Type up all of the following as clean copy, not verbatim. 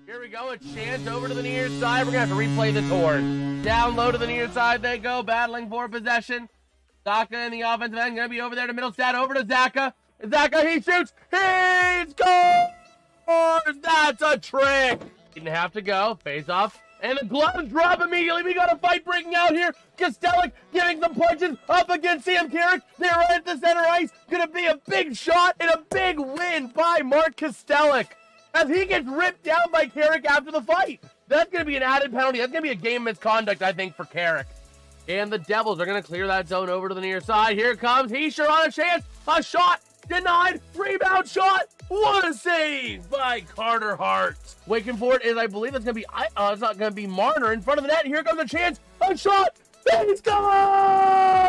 Here we go, a chance over to the near side. We're going to have to replay this horn. Down low to the near side they go, battling for possession. Zaka in the offensive end, going to be over there to middle stat, over to Zaka. Zaka, he shoots, he scores! That's a trick! Didn't have to go, face off, and the gloves drop immediately. We got a fight breaking out here. Kostelic getting some punches up against Sam Carrick. They're right at the center ice. Going to be a big shot and a big win by Mark Kostelic, as he gets ripped down by Carrick after the fight. That's going to be an added penalty. That's going to be a game misconduct, I think, for Carrick. And the Devils are going to clear that zone over to the near side. Here comes Heischer on a chance. A shot denied. Rebound shot. What a save by Carter Hart. Waiting for it is, I believe it's going to be, it's not going to be Marner in front of the net. Here comes a chance. A shot. He scores!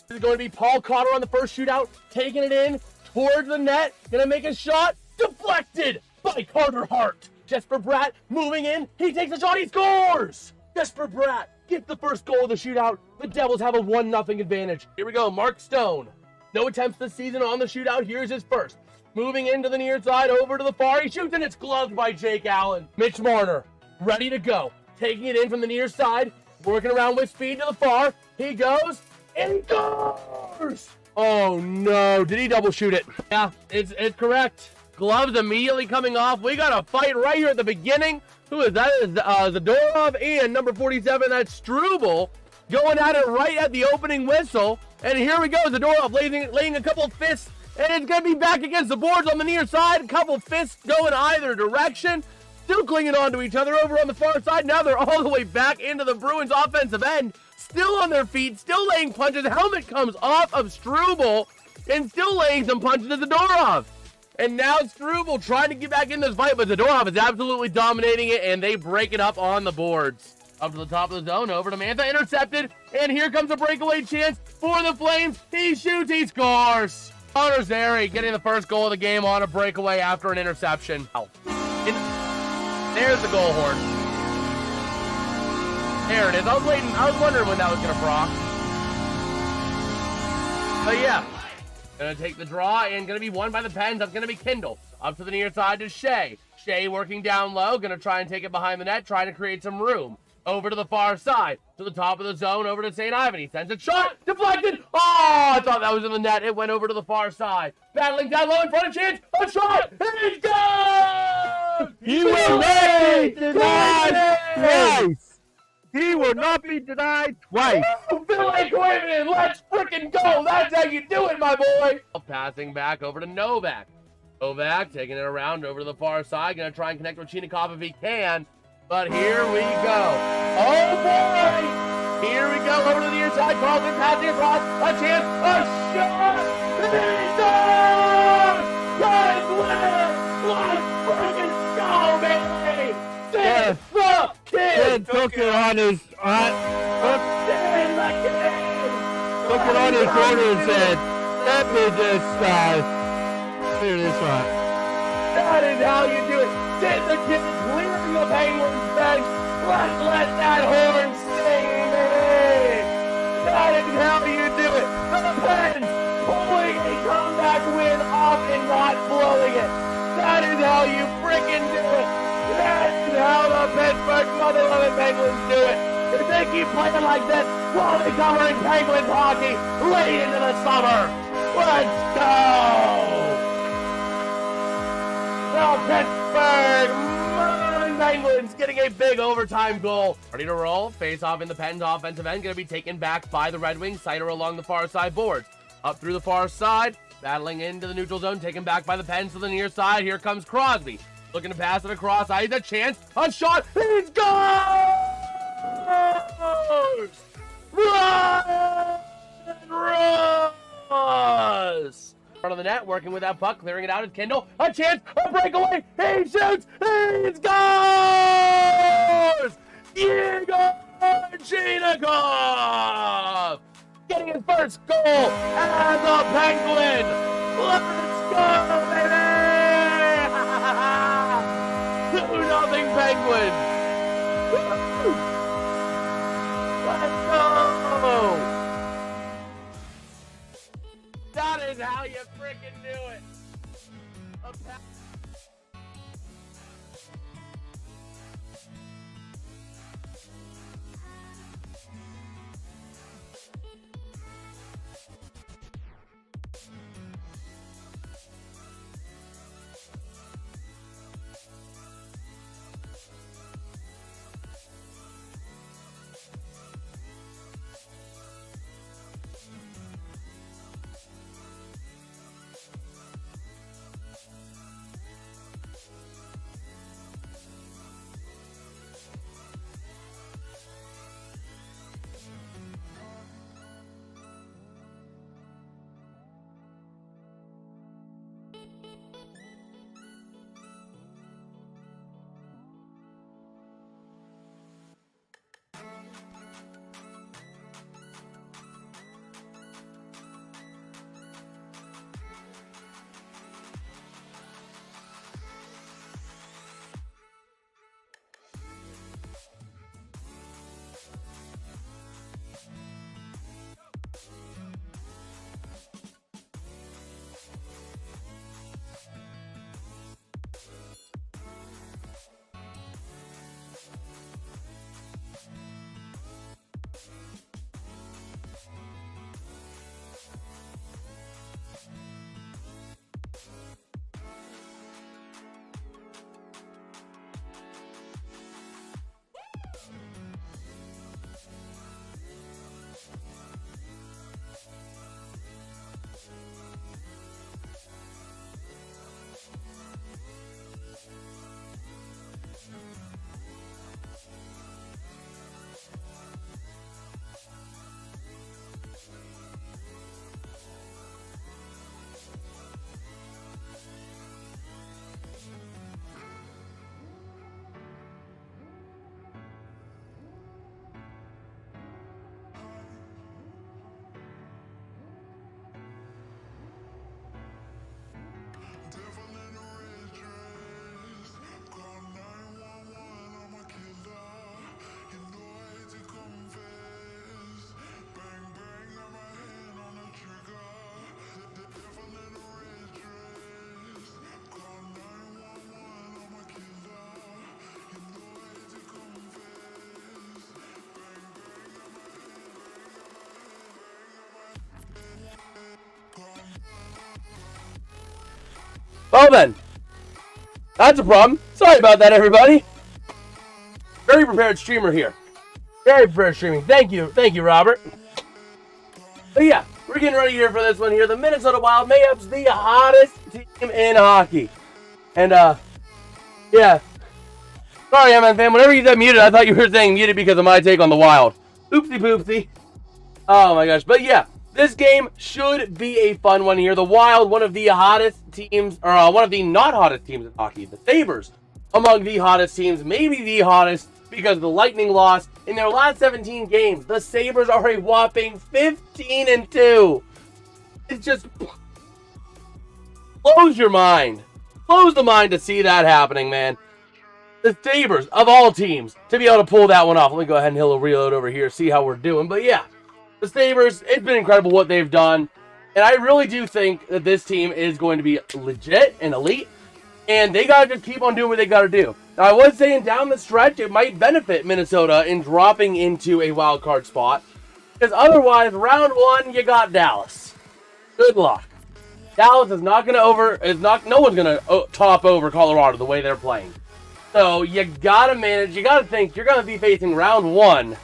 This is going to be Paul Cotter on the first shootout, taking it in towards the net. Going to make a shot. Deflected by Carter Hart. Jesper Bratt moving in. He takes a shot. He scores! Jesper Bratt gets the first goal of the shootout. The Devils have a 1-0 advantage. Here we go. Mark Stone. No attempts this season on the shootout. Here's his first. Moving into the near side, over to the far. He shoots, and it's gloved by Jake Allen. Mitch Marner, ready to go. Taking it in from the near side. Working around with speed to the far. He goes, and he scores! Oh, no. Did he double shoot it? Yeah, it's correct. Gloves immediately coming off. We got a fight right here at the beginning. Who is that? Is Zadorov and number 47, that's Struble, going at it right at the opening whistle. And here we go, Zadorov laying a couple of fists, and it's going to be back against the boards on the near side. A couple of fists going either direction. Still clinging on to each other over on the far side. Now they're all the way back into the Bruins offensive end. Still on their feet, still laying punches. Helmet comes off of Struble, and still laying some punches to Zadorov. And now Struble trying to get back in this fight, but Zadorov is absolutely dominating it, and they break it up on the boards. Up to the top of the zone, over to Mantha, intercepted, and here comes a breakaway chance for the Flames. He shoots, he scores. Connor Zary getting the first goal of the game on a breakaway after an interception. There's the goal horn. There it is. I was wondering when that was going to proc. But yeah. Going to take the draw and going to be won by the Pens. That's going to be Kindle. Up to the near side to Shea. Shea working down low. Going to try and take it behind the net. Trying to create some room. Over to the far side. To the top of the zone. Over to St. Ivan. He sends a shot. Deflected. Oh, I thought that was in the net. It went over to the far side. Battling down low in front of chance. A shot. He's gone! He will not be denied twice. He will not be denied twice. Billy Quinn, let's frickin' go. That's how you do it, my boy. Passing back over to Novak. Novak taking it around over to the far side. Going to try and connect with Chinikov if he can. But here we go. Oh, boy. Here we go over to the near side. Carlson passing across. A chance. A shot. He's done. Let's win. Let's frickin' go, baby. This the kid. Took it on his took it on his shoulder and said, "Let me just clear this one." That is how you do it. Send the kid clearing the Penguins bench. Let's let that horn sing, baby. That is how you do it. The Pens pulling a comeback win off and not blowing it. That is how you freaking do it. That's how the Pittsburgh Mother Loving Penguins do it. If they keep playing like this, we'll be covering Penguins hockey late into the summer. Let's go! The Pittsburgh Mother Loving Penguins getting a big overtime goal. Ready to roll. Face off in the Pens offensive end. Going to be taken back by the Red Wings. Sider along the far side boards. Up through the far side. Battling into the neutral zone. Taken back by the Pens to the near side. Here comes Crosby. Looking to pass it across. He's a chance. A shot. He's gone! Run! Russ! Front of the net, working with that puck, clearing it out at Kindle. A chance. A breakaway. He shoots. He scores! Igor Chinikov! Getting his first goal as a Penguin. Let's go, baby! 2-0 Penguins. Let's go. That is how you freaking do it. Well then, that's a problem. Sorry about that, everybody. Very prepared streamer here. Very prepared streaming. Thank you, Robert. But yeah, we're getting ready here for this one here. The Minnesota Wild, mayhaps the hottest team in hockey. And yeah. Sorry, MN fan. Whenever you said muted, I thought you were saying muted because of my take on the Wild. Oopsie poopsie. Oh my gosh. But yeah, this game should be a fun one here. The Wild, one of the hottest teams, or one of the not hottest teams in hockey. The Sabres, among the hottest teams, maybe the hottest, because the Lightning lost in their last 17 games. The Sabres are a whopping 15-2. It just blows your mind. Blows the mind to see that happening, man. The Sabres, of all teams, to be able to pull that one off. Let me go ahead and hit a reload over here, see how we're doing. But yeah, the Sabres, it's been incredible what they've done. And I really do think that this team is going to be legit and elite. And they got to just keep on doing what they got to do. Now, I was saying down the stretch, it might benefit Minnesota in dropping into a wild card spot. Because otherwise, round one, you got Dallas. Good luck. Dallas is not going to no one's going to top over Colorado the way they're playing. So you got to manage, you got to think you're going to be facing round one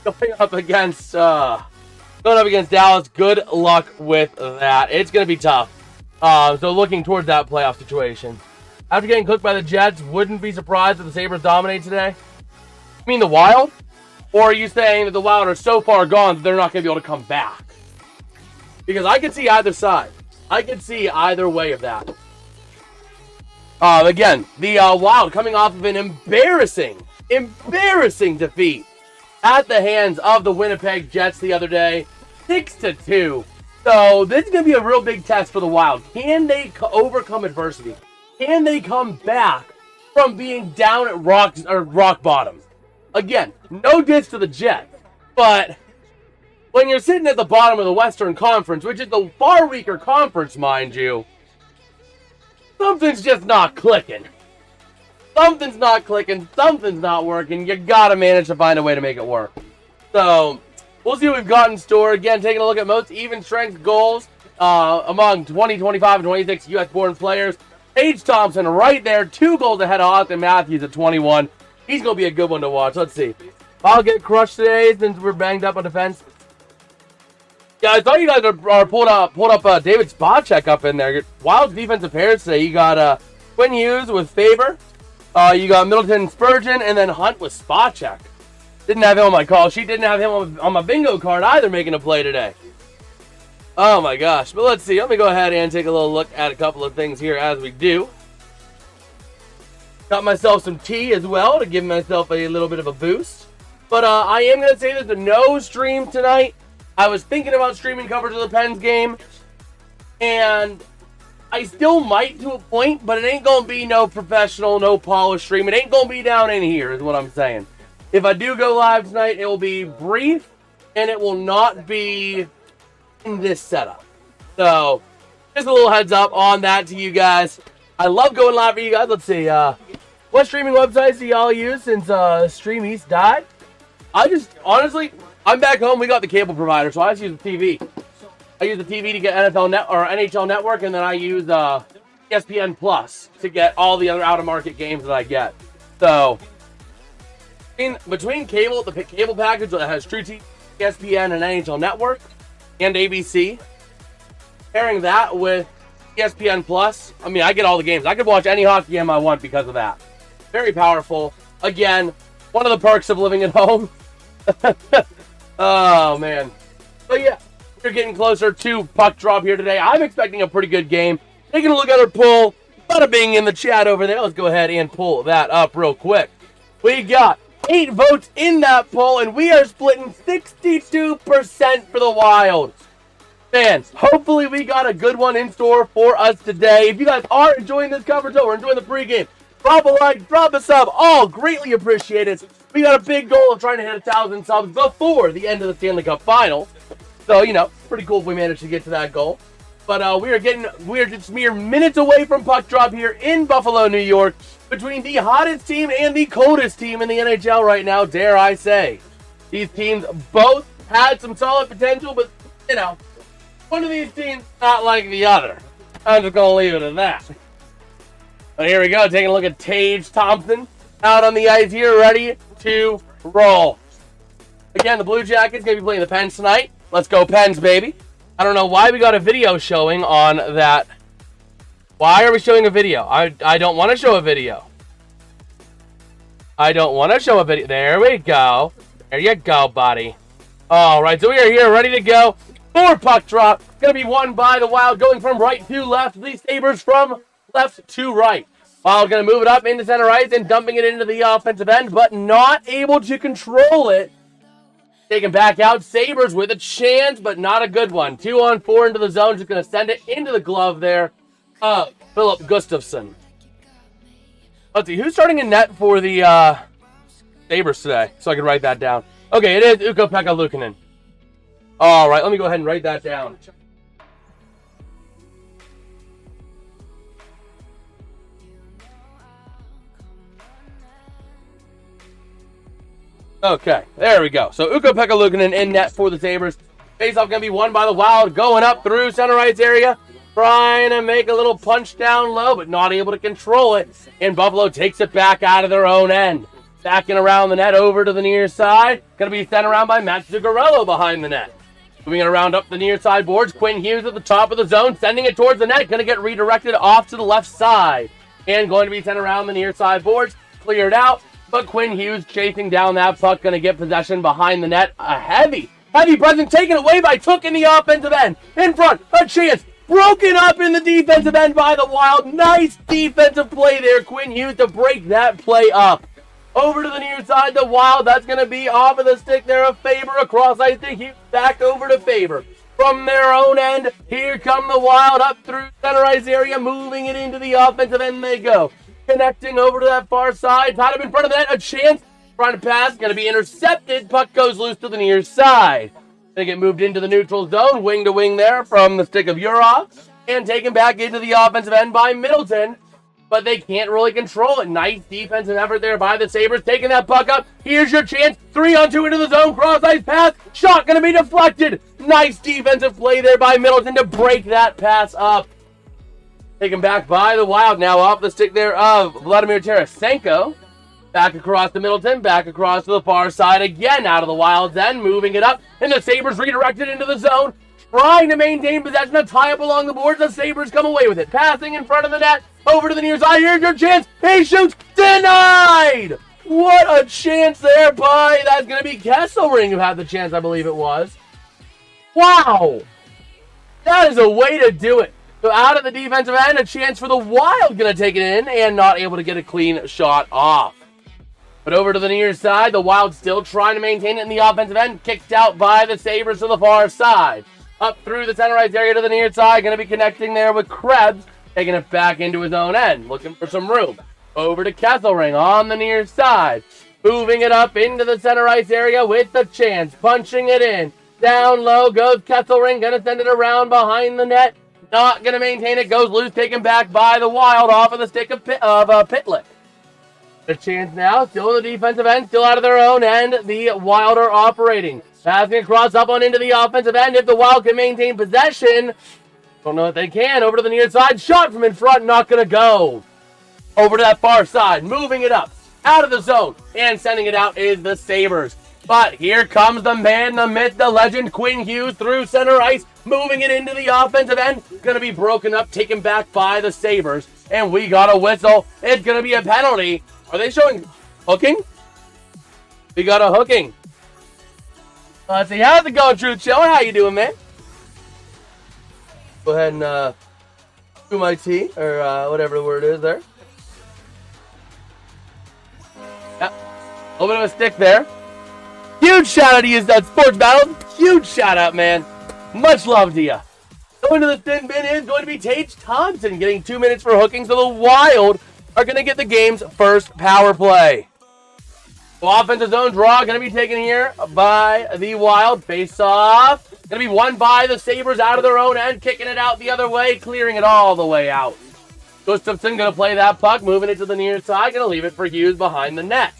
going up against Dallas. Good luck with that. It's going to be tough. So looking towards that playoff situation. After getting cooked by the Jets, wouldn't be surprised if the Sabres dominate today. You mean the Wild? Or are you saying that the Wild are so far gone that they're not going to be able to come back? Because I can see either side. I can see either way of that. Again, the Wild coming off of an embarrassing defeat at the hands of the Winnipeg Jets the other day. 6-2. So this is going to be a real big test for the Wild. Can they overcome adversity? Can they come back from being down at rock bottom? Again, no diss to the Jets, but when you're sitting at the bottom of the Western Conference, which is the far weaker conference, mind you, something's just not clicking. something's not clicking, something's not working. You gotta manage to find a way to make it work. So, we'll see what we've got in store. Again, taking a look at most even strength goals among 20, 25, and 26 U.S.-born players. Tage Thompson right there, 2 goals ahead of Austin Matthews at 21. He's going to be a good one to watch. Let's see. I'll get crushed today since we're banged up on defense. Yeah, I thought you guys are pulled up David Spacek up in there. Wild's defensive pairs today. You got Quinn Hughes with Faber. You got Middleton Spurgeon, and then Hunt with Spacek. Didn't have him on my call. She didn't have him on my bingo card either making a play today. Oh my gosh. But let's see. Let me go ahead and take a little look at a couple of things here as we do. Got myself some tea as well to give myself a little bit of a boost. But I am going to say there's a no stream tonight. I was thinking about streaming coverage of the Pens game. And I still might to a point, but it ain't going to be no professional, no polished stream. It ain't going to be down in here is what I'm saying. If I do go live tonight, it will be brief, and it will not be in this setup. So, just a little heads up on that to you guys. I love going live for you guys. Let's see, what streaming websites do y'all use since Stream East died? Honestly, I'm back home. We got the cable provider, so I just use the TV. I use the TV to get NHL Network, and then I use ESPN Plus to get all the other out-of-market games that I get. So, between cable, the cable package that has True TV, ESPN, and NHL Network, and ABC, pairing that with ESPN Plus, I mean, I get all the games. I could watch any hockey game I want because of that. Very powerful. Again, one of the perks of living at home. Oh, man. But yeah, we're getting closer to puck drop here today. I'm expecting a pretty good game. Taking a look at our poll. Bada bing in the chat over there. Let's go ahead and pull that up real quick. We got 8 votes in that poll, and we are splitting 62% for the Wild. Fans, hopefully we got a good one in store for us today. If you guys are enjoying this coverage or enjoying the pregame, drop a like, drop a sub, all greatly appreciated. We got a big goal of trying to hit 1,000 subs before the end of the Stanley Cup Finals. So, you know, pretty cool if we manage to get to that goal. But we are just mere minutes away from puck drop here in Buffalo, New York, between the hottest team and the coldest team in the NHL right now, dare I say. These teams both had some solid potential, but, you know, one of these teams not like the other. I'm just going to leave it at that. But here we go, taking a look at Tage Thompson out on the ice here, ready to roll. Again, the Blue Jackets going to be playing the Pens tonight. Let's go Pens, baby. I don't know why we got a video showing on that. Why are we showing a video? I don't want to show a video. I don't want to show a video. There we go. There you go, buddy. All right, so we are here ready to go for puck drop. Going to be won by the Wild, going from right to left. The Sabres from left to right. Wild going to move it up into center ice and dumping it into the offensive end, but not able to control it. Taken back out. Sabres with a chance, but not a good one. 2-on-4 into the zone. Just going to send it into the glove there. Philip Gustafsson. Let's see. Who's starting in net for the Sabres today? So I can write that down. Okay, it is Ukko-Pekka Luukkonen. All right, let me go ahead and write that down. Okay, there we go. So Ukko-Pekka Luukkonen in net for the Sabres. Face-off going to be won by the Wild, going up through center ice area, trying to make a little punch down low, but not able to control it. And Buffalo takes it back out of their own end. Backing around the net over to the near side. Going to be sent around by Matt Zuccarello behind the net. Moving it around up the near side boards. Quinn Hughes at the top of the zone, sending it towards the net. Going to get redirected off to the left side. And going to be sent around the near side boards. Cleared out. But Quinn Hughes chasing down that puck, going to get possession behind the net. A heavy present taken away by Took in the offensive end. In front, a chance. Broken up in the defensive end by the Wild. Nice defensive play there. Quinn Hughes to break that play up. Over to the near side, the Wild. That's going to be off of the stick there of Faber. Across ice to Hughes. Back over to Faber. From their own end, here come the Wild up through center ice area. Moving it into the offensive end they go. Connecting over to that far side. Tied up in front of the net. A chance. Trying to pass. Going to be intercepted. Puck goes loose to the near side. They get moved into the neutral zone. Wing to wing there from the stick of Urov. And taken back into the offensive end by Middleton. but they can't really control it. Nice defensive effort there by the Sabres, taking that puck up. Here's your chance. 3-on-2 into the zone, cross-ice pass. Shot going to be deflected. Nice defensive play there by Middleton to break that pass up. Taken back by the Wild now off the stick there of Vladimir Tarasenko. Back across to Middleton, back across to the far side again out of the Wild's end, moving it up, and the Sabres redirected into the zone, trying to maintain possession to tie up along the boards. The Sabres come away with it, passing in front of the net, over to the near side. Here's your chance. He shoots, denied! What a chance there by, that's going to be Kesselring who had the chance, I believe it was. Wow! That is a way to do it. So out of the defensive end, a chance for the Wild, going to take it in and not able to get a clean shot off. But over to the near side, the Wild still trying to maintain it in the offensive end. Kicked out by the Sabres to the far side. Up through the center ice area to the near side. Going to be connecting there with Krebs. Taking it back into his own end. Looking for some room. Over to Kesselring on the near side. Moving it up into the center ice area with the chance. Punching it in. Down low goes Kesselring. Going to send it around behind the net. Not going to maintain it. Goes loose. Taken back by the Wild off of the stick of Pitlick. A chance now, still in the defensive end, still out of their own end. The Wild are operating. Passing across up on into the offensive end. If the Wild can maintain possession, don't know if they can. Over to the near side, shot from in front, not going to go. Over to that far side, moving it up, out of the zone, and sending it out is the Sabres. But here comes the man, the myth, the legend, Quinn Hughes through center ice, moving it into the offensive end. Going to be broken up, taken back by the Sabres. And we got a whistle. It's going to be a penalty. Are they showing hooking? We got a hooking. Let's see. How's it going, Truth Show? How you doing, man? Go ahead and do my tea, or whatever the word is there. Yep. A little bit of a stick there. Huge shout out to you, that Sports Battle. Huge shout out, man. Much love to you. Going to the thin bin is going to be Tage Thompson getting 2 minutes for hooking, so the Wild are going to get the game's first power play. So offensive zone draw going to be taken here by the Wild. Face off. Going to be won by the Sabres out of their own end. Kicking it out the other way. Clearing it all the way out. Gustafsson going to play that puck. Moving it to the near side. Going to leave it for Hughes behind the net.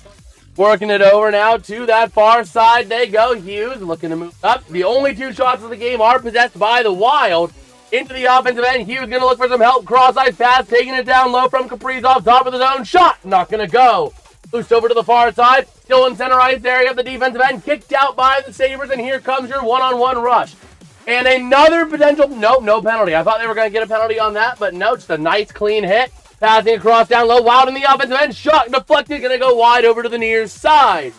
Working it over now to that far side. They go. Hughes looking to move up. The only 2 shots of the game are possessed by the Wild. Into the offensive end. Hughes going to look for some help. Cross-ice pass. Taking it down low from Kaprizov. Top of the zone. Shot. Not going to go. Loose over to the far side. Still in center ice area of the defensive end. Kicked out by the Sabres. And here comes your one-on-one rush. And another potential. Nope, no penalty. I thought they were going to get a penalty on that. But no, just a nice clean hit. Passing across down low. Wild in the offensive end. Shot deflected. Going to go wide over to the near side.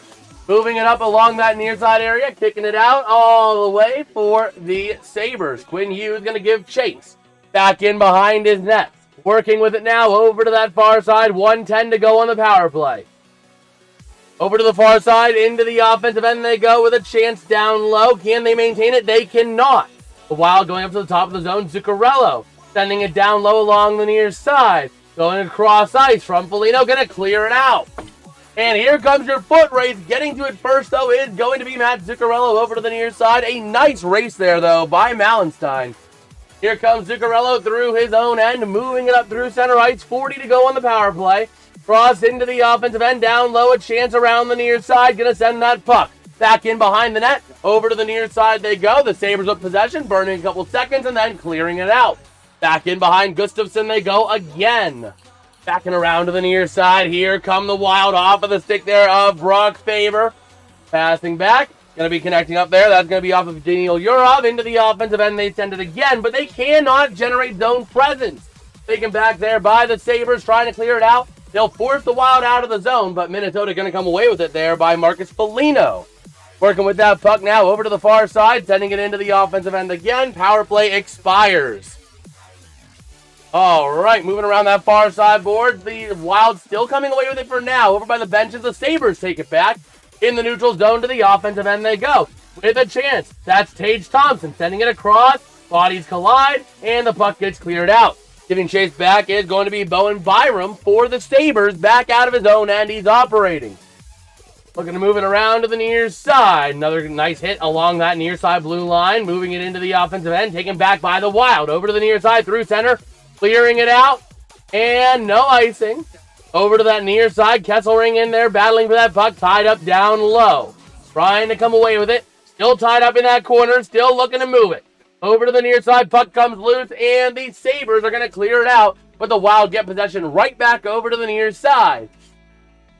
Moving it up along that near side area, kicking it out all the way for the Sabres. Quinn Hughes going to give chase. Back in behind his net. Working with it now over to that far side. 1:10 to go on the power play. Over to the far side, into the offensive end they go with a chance down low. Can they maintain it? They cannot. The Wild going up to the top of the zone. Zuccarello sending it down low along the near side. Going across ice from Foligno, going to clear it out. And here comes your foot race. Getting to it first, though, is going to be Matt Zuccarello over to the near side. A nice race there, though, by Mallenstein. Here comes Zuccarello through his own end, moving it up through center ice. 40 to go on the power play. Cross into the offensive end, down low, a chance around the near side. Going to send that puck back in behind the net. Over to the near side they go. The Sabres with possession, burning a couple seconds, and then clearing it out. Back in behind Gustafsson they go again. Backing around to the near side. Here come the Wild off of the stick there of Brock Faber. Passing back. Going to be connecting up there. That's going to be off of Daniel Yurov. Into the offensive end. They send it again, but they cannot generate zone presence. Taken back there by the Sabres, trying to clear it out. They'll force the Wild out of the zone, but Minnesota going to come away with it there by Marcus Foligno. Working with that puck now over to the far side. Sending it into the offensive end again. Power play expires. All right, moving around that far side board. The Wild still coming away with it for now. Over by the benches, the Sabres take it back. In the neutral zone to the offensive end they go. With a chance. That's Tage Thompson sending it across. Bodies collide, and the puck gets cleared out. Giving chase back is going to be Bowen Byram for the Sabres. Back out of his own end, he's operating. Looking to move it around to the near side. Another nice hit along that near side blue line. Moving it into the offensive end. Taken back by the Wild. Over to the near side through center. Clearing it out. And no icing. Over to that near side. Kesselring in there, battling for that puck, tied up down low. Trying to come away with it. Still tied up in that corner, still looking to move it. Over to the near side, puck comes loose, and the Sabres are going to clear it out, but the Wild get possession right back over to the near side.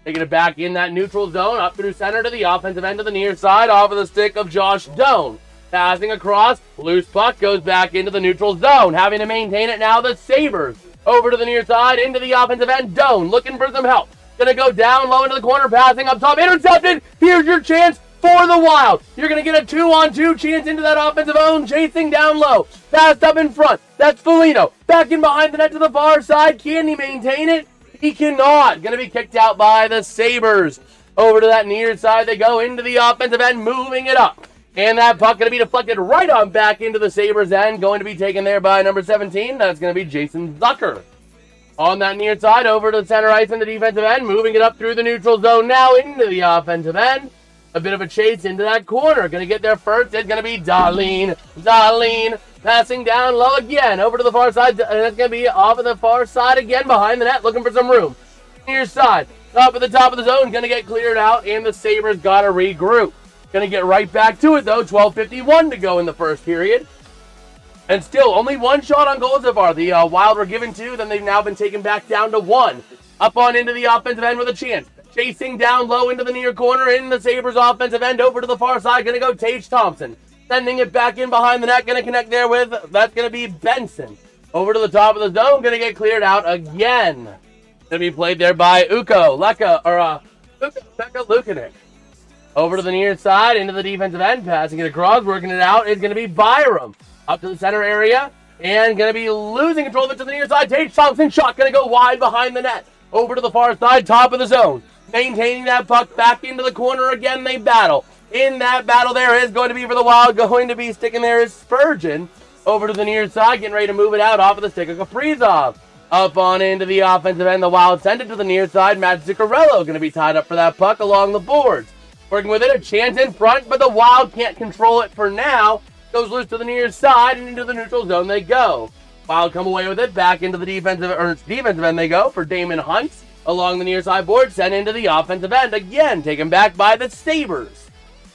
Taking it back in that neutral zone, up through center to the offensive end of the near side, off of the stick of Josh Doan. Passing across, loose puck goes back into the neutral zone. Having to maintain it now, the Sabres. Over to the near side, into the offensive end, Doan looking for some help. Gonna go down low into the corner, passing up top, intercepted. Here's your chance for the Wild. You're gonna get a 2-on-2 chance into that offensive zone, chasing down low. Passed up in front, that's Foligno. Back in behind the net to the far side, can he maintain it? He cannot. Gonna be kicked out by the Sabres. Over to that near side they go, into the offensive end, moving it up. And that puck going to be deflected right on back into the Sabres end. Going to be taken there by number 17. That's going to be Jason Zucker. On that near side, over to the center ice in the defensive end. Moving it up through the neutral zone now into the offensive end. A bit of a chase into that corner. Going to get there first. It's going to be Dahlin. Dahlin passing down low again. Over to the far side. And it's going to be off of the far side again behind the net. Looking for some room. Near side. Up at the top of the zone. Going to get cleared out. And the Sabres got to regroup. Going to get right back to it, though. 12:51 to go in the first period. And still, only one shot on goal so far. The Wild were given two, then they've now been taken back down to one. Up on into the offensive end with a chance. Chasing down low into the near corner in the Sabres offensive end. Over to the far side, going to go Tage Thompson. Sending it back in behind the net, going to connect there with, that's going to be Benson. Over to the top of the zone, going to get cleared out again. Going to be played there by Ukko Lukanen. Over to the near side, into the defensive end, passing it across, working it out, is going to be Byram. Up to the center area, and going to be losing control of it to the near side. Tage Thompson shot, going to go wide behind the net. Over to the far side, top of the zone. Maintaining that puck back into the corner again, they battle. In that battle there is going to be for the Wild, going to be sticking there is Spurgeon. Over to the near side, getting ready to move it out off of the stick of Kaprizov. Up on into the offensive end, the Wild send it to the near side. Matt Zuccarello going to be tied up for that puck along the boards. Working with it, a chance in front, but the Wild can't control it for now. Goes loose to the near side, and into the neutral zone they go. Wild come away with it, back into the defensive end they go for Damon Hunt. Along the near side board, sent into the offensive end. Again, taken back by the Sabres.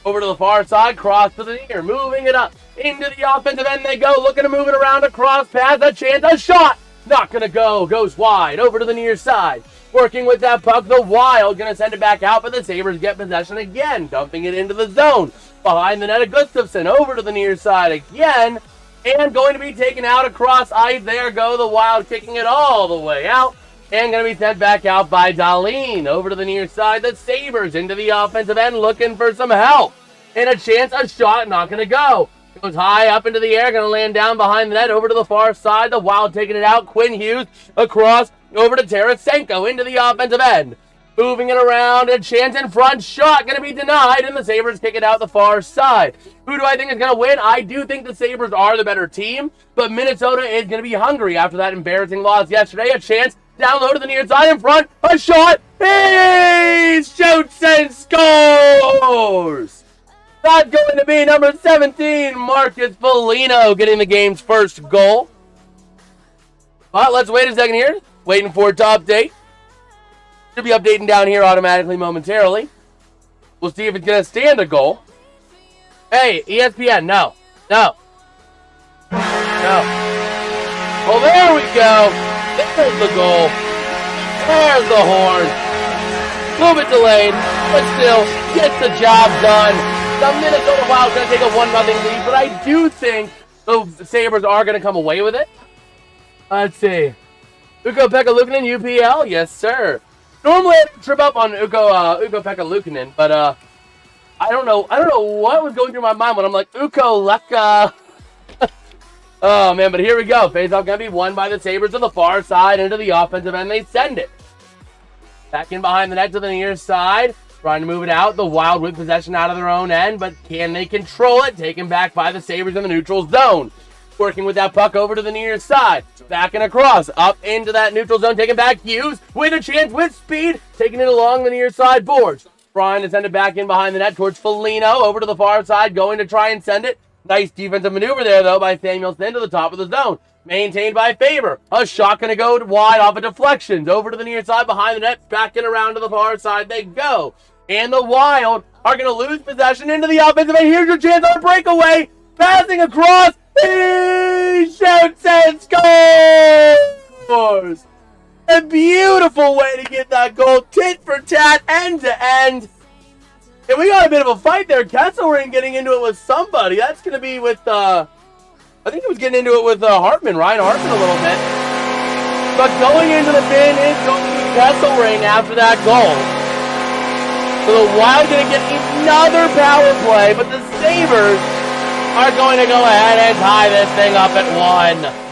Over to the far side, cross to the near, moving it up. Into the offensive end they go, looking to move it around, across, pass, a chance, a shot. Not going to go, goes wide, over to the near side. Working with that puck, the Wild going to send it back out, but the Sabres get possession again, dumping it into the zone. Behind the net of Gustafsson, over to the near side again, and going to be taken out across ice. There go the Wild, kicking it all the way out, and going to be sent back out by Dahlin. Over to the near side, the Sabres into the offensive end, looking for some help. And a chance, a shot, not going to go. Goes high up into the air, going to land down behind the net, over to the far side. The Wild taking it out, Quinn Hughes across, over to Tarasenko into the offensive end. Moving it around, a chance in front, shot going to be denied, and the Sabres kick it out the far side. Who do I think is going to win? I do think the Sabres are the better team, but Minnesota is going to be hungry after that embarrassing loss yesterday. A chance down low to the near side in front, a shot, he shoots and scores! That's going to be number 17, Marcus Foligno, getting the game's first goal. But let's wait a second here. Waiting for it to update. Should be updating down here automatically momentarily. We'll see if it's going to stand a goal. Hey, ESPN, no. No. No. Well, there we go. There's the goal. There's the horn. A little bit delayed, but still, gets the job done. The Minnesota Wild going to take a 1-0 lead, but I do think the Sabres are going to come away with it. Let's see. Ukko-Pekka Luukkonen, UPL? Yes, sir. Normally I'd trip up on Ukko-Pekka Luukkonen, but I don't know what was going through my mind when I'm like, Ukko-Lekka. Oh, man, but here we go. Face-off going to be won by the Sabres to the far side into the offensive end. They send it. Back in behind the net to the near side. Trying to move it out. The Wild with possession out of their own end, but can they control it? Taken back by the Sabres in the neutral zone. Working with that puck over to the near side. Back and across. Up into that neutral zone. Taken back. Hughes with a chance with speed. Taking it along the near side boards. Trying to send it back in behind the net towards Foligno. Over to the far side. Going to try and send it. Nice defensive maneuver there, though, by Samuelsson to the top of the zone. maintained by Faber. A shot going to go wide off of deflections. Over to the near side, behind the net, back and around to the far side they go. And the Wild are going to lose possession into the offensive end. Here's your chance on a breakaway. Passing across. He shoots and scores. A beautiful way to get that goal. Tit for tat, end to end. And we got a bit of a fight there. Kesselring getting into it with somebody. That's going to be with, I think he was getting into it with Ryan Hartman a little bit. But going into the bin is going to be Kesselring after that goal. So the Wild going to get another power play, but the Sabres are going to go ahead and tie this thing up at 1.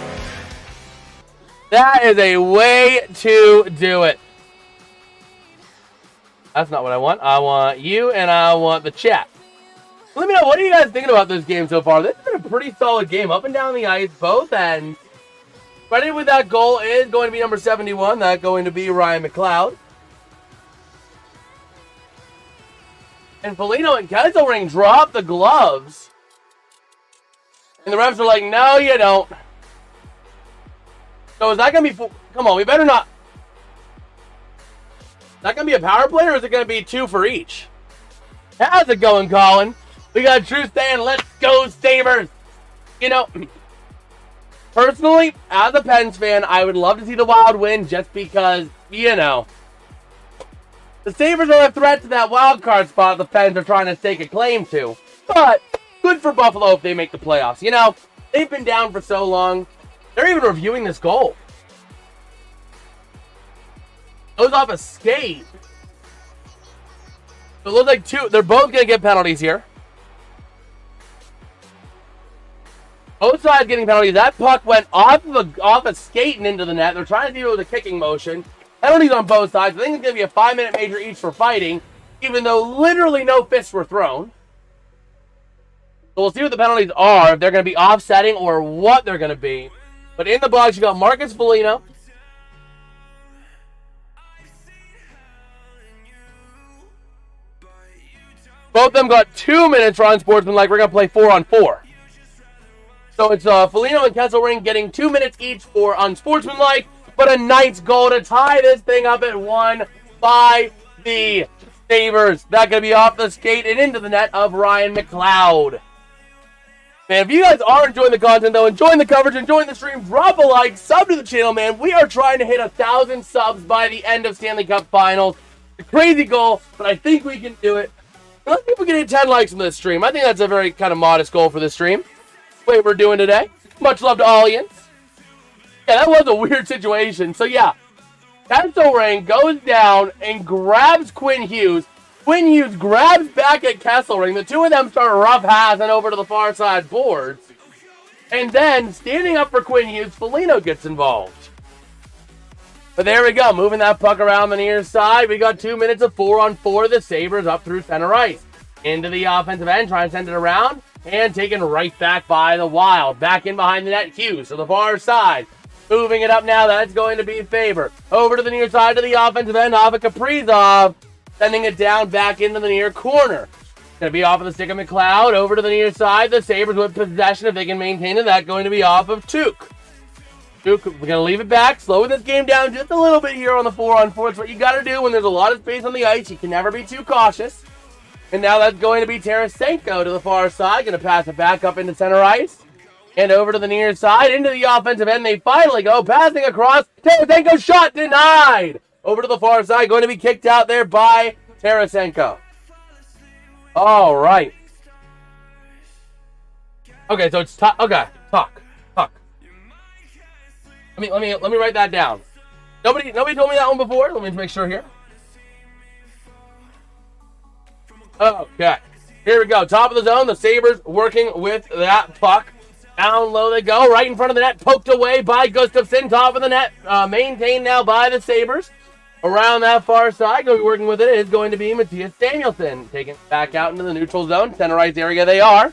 That is a way to do it. That's not what I want. I want you and I want the chat. Let me know, what are you guys thinking about this game so far? This has been a pretty solid game. Up and down the ice, both ends. Credited with that goal is going to be number 71. That's going to be Ryan McLeod. And Foligno and Kesselring drop the gloves. And the refs are like, no, you don't. So is that going to be... Come on, we better not... Is that going to be a power play, or is it going to be 2 for each? How's it going, Colin? We got Drew saying, let's go, Sabres. You know, personally, as a Pens fan, I would love to see the Wild win just because, you know, the Sabres are a threat to that wild card spot the Pens are trying to stake a claim to. But good for Buffalo if they make the playoffs. You know, they've been down for so long. They're even reviewing this goal. Goes off a skate. It looks like 2. They're both going to get penalties here. Both sides getting penalties. That puck went off a skate and into the net. They're trying to do it with a kicking motion. Penalties on both sides. I think it's going to be a 5-minute major each for fighting, even though literally no fists were thrown. So we'll see what the penalties are, if they're going to be offsetting or what they're going to be. But in the box, you got Marcus Foligno. Both of them got 2 minutes for unsportsmanlike. We're going to play 4-on-4. So it's Foligno and Kesselring getting 2 minutes each for unsportsmanlike, but a nice goal to tie this thing up at 1 by the Sabres. That's going to be off the skate and into the net of Ryan McLeod. Man, if you guys are enjoying the content, though, enjoying the coverage, enjoying the stream, drop a like, sub to the channel, man. We are trying to hit 1,000 subs by the end of Stanley Cup Finals. It's a crazy goal, but I think we can do it. Let's see if we can hit 10 likes on this stream. I think that's a very kind of modest goal for this stream. What we're doing today. Much love to audience. Yeah, that was a weird situation. So, yeah. Kesselring goes down and grabs Quinn Hughes. Quinn Hughes grabs back at Kesselring. The two of them start rough-housing over to the far side boards. And then, standing up for Quinn Hughes, Foligno gets involved. But there we go, moving that puck around the near side. We got 2 minutes of 4-on-4. The Sabres up through center ice. Into the offensive end, trying to send it around. And taken right back by the Wild. Back in behind the net, Hughes to the far side. Moving it up now, that's going to be Faber. Over to the near side to the offensive end, off of Kaprizov. Sending it down back into the near corner. Going to be off of the stick of McLeod. Over to the near side, the Sabres with possession. If they can maintain it, that's going to be off of Tuch. Tuch, we're going to leave it back. Slow this game down just a little bit here on the 4-on-4. It's what you got to do when there's a lot of space on the ice. You can never be too cautious. And now that's going to be Tarasenko to the far side. Going to pass it back up into center ice. And over to the near side. Into the offensive end. They finally go. Passing across. Tarasenko shot denied. Over to the far side. Going to be kicked out there by Tarasenko. All right. Okay, so it's Tuch. Let me write that down. Nobody told me that one before. Let me make sure here. Okay, here we go. Top of the zone. The Sabres working with that puck. Down low they go. Right in front of the net. Poked away by Gustafsson. Top of the net. Maintained now by the Sabres. Around that far side. Going to be working with it is going to be Matthias Danielson. Taking it back out into the neutral zone. Center ice area they are.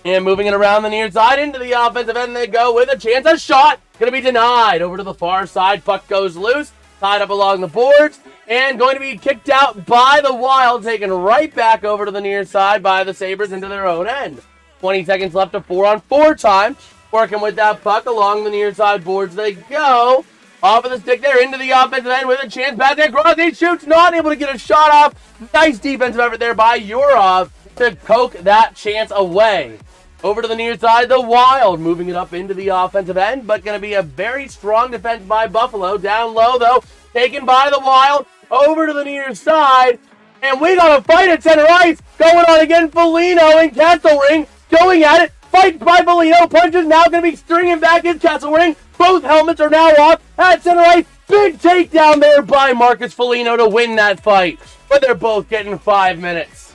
And moving it around the near side into the offensive end they go with a chance. A shot. Going to be denied. Over to the far side. Puck goes loose. Tied up along the boards. And going to be kicked out by the Wild. Taken right back over to the near side by the Sabres into their own end. 20 seconds left of 4-on-4 time. Working with that puck along the near side boards. They go. Off of the stick there into the offensive end with a chance back there. Cross, he shoots, not able to get a shot off. Nice defensive effort there by Yurov to poke that chance away. Over to the near side, the Wild moving it up into the offensive end, but going to be a very strong defense by Buffalo. Down low, though, taken by the Wild. Over to the near side, and we got a fight at center ice going on again. Foligno and Kesselring going at it. Fight by Foligno. Punches now going to be stringing back in Kesselring. Both helmets are now off at center ice. Big takedown there by Marcus Foligno to win that fight. But they're both getting 5 minutes.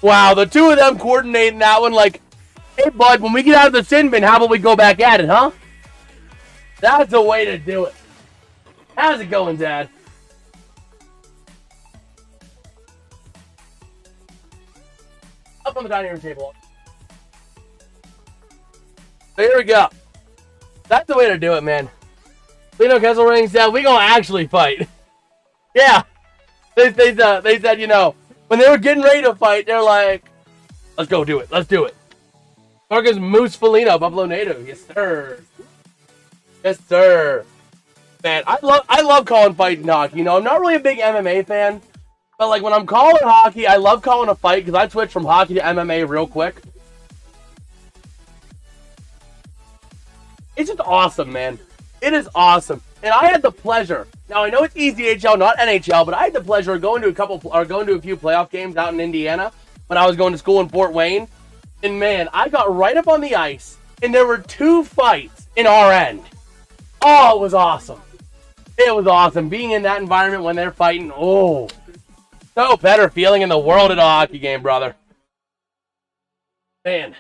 Wow, the two of them coordinating that one like, hey, bud, when we get out of the sin bin, how about we go back at it, huh? That's the way to do it. How's it going, Dad? Up on the dining room table. There we go. That's the way to do it, man. Lino Kesselring said, we gonna actually fight. Yeah. They said, you know, when they were getting ready to fight, they're like, let's go do it. Let's do it. Marcus Moose Foligno, Buffalo native. Yes, sir. Yes, sir. Man, I love calling fights in hockey. You know, I'm not really a big MMA fan. But, like, when I'm calling hockey, I love calling a fight because I switched from hockey to MMA real quick. It's just awesome, man. It is awesome. And I had the pleasure. Now, I know it's ECHL, not NHL, but I had the pleasure of going to a few playoff games out in Indiana when I was going to school in Fort Wayne. And, man, I got right up on the ice, and there were 2 fights in our end. Oh, it was awesome. It was awesome. Being in that environment when they're fighting, oh, no better feeling in the world at a hockey game, brother. Man.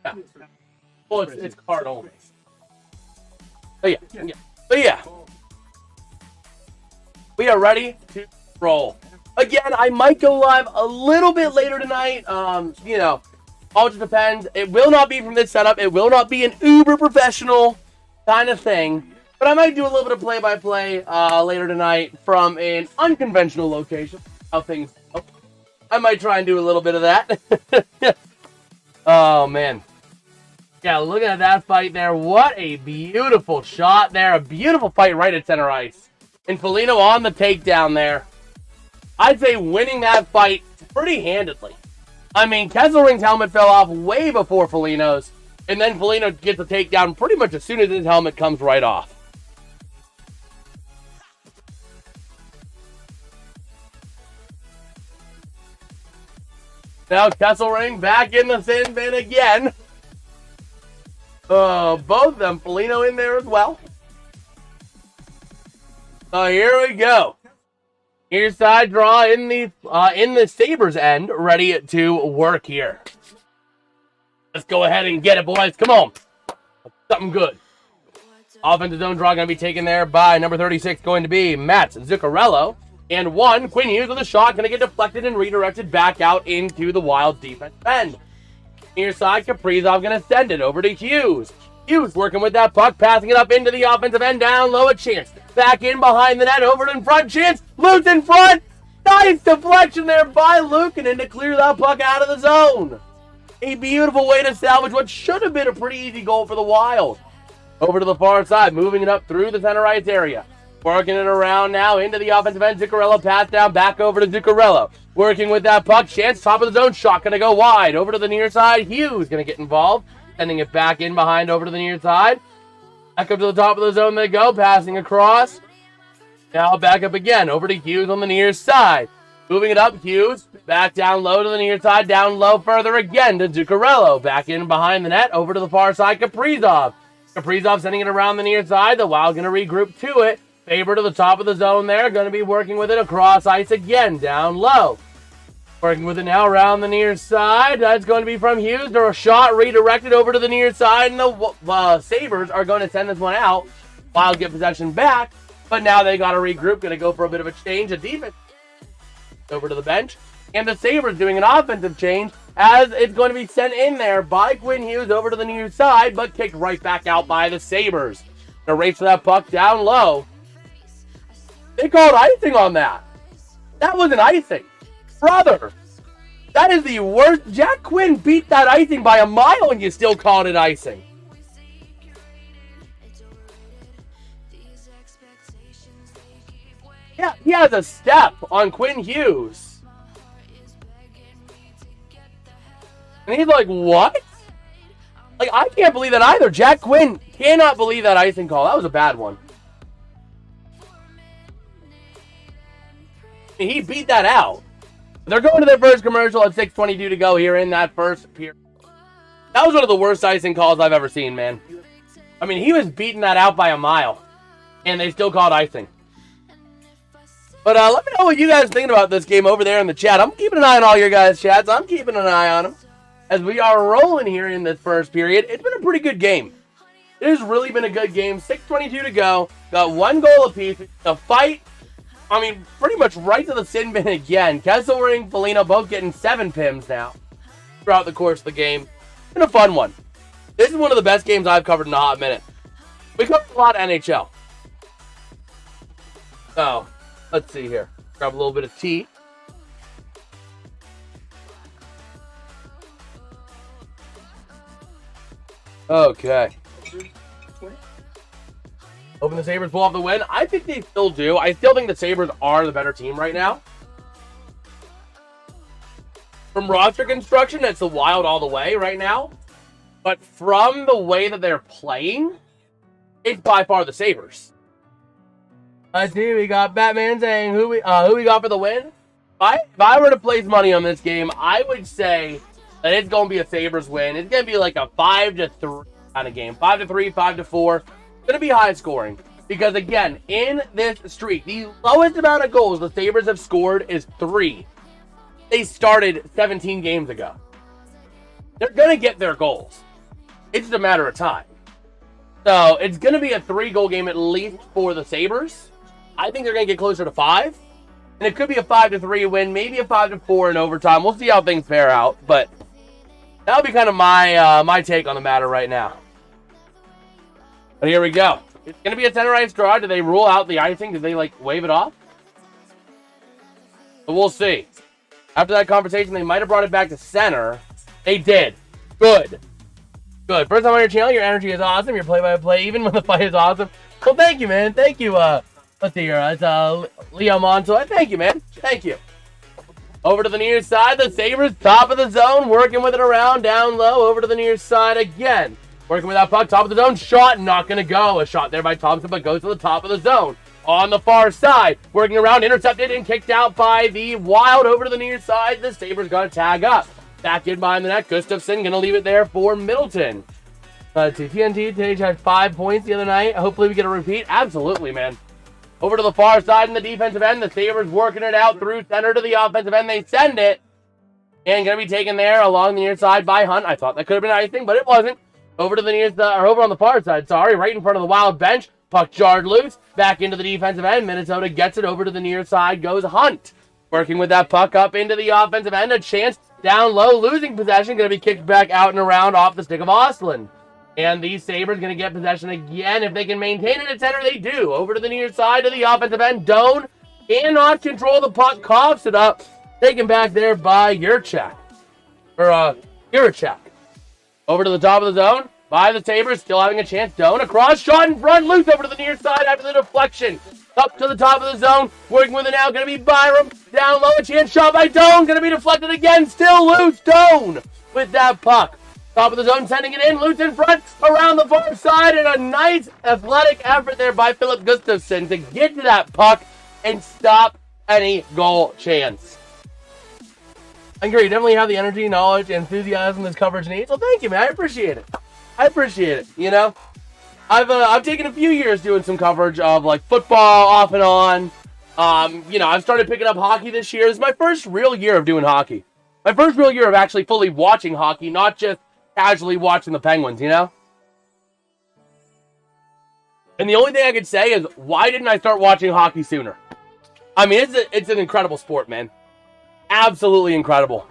Yeah. Well, it's card only. But yeah. We are ready to roll. Again, I might go live a little bit later tonight. You know, all just depends. It will not be from this setup. It will not be an uber professional kind of thing. But I might do a little bit of play-by-play later tonight from an unconventional location. How things go. I might try and do a little bit of that. Oh, man. Yeah, looking at that fight there. What a beautiful shot there. A beautiful fight right at center ice. And Foligno on the takedown there. I'd say winning that fight pretty handedly. I mean, Kesselring's helmet fell off way before Foligno's. And then Foligno gets the takedown pretty much as soon as his helmet comes right off. Now Kesselring back in the sin bin again. Both of them, Foligno in there as well. So here we go. Here's side draw in the Sabres end, ready to work here. Let's go ahead and get it, boys. Come on. Something good. Offensive zone draw going to be taken there by number 36, going to be Matt Zuccarello. And 1, Quinn Hughes with a shot, going to get deflected and redirected back out into the Wild defense end. Near side, Kaprizov going to send it over to Hughes. Hughes working with that puck, passing it up into the offensive end, down low, a chance. Back in behind the net, over in front, chance. Luke's in front. Nice deflection there by Luke, and in to clear that puck out of the zone. A beautiful way to salvage what should have been a pretty easy goal for the Wild. Over to the far side, moving it up through the center ice area. Working it around now into the offensive end. Zuccarello pass down, back over to Zuccarello. Working with that puck, chance, top of the zone, shot going to go wide. Over to the near side, Hughes going to get involved. Sending it back in behind over to the near side. Back up to the top of the zone they go, passing across. Now back up again, over to Hughes on the near side. Moving it up, Hughes, back down low to the near side, down low further again to Zuccarello. Back in behind the net, over to the far side, Kaprizov. Kaprizov sending it around the near side, the Wild going to regroup to it. Faber to the top of the zone there, going to be working with it across ice again, down low. Working with it now around the near side. That's going to be from Hughes. There's a shot redirected over to the near side, and the Sabres are going to send this one out. Wild get possession back, but now they got to regroup. Going to go for a bit of a change of defense. Over to the bench. And the Sabres doing an offensive change. as it's going to be sent in there by Quinn Hughes over to the near side, but kicked right back out by the Sabres. Gonna race for that puck down low. They called icing on that. That wasn't icing. Brother, that is the worst. Jack Quinn beat that icing by a mile and you still called it icing. Yeah, he has a step on Quinn Hughes. And he's like, what? Like, I can't believe that either. Jack Quinn cannot believe that icing call. That was a bad one. He beat that out. They're going to their first commercial at 6:22 to go here in that first period. That was one of the worst icing calls I've ever seen, man. I mean, he was beating that out by a mile, and they still called icing. But let me know what you guys are thinking about this game over there in the chat. I'm keeping an eye on all your guys' chats. I'm keeping an eye on them as we are rolling here in this first period. It's been a pretty good game. It has really been a good game. 6:22 to go. Got one goal apiece. The fight, I mean, pretty much right to the sin bin again. Kesselring, Foligno both getting 7 pims now throughout the course of the game. It's been a fun one. This is one of the best games I've covered in a hot minute. We covered a lot of NHL. So, let's see here. Grab a little bit of tea. Okay. Hoping the Sabres pull off the win. I think they still do. I still think the Sabres are the better team right now. From roster construction, it's the Wild all the way right now. But from the way that they're playing, it's by far the Sabres. Let's see, we got Batman saying who we got for the win. If I were to place money on this game, I would say that it's going to be a Sabres win. It's going to be like a 5-3 kind of game. 5-3, 5-4. It's going to be high scoring. Because again, in this streak, the lowest amount of goals the Sabres have scored is 3. They started 17 games ago. They're going to get their goals. It's just a matter of time. So it's going to be a 3-goal game at least for the Sabres. I think they're going to get closer to 5. And it could be a 5-3 win, maybe a 5-4 in overtime. We'll see how things fare out. But that'll be kind of my take on the matter right now. But here we go. It's going to be a center ice draw. Do they rule out the icing? Do they, wave it off? But we'll see. After that conversation, they might have brought it back to center. They did. Good. Good. First time on your channel, your energy is awesome. Your play-by-play, even when the fight is awesome. Well, thank you, man. Thank you. Let's see here. It's Leo Montoya. Thank you, man. Thank you. Over to the near side. The Sabres, top of the zone. Working with it around. Down low. Over to the near side again. Working with that puck. Top of the zone. Shot. Not going to go. A shot there by Thompson, but goes to the top of the zone. On the far side. Working around. Intercepted and kicked out by the Wild. Over to the near side. The Sabres going to tag up. Back in behind the net. Gustafsson going to leave it there for Middleton. Let's see. TNT Tage had 5 points the other night. Hopefully we get a repeat. Absolutely, man. Over to the far side in the defensive end. The Sabres working it out through center to the offensive end. They send it. And going to be taken there along the near side by Hunt. I thought that could have been icing, but it wasn't. Over to the near side, or over on the far side, sorry. Right in front of the Wild bench. Puck jarred loose. Back into the defensive end. Minnesota gets it over to the near side. Goes Hunt. Working with that puck up into the offensive end. A chance down low. Losing possession. Going to be kicked back out and around off the stick of Ostlund. And the Sabres going to get possession again. If they can maintain it at center, they do. Over to the near side of the offensive end. Doan cannot control the puck. Coughs it up. Taken back there by Juracek. Juracek. Over to the top of the zone. By the Sabres. Still having a chance. Doan across. Shot in front. Loose over to the near side after the deflection. Up to the top of the zone. Working with it now. Going to be Byram. Down low. A chance shot by Doan. Going to be deflected again. Still loose. Doan with that puck. Top of the zone, sending it in, loose in front, around the far side, and a nice athletic effort there by Philip Gustafsson to get to that puck and stop any goal chance. I agree, you definitely have the energy, knowledge, enthusiasm this coverage needs. Well, thank you, man. I appreciate it. You know? I've taken a few years doing some coverage of, football off and on. I've started picking up hockey this year. This is my first real year of doing hockey. My first real year of actually fully watching hockey, not just casually watching the Penguins, you know? And the only thing I could say is, why didn't I start watching hockey sooner? I mean, it's an incredible sport, man. Absolutely incredible.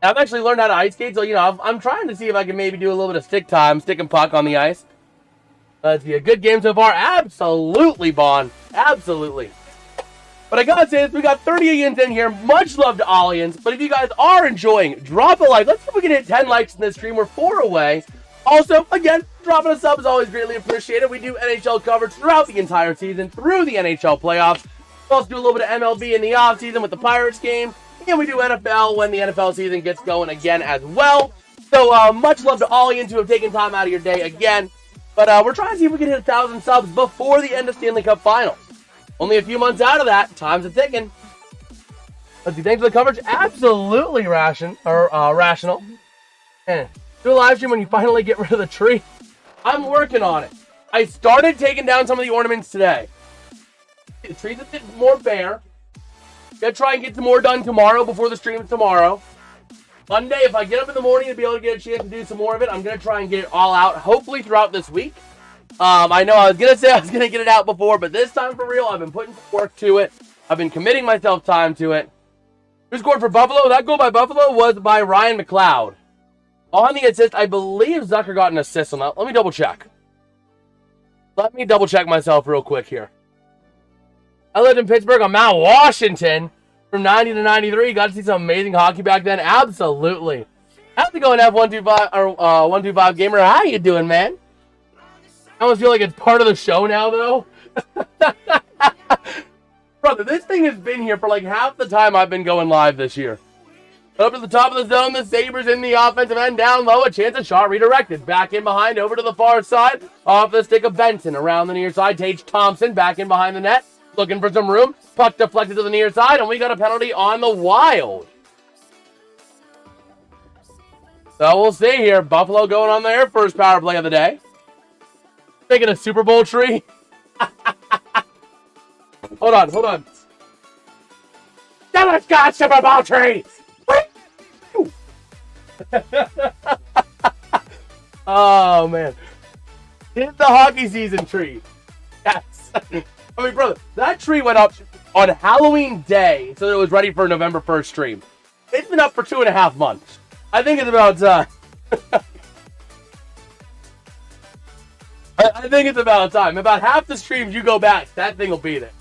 I've actually learned how to ice skate, so, you know, I'm trying to see if I can maybe do a little bit of stick and puck on the ice. Let's see, a good game so far. Absolutely, Bond. Absolutely. But I gotta say this, we got 30 Ians in here. Much love to all Ians. But if you guys are enjoying, drop a like. Let's see if we can hit 10 likes in this stream. We're 4 away. Also, again, dropping a sub is always greatly appreciated. We do NHL coverage throughout the entire season, through the NHL playoffs. We also do a little bit of MLB in the offseason with the Pirates game. And we do NFL when the NFL season gets going again as well. So much love to all Ians who have taken time out of your day again. But we're trying to see if we can hit 1,000 subs before the end of Stanley Cup Finals. Only a few months out of that. Time's a ticking. Let's see. Thanks for the coverage. Absolutely rational. Do a live stream when you finally get rid of the tree. I'm working on it. I started taking down some of the ornaments today. The tree's a bit more bare. Gonna try and get some more done tomorrow before the stream tomorrow. Monday, if I get up in the morning to be able to get a chance to do some more of it, I'm gonna try and get it all out, hopefully throughout this week. I know I was gonna say I was gonna get it out before, but this time for real, I've been putting work to it. I've been committing myself time to it. Who scored for Buffalo? That goal by Buffalo was by Ryan McLeod. On the assist, I believe Zucker got an assist on that. Let me double check. Let me double check myself real quick here. I lived in Pittsburgh on Mount Washington from 90 to 93. Got to see some amazing hockey back then. Absolutely. How's it going, F125 or 125 Gamer? How you doing, man? I almost feel like it's part of the show now, though. Brother, this thing has been here for like half the time I've been going live this year. Up to the top of the zone, the Sabres in the offensive end, down low, a chance of shot redirected. Back in behind, over to the far side, off the stick of Benson, around the near side, Tage Thompson, back in behind the net, looking for some room, puck deflected to the near side, and we got a penalty on the Wild. So we'll see here, Buffalo going on their first power play of the day. Making a Super Bowl tree. Hold on. Dallas got Super Bowl tree. Oh man, hit the hockey season tree. Yes. I mean, brother, that tree went up on Halloween Day, so it was ready for November 1st stream. It's been up for 2.5 months. I think it's about time. I think it's about time. About half the streams you go back, that thing will be there.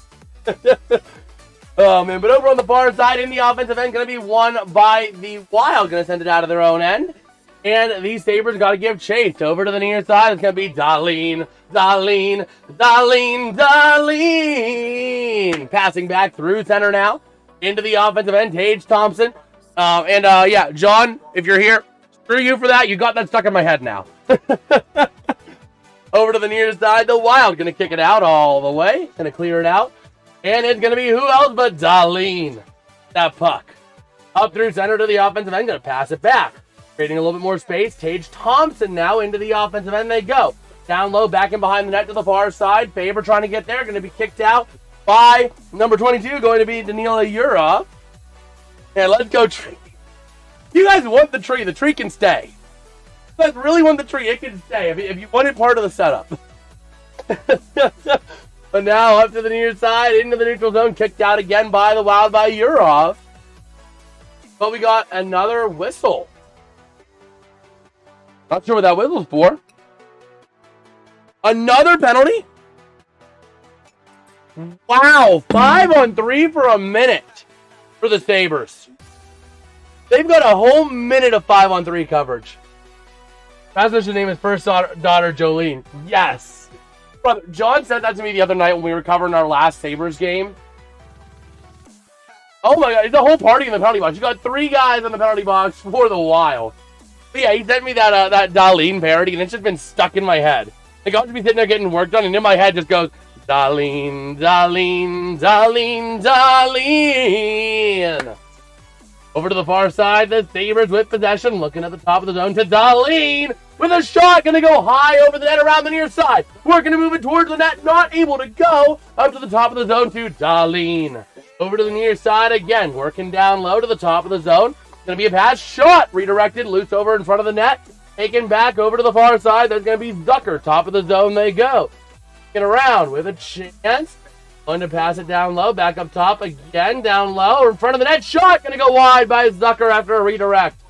Oh, man. But over on the far side, in the offensive end, going to be won by the Wild. Going to send it out of their own end. And these Sabres got to give chase. Over to the near side, it's going to be Darlene. Passing back through center now. Into the offensive end, Tage Thompson. Yeah, John, if you're here, screw you for that. You got that stuck in my head now. Over to the near side, the Wild going to kick it out all the way. Going to clear it out. And it's going to be who else but Darlene. That puck. Up through center to the offensive end. Going to pass it back. Creating a little bit more space. Tage Thompson now into the offensive end they go. Down low, back in behind the net to the far side. Faber trying to get there. Going to be kicked out by number 22. Going to be Danila Yurov. And let's go tree. You guys want the tree. The tree can stay. You guys really want the tree. It can stay if you want it part of the setup. But now up to the near side, into the neutral zone, kicked out again by the Wild by Yurov. But we got another whistle. Not sure what that whistle's for. Another penalty? Wow, 5-on-3 for a minute for the Sabres. They've got a whole minute of 5-on-3 coverage. Rasmus should name his first daughter Jolene. Yes. Brother, John said that to me the other night when we were covering our last Sabres game. Oh my god, it's a whole party in the penalty box. You got 3 guys in the penalty box for the Wild. But yeah, he sent me that Darlene parody, and it's just been stuck in my head. Like, I'll just be sitting there getting work done, and in my head just goes, Darlene. Over to the far side, the Sabres with possession, looking at the top of the zone to Darlene with a shot, going to go high over the net around the near side. We're going to move it towards the net, not able to go up to the top of the zone to Darlene. Over to the near side again, working down low to the top of the zone. Going to be a pass, shot, redirected, loose over in front of the net. Taken back over to the far side, there's going to be Zucker, top of the zone they go. Get around with a chance. Going to pass it down low, back up top again, down low, in front of the net, shot, going to go wide by Zucker after a redirect.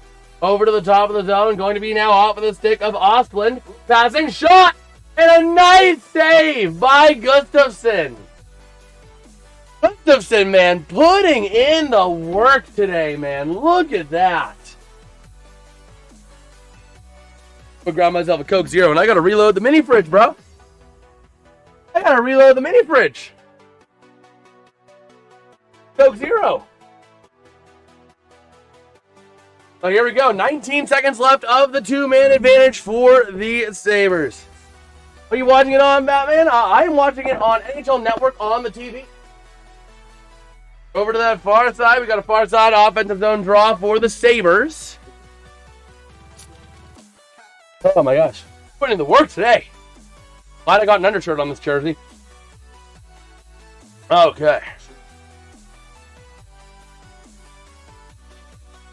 Over to the top of the zone. Going to be now off of the stick of Ostland. Passing shot. And a nice save by Gustafsson. Gustafsson, man, putting in the work today, man. Look at that. I'll grab myself a Coke Zero, and I got to reload the mini fridge, bro. I got to reload the mini fridge. Coke Zero. So here we go. 19 seconds left of the two-man advantage for the Sabres. Are you watching it on, Batman? I'm watching it on NHL Network on the TV. Over to that far side. We got a far side offensive zone draw for the Sabres. Oh my gosh. Putting in the work today. Glad I got an undershirt on this jersey. Okay.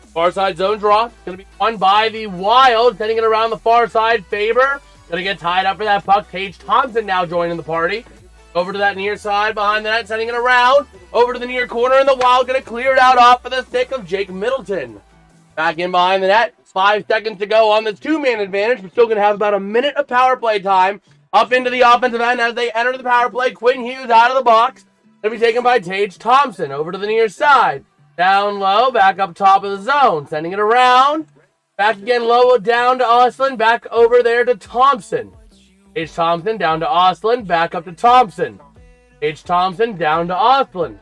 Far side zone draw. Going to be won by the Wild. Sending it around the far side. Faber. Going to get tied up for that puck. Tage Thompson now joining the party. Over to that near side behind the net. Sending it around. Over to the near corner. And the Wild going to clear it out off of the stick of Jake Middleton. Back in behind the net. 5 seconds to go on this two-man advantage. We're still going to have about a minute of power play time. Up into the offensive end as they enter the power play. Quinn Hughes out of the box. Going to be taken by Tage Thompson. Over to the near side. Down low. Back up top of the zone. Sending it around. Back again low down to Ostland. Back over there to Thompson. Tage Thompson down to Ostland. Back up to Thompson. Tage Thompson down to Ostland.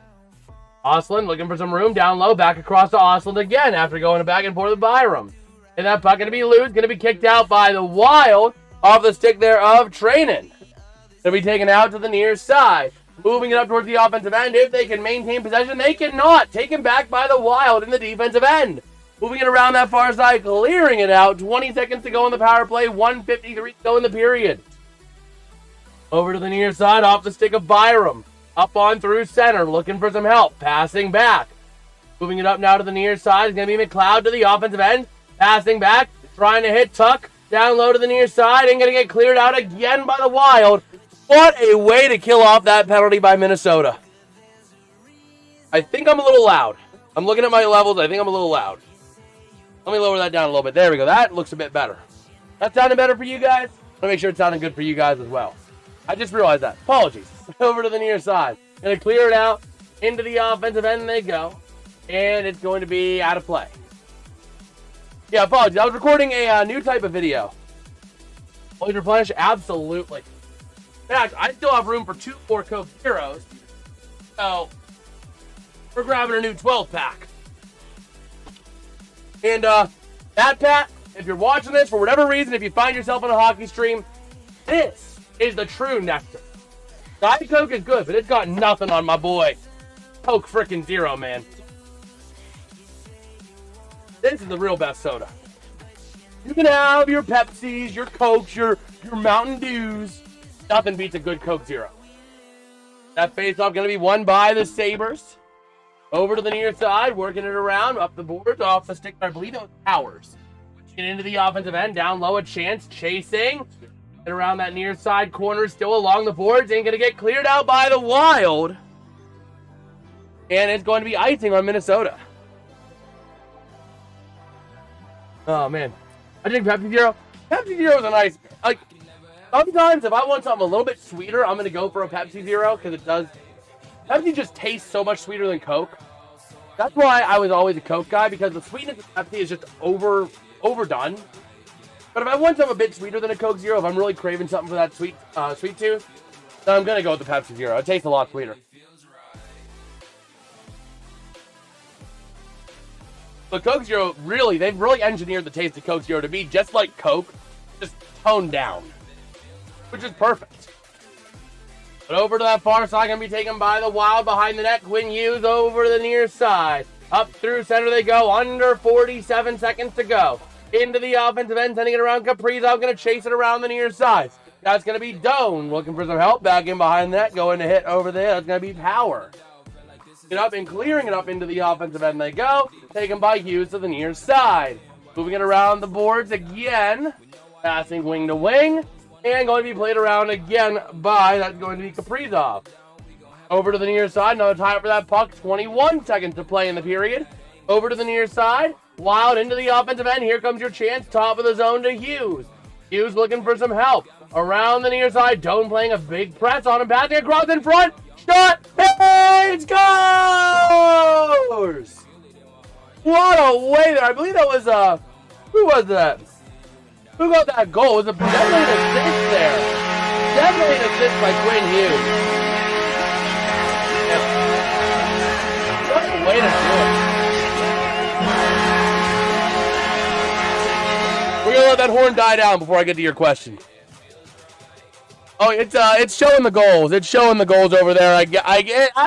Ostland looking for some room. Down low. Back across to Ostland again after going back and forth with Byram. And that puck going to be loose. Going to be kicked out by the Wild off the stick there of Trainin. Going to be taken out to the near side. Moving it up towards the offensive end. If they can maintain possession, they cannot. Taken back by the Wild in the defensive end. Moving it around that far side, clearing it out. 20 seconds to go in the power play. 1:53 to go in the period. Over to the near side, off the stick of Byram. Up on through center, looking for some help. Passing back. Moving it up now to the near side. It's going to be McLeod to the offensive end. Passing back, trying to hit Tuck. Down low to the near side, and going to get cleared out again by the Wild. What a way to kill off that penalty by Minnesota. I think I'm a little loud. I'm looking at my levels. I think I'm a little loud. Let me lower that down a little bit. There we go. That looks a bit better. That sounded better for you guys? I want to make sure it sounded good for you guys as well. I just realized that. Apologies. Over to the near side. Going to clear it out. Into the offensive end they go. And it's going to be out of play. Yeah, apologies. I was recording a new type of video. Will you replenish? Absolutely. In fact, I still have room for 2 more Coke Zeros. So, we're grabbing a new 12-pack. And, that, Pat, if you're watching this, for whatever reason, if you find yourself on a hockey stream, this is the true nectar. Diet Coke is good, but it's got nothing on my boy Coke frickin' Zero, man. This is the real best soda. You can have your Pepsis, your Cokes, your Mountain Dews. Nothing beats a good Coke Zero. That face-off going to be won by the Sabres. Over to the near side, working it around, up the boards, off the stick. I believe it was Powers. Get into the offensive end, down low, a chance, chasing. And around that near side corner, still along the boards, and going to get cleared out by the Wild. And it's going to be icing on Minnesota. Oh, man. I drink Pepsi Zero. Pepsi Zero is a nice... Like, sometimes if I want something a little bit sweeter, I'm going to go for a Pepsi Zero, because it does... Pepsi just tastes so much sweeter than Coke. That's why I was always a Coke guy, because the sweetness of Pepsi is just overdone. But if I want something a bit sweeter than a Coke Zero, if I'm really craving something for that sweet tooth, then I'm going to go with the Pepsi Zero. It tastes a lot sweeter. But Coke Zero, they've really engineered the taste of Coke Zero to be just like Coke, just toned down. Which is perfect. But over to that far side, going to be taken by the Wild behind the net. Quinn Hughes over to the near side. Up through center they go, under 47 seconds to go. Into the offensive end, sending it around. Kaprizov going to chase it around the near side. That's going to be Doan looking for some help. Back in behind the net, going to hit over there. That's going to be Power. It up and clearing it up into the offensive end they go. Taken by Hughes to the near side. Moving it around the boards again. Passing wing to wing. And going to be played around again by, that's going to be Kaprizov. Over to the near side. Another tie up for that puck. 21 seconds to play in the period. Over to the near side. Wild into the offensive end. Here comes your chance. Top of the zone to Hughes. Hughes looking for some help. Around the near side. Doan playing a big press on him. Passing across in front. Shot. Hey, it scores! What a way there. I believe that was, who was that? Who got that goal? It was definitely an assist there. Definitely an assist by Quinn Hughes. Yeah. What a way to do it. We're gonna let that horn die down before I get to your question. Oh, it's showing the goals. It's showing the goals over there. I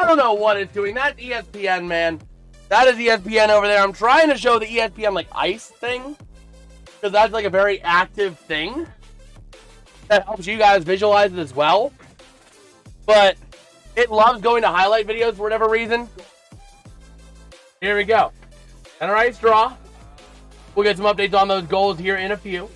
don't know what it's doing. That's ESPN, man. That is ESPN over there. I'm trying to show the ESPN like ice thing, because that's like a very active thing that helps you guys visualize it as well. But it loves going to highlight videos for whatever reason. Here we go. And a right draw. We'll get some updates on those goals here in a few.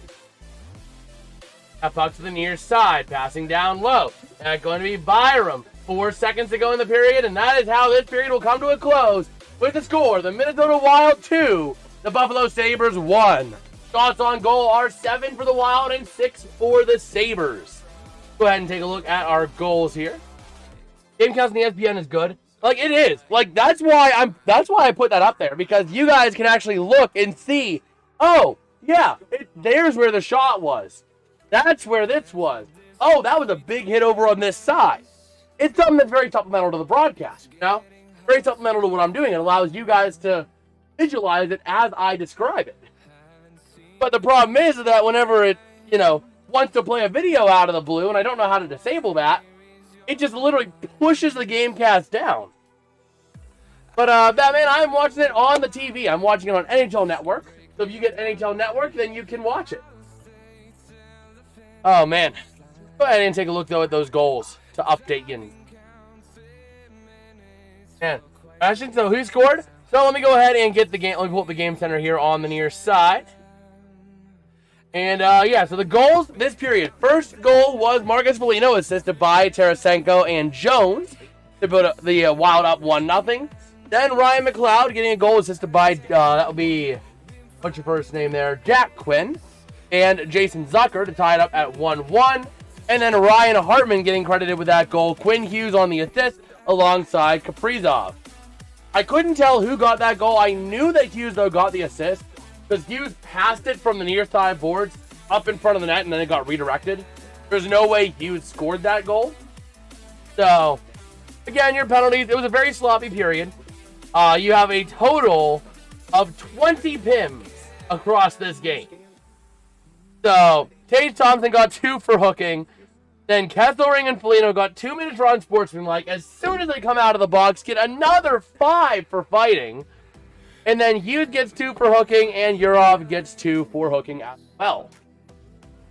That puck to the near side, passing down low. That's going to be Byram. 4 seconds to go in the period, and that is how this period will come to a close with the score. The Minnesota Wild 2, the Buffalo Sabres 1. Shots on goal are 7 for the Wild and 6 for the Sabres. Go ahead and take a look at our goals here. Game counts in the ESPN is good. Like, it is. Like, that's why I put that up there, because you guys can actually look and see, oh, yeah, there's where the shot was. That's where this was. Oh, that was a big hit over on this side. It's something that's very supplemental to the broadcast, you know? Very supplemental to what I'm doing. It allows you guys to visualize it as I describe it. But the problem is that whenever it, wants to play a video out of the blue, and I don't know how to disable that, it just literally pushes the game cast down. But, Batman, I'm watching it on the TV. I'm watching it on NHL Network. So if you get NHL Network, then you can watch it. Oh, man. Go ahead and take a look, though, at those goals to update you. Man, Ashton, so who scored? So let me go ahead and get the game. Let me pull up the game center here on the near side. And, so the goals this period. First goal was Marcus Foligno, assisted by Tarasenko and Jones to put the Wild up 1-0. Then Ryan McLeod getting a goal assisted by, that would be, what's your first name there? Jack Quinn. And Jason Zucker to tie it up at 1-1. And then Ryan Hartman getting credited with that goal. Quinn Hughes on the assist alongside Kaprizov. I couldn't tell who got that goal. I knew that Hughes, though, got the assist, because Hughes passed it from the near side boards up in front of the net, and then it got redirected. There's no way Hughes scored that goal. So, again, your penalties. It was a very sloppy period. You have a total of 20 PIMs across this game. So, Tage Thompson got 2 for hooking. Then Kesselring and Foligno got 2 minutes for unsportsmanlike. As soon as they come out of the box, get another 5 for fighting. And then Hughes gets 2 for hooking, and Yurov gets 2 for hooking as well.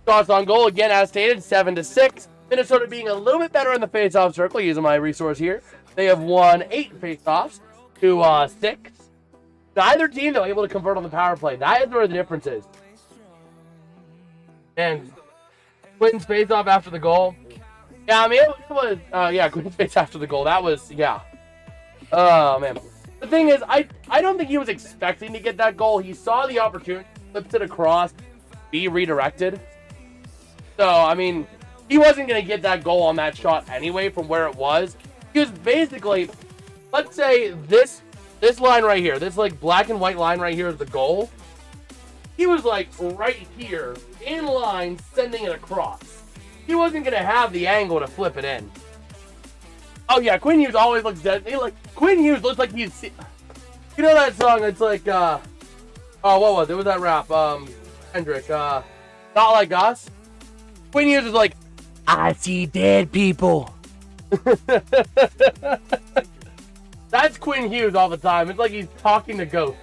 Shots on goal, again, as stated, 7-6. Minnesota being a little bit better in the face-off circle, using my resource here. They have won 8 face-offs to 6. Neither team, though, able to convert on the power play. That is where the difference is. And Quinton's face-off after the goal. Yeah, I mean, it was, Quinton's face after the goal. That was, yeah. Oh, man. The thing is, I don't think he was expecting to get that goal. He saw the opportunity, flips it across, be redirected. So, I mean, he wasn't going to get that goal on that shot anyway from where it was. He was basically, let's say this line right here, this like black and white line right here is the goal. He was like right here in line sending it across. He wasn't going to have the angle to flip it in. Oh yeah, Quinn Hughes always looks dead. Quinn Hughes looks like he's... You know that song? It's like, oh, what was it? It was that rap, Hendrick, Not Like Us? Quinn Hughes is like, I see dead people. That's Quinn Hughes all the time. It's like he's talking to ghosts.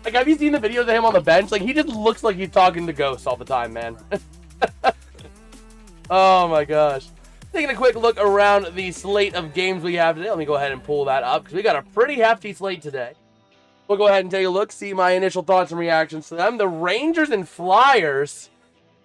Like, have you seen the videos of him on the bench? Like, he just looks like he's talking to ghosts all the time, man. Oh, my gosh. Taking a quick look around the slate of games we have today. Let me go ahead and pull that up, because we got a pretty hefty slate today. We'll go ahead and take a look, see my initial thoughts and reactions to them. The Rangers and Flyers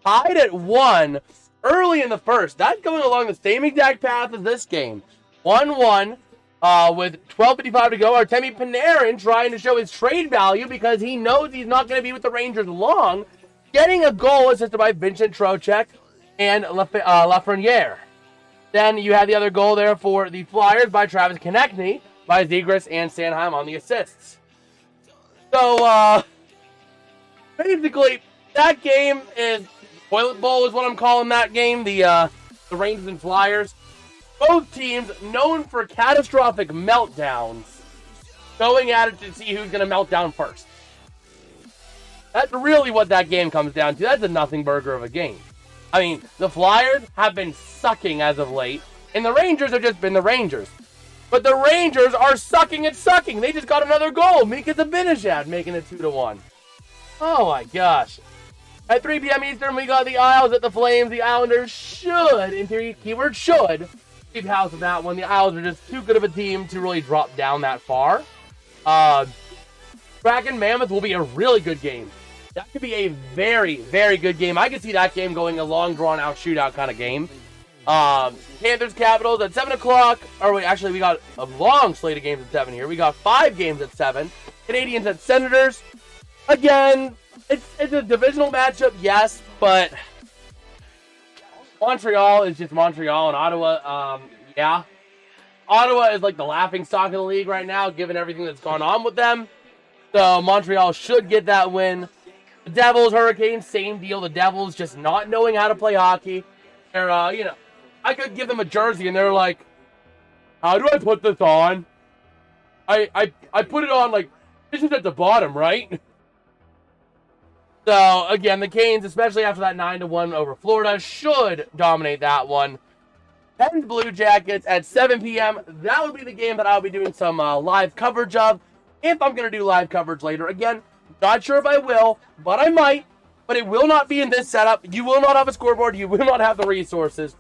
tied at 1 early in the first. That's going along the same exact path as this game. 1-1. With 12:55 to go, Artemi Panarin trying to show his trade value because he knows he's not going to be with the Rangers long, getting a goal assisted by Vincent Trocheck and Lafreniere. Then you had the other goal there for the Flyers by Travis Konechny, by Zegras and Sanheim on the assists. So, basically, that game is toilet bowl is what I'm calling that game, the Rangers and Flyers. Both teams known for catastrophic meltdowns, going at it to see who's going to melt down first. That's really what that game comes down to. That's a nothing burger of a game. I mean, the Flyers have been sucking as of late, and the Rangers have just been the Rangers. But the Rangers are sucking at sucking. They just got another goal. Mika Zibanejad making it 2-1. Oh my gosh. At 3 p.m. Eastern, we got the Isles at the Flames. The Islanders should, in theory, keyword should, keep house of that one. The Isles are just too good of a team to really drop down that far. Kraken Mammoth will be a really good game. That could be a very, very good game. I could see that game going a long, drawn-out shootout kind of game. Panthers Capitals at 7 o'clock. Or wait, actually, we got a long slate of games at 7 here. We got 5 games at 7. Canadians at Senators. Again, it's a divisional matchup, yes, but Montreal is just Montreal, and Ottawa, yeah. Ottawa is like the laughing stock of the league right now, given everything that's gone on with them. So Montreal should get that win. The Devils, Hurricanes, same deal. The Devils just not knowing how to play hockey. They're, I could give them a jersey, and they're like, how do I put this on? I put it on, like, this is at the bottom, right? So, again, the Canes, especially after that 9-1 over Florida, should dominate that one. Pens Blue Jackets at 7 p.m. That would be the game that I'll be doing some live coverage of. If I'm going to do live coverage later. Again, not sure if I will, but I might. But it will not be in this setup. You will not have a scoreboard. You will not have the resources.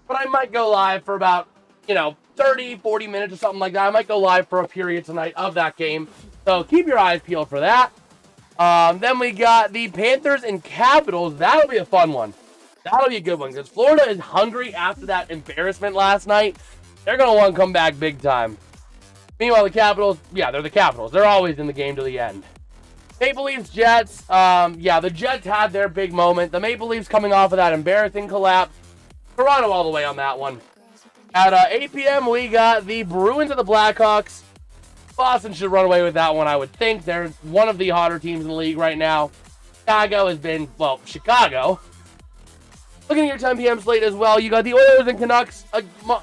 But I might go live for about, 30, 40 minutes or something like that. I might go live for a period tonight of that game. So keep your eyes peeled for that. Then we got the Panthers and Capitals. That'll be a fun one. That'll be a good one because Florida is hungry after that embarrassment last night. They're going to want to come back big time. Meanwhile, the Capitals, yeah, they're the Capitals. They're always in the game to the end. Maple Leafs, Jets. The Jets had their big moment. The Maple Leafs coming off of that embarrassing collapse. Toronto all the way on that one. At 8 p.m., we got the Bruins and the Blackhawks. Boston should run away with that one, I would think. They're one of the hotter teams in the league right now. Chicago has been, Chicago. Looking at your 10 p.m. slate as well, you got the Oilers and Canucks.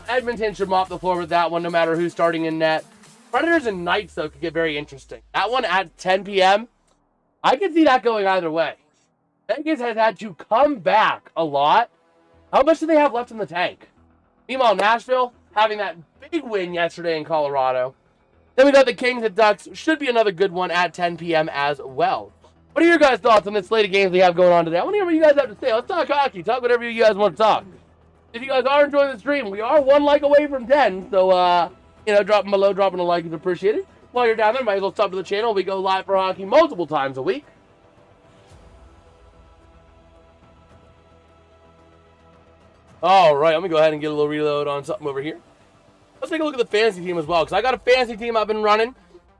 Edmonton should mop the floor with that one, no matter who's starting in net. Predators and Knights, though, could get very interesting. That one at 10 p.m., I could see that going either way. Vegas has had to come back a lot. How much do they have left in the tank? Meanwhile, Nashville having that big win yesterday in Colorado. Then we got the Kings and Ducks. Should be another good one at 10 p.m. as well. What are your guys' thoughts on this slate of games we have going on today? I want to hear what you guys have to say. Let's talk hockey. Talk whatever you guys want to talk. If you guys are enjoying the stream, we are 1 like away from 10. So, dropping below, dropping a like is appreciated. While you're down there, might as well sub to the channel. We go live for hockey multiple times a week. All right, let me go ahead and get a little reload on something over here. Let's take a look at the fantasy team as well, because I got a fantasy team I've been running.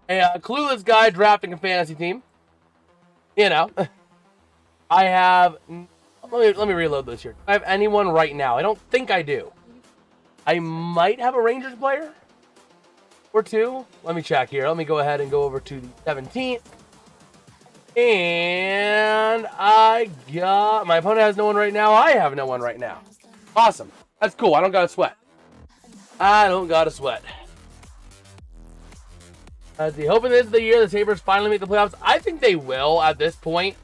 A clueless guy drafting a fantasy team. I have... Let me reload this here. Do I have anyone right now? I don't think I do. I might have a Rangers player or two. Let me check here. Let me go ahead and go over to the 17th. And I got... My opponent has no one right now. I have no one right now. Awesome. That's cool. I don't got to sweat. Let's see. Hoping this is the year the Sabres finally make the playoffs. I think they will at this point.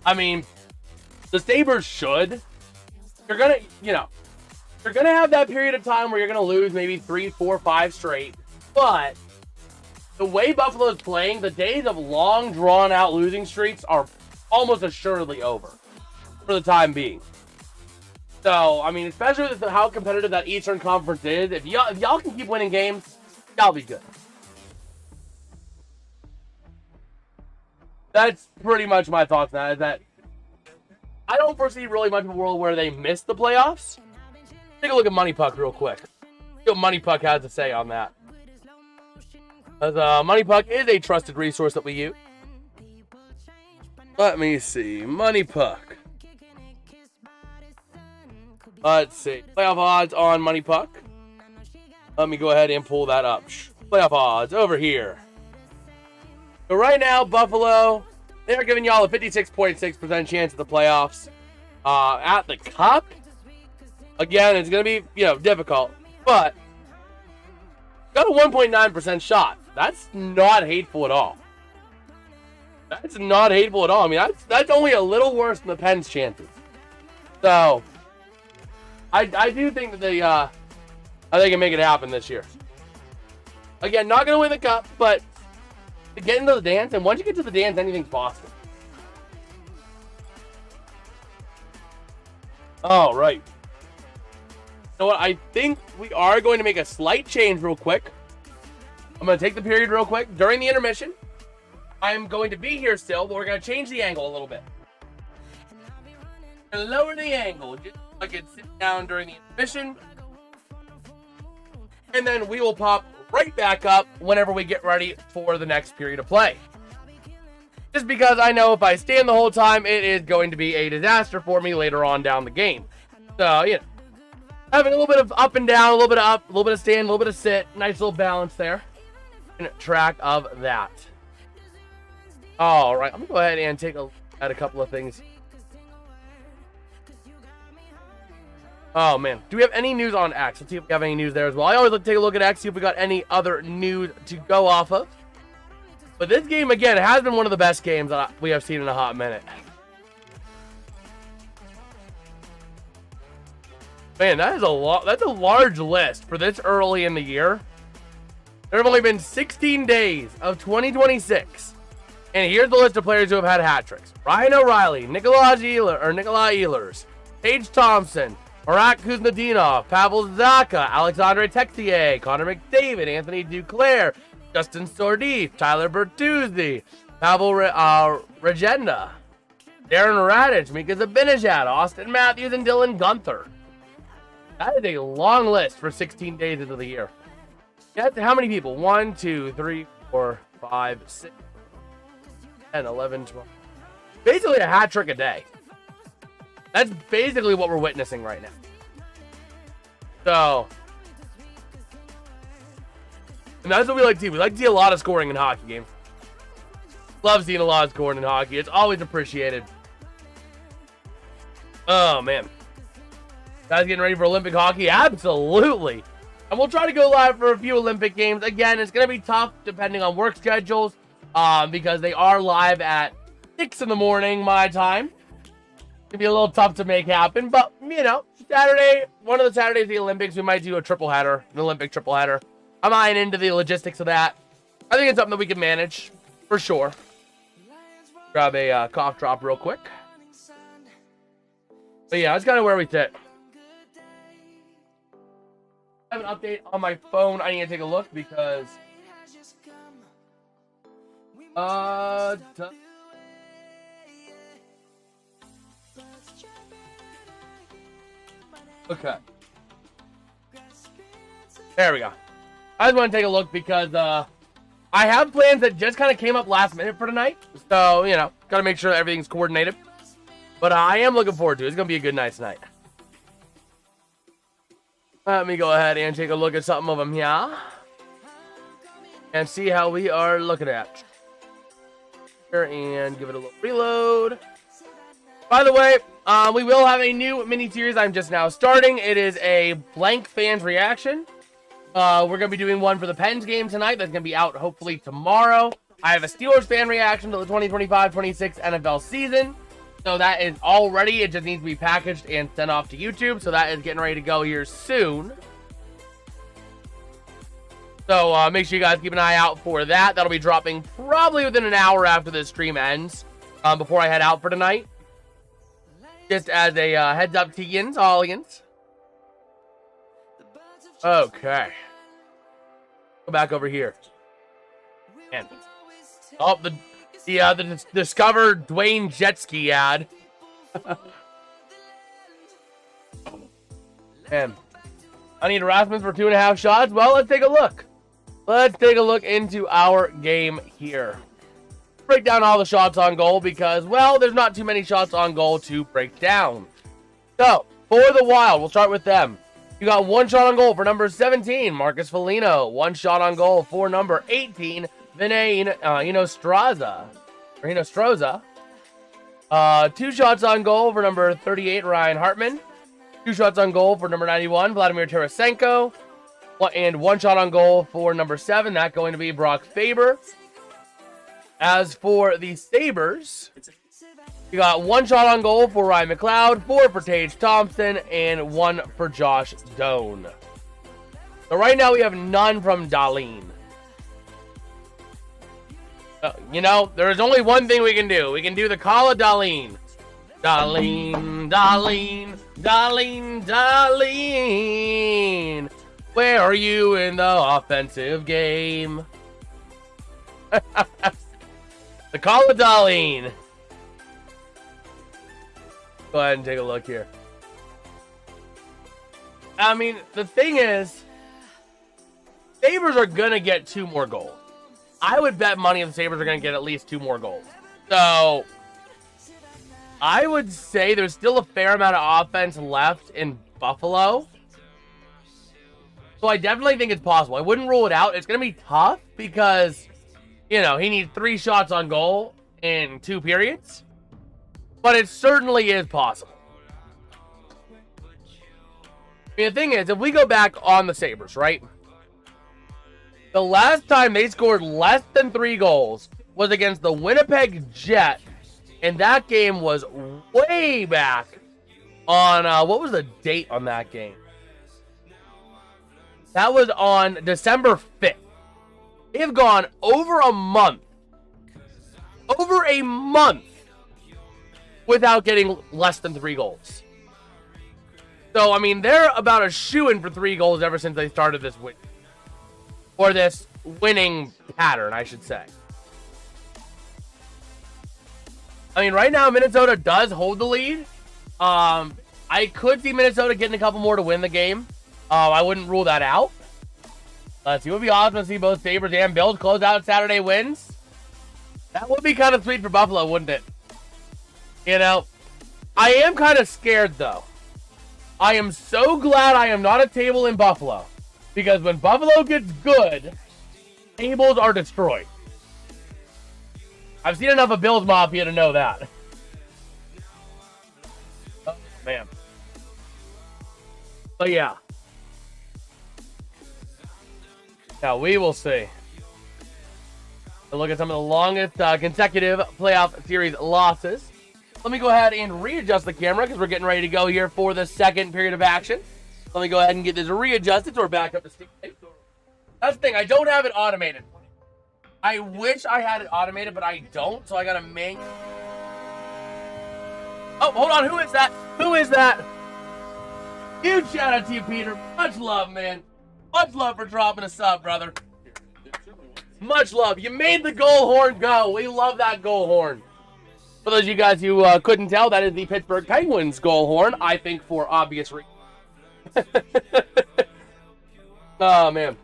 I mean, the Sabres should. You're going to have that period of time where you're going to lose maybe 3, 4, 5 straight. But the way Buffalo is playing, the days of long, drawn-out losing streaks are almost assuredly over for the time being. So, I mean, especially with how competitive that Eastern Conference is, if y'all can keep winning games, y'all be good. That's pretty much my thoughts now, is that I don't foresee really much of a world where they miss the playoffs. Take a look at Money Puck real quick. See what Money Puck has to say on that. As Money Puck is a trusted resource that we use. Let me see. Money Puck. Let's see. Playoff odds on Money Puck. Let me go ahead and pull that up. Playoff odds over here. So right now, Buffalo, they're giving y'all a 56.6% chance of the playoffs. At the Cup, again, it's going to be, difficult, but got a 1.9% shot. That's not hateful at all. That's not hateful at all. I mean, that's only a little worse than the Pens' chances. So, I do think that they can make it happen this year. Again, not going to win the Cup, but to get into the dance, and once you get to the dance, anything's possible. All right. You know what? I think we are going to make a slight change real quick. I'm going to take the period real quick. During the intermission, I'm going to be here still, but we're going to change the angle a little bit. And lower the angle, just so I can sit down during the intermission. And then we will pop right back up whenever we get ready for the next period of play. Just because I know if I stand the whole time, it is going to be a disaster for me later on down the game. So, having a little bit of up and down, a little bit of up, a little bit of stand, a little bit of sit. Nice little balance there. And track of that. All right, I'm going to go ahead and take a look at a couple of things. Oh, man. Do we have any news on X? Let's see if we have any news there as well. I always like to take a look at X, see if we got any other news to go off of. But this game, again, has been one of the best games that we have seen in a hot minute. Man, that's a large list for this early in the year. There have only been 16 days of 2026. And here's the list of players who have had hat tricks. Ryan O'Reilly, Nikolai Ehlers, Paige Thompson, Marat Kuznetsov, Pavel Zacha, Alexandre Texier, Connor McDavid, Anthony Duclair, Justin Sordif, Tyler Bertuzzi, Pavel Regenda, Darren Radich, Mika Zibanejad, Austin Matthews, and Dylan Guenther. That is a long list for 16 days into the year. That's how many people? 1, 2, 3, 4, 5, 6, 10, 11, 12. Basically a hat trick a day. That's basically what we're witnessing right now. So, and that's what we like to see. We like to see a lot of scoring in hockey games. Love seeing a lot of scoring in hockey. It's always appreciated. Oh, man. Guys getting ready for Olympic hockey? Absolutely. And we'll try to go live for a few Olympic games. Again, it's going to be tough depending on work schedules because they are live at 6 in the morning, my time. It's going to be a little tough to make happen. But, Saturday, one of the Saturdays of the Olympics, we might do a triple header, an Olympic triple header. I'm eyeing into the logistics of that. I think it's something that we can manage, for sure. Grab a cough drop real quick. But yeah, that's kind of where we sit. I have an update on my phone. I need to take a look because... Okay. There we go. I just want to take a look because I have plans that just kind of came up last minute for tonight. So, got to make sure that everything's coordinated. But I am looking forward to it. It's going to be a good night tonight. Let me go ahead and take a look at something of them here. And see how we are looking at. And give it a little reload. By the way, we will have a new mini-series I'm just now starting. It is a blank fans reaction. We're going to be doing one for the Pens game tonight. That's going to be out hopefully tomorrow. I have a Steelers fan reaction to the 2025-26 NFL season. So that is all ready. It just needs to be packaged and sent off to YouTube. So that is getting ready to go here soon. So make sure you guys keep an eye out for that. That'll be dropping probably within an hour after the stream ends. Before I head out for tonight. Just as a heads up to yins, all yins. Okay. Go back over here. And the Discover Dwayne Jetski ad. And I need Erasmus for 2.5 shots. Well, let's take a look. Let's take a look into our game here. Break down all the shots on goal because, well, there's not too many shots on goal to break down. So, for the Wild, we'll start with them. You got 1 shot on goal for number 17, Marcus Foligno. 1 shot on goal for number 18, Vinay Hinostroza. 2 shots on goal for number 38, Ryan Hartman. 2 shots on goal for number 91, Vladimir Tarasenko. And 1 shot on goal for number 7, that going to be Brock Faber. As for the Sabres, you got 1 shot on goal for Ryan McLeod, 4 for Tage Thompson, and 1 for Josh Doan. So right now we have none from Dahlin. You know, there's only one thing we can do. We can do the call of Dahlin. Dahlin, Dahlin, Dahlin, Dahlin. Where are you in the offensive game? The call of Dahlin. Go ahead and take a look here. I mean, the thing is, Sabres are going to get 2 more goals. I would bet money the Sabres are going to get at least 2 more goals. So, I would say there's still a fair amount of offense left in Buffalo. So, I definitely think it's possible. I wouldn't rule it out. It's going to be tough because, you know, he needs 3 shots on goal in 2 periods. But it certainly is possible. I mean, the thing is, if we go back on the Sabres, right? The last time they scored less than 3 goals was against the Winnipeg Jets. And that game was way back on, what was the date on that game? That was on December 5th. They've gone over a month. Over a month without getting less than 3 goals. So, I mean, they're about a shoo-in for 3 goals ever since they started this win. Or this winning pattern, I should say. I mean, right now, Minnesota does hold the lead. I could see Minnesota getting a couple more to win the game. I wouldn't rule that out. Let's see. It would be awesome to see both Sabres and Bills close out Saturday wins. That would be kind of sweet for Buffalo, wouldn't it? You know, I am kind of scared, though. I am so glad I am not a table in Buffalo. Because when Buffalo gets good, tables are destroyed. I've seen enough of Bills Mafia to know that. Oh, man. But yeah. Now, we will see. A look at some of the longest consecutive playoff series losses. Let me go ahead and readjust the camera because we're getting ready to go here for the second period of action. Let me go ahead and get this readjusted so we're back up to speed. That's the thing, I don't have it automated. I wish I had it automated, but I don't, so I gotta make... Oh, hold on, who is that? Who is that? Huge shout out to you, Peter. Much love, man. Much love for dropping a sub, brother. Much love. You made the goal horn go. We love that goal horn. For those of you guys who couldn't tell, that is the Pittsburgh Penguins goal horn, I think for obvious reasons. Oh, man.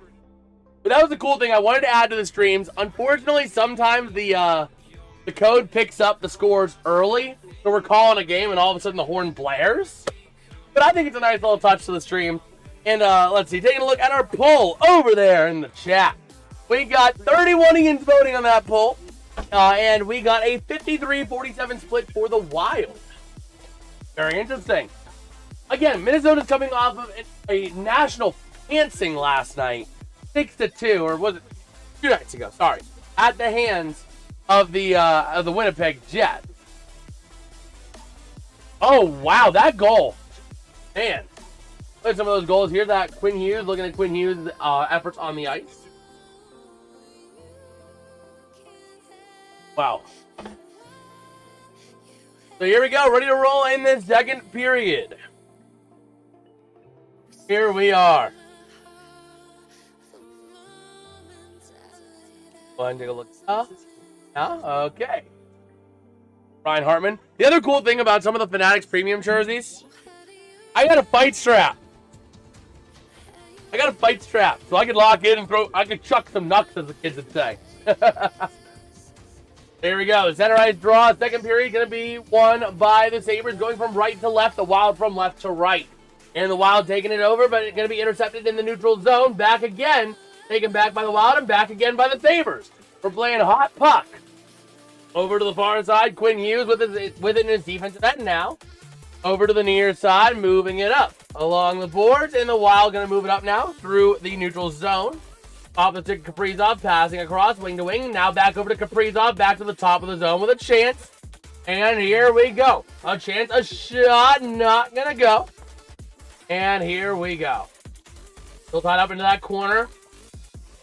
But that was the cool thing I wanted to add to the streams. Unfortunately, sometimes the code picks up the scores early, so we're calling a game and all of a sudden the horn blares. But I think it's a nice little touch to the stream. And let's see, taking a look at our poll over there in the chat. We got 31 Ians voting on that poll. And we got a 53-47 split for the Wild. Very interesting. Again, Minnesota's coming off of a national pantsing last night. 6-2, or was it 2 nights ago? Sorry. At the hands of the Winnipeg Jets. Oh, wow, that goal. Man. Look at some of those goals. Here's that Quinn Hughes. Looking at Quinn Hughes' efforts on the ice. Wow. So here we go. Ready to roll in this second period. Here we are. Go ahead and take a look. Okay. Ryan Hartman. The other cool thing about some of the Fanatics premium jerseys, I got a fight strap. I got a fight strap, so I could lock in and I could chuck some knucks, as the kids would say. There we go. Center ice draw. Second period going to be won by the Sabres, going from right to left. The Wild from left to right. And the Wild taking it over, but it's going to be intercepted in the neutral zone. Back again. Taken back by the Wild and back again by the Sabres. We're playing hot puck. Over to the far side. Quinn Hughes with it in his defensive end now. Over to the near side. Moving it up along the boards. And the Wild going to move it up now through the neutral zone. Opposite Kaprizov, passing across, wing to wing. Now back over to Kaprizov, back to the top of the zone with a chance. And here we go. A chance, a shot, not going to go. And here we go. Still tied up into that corner.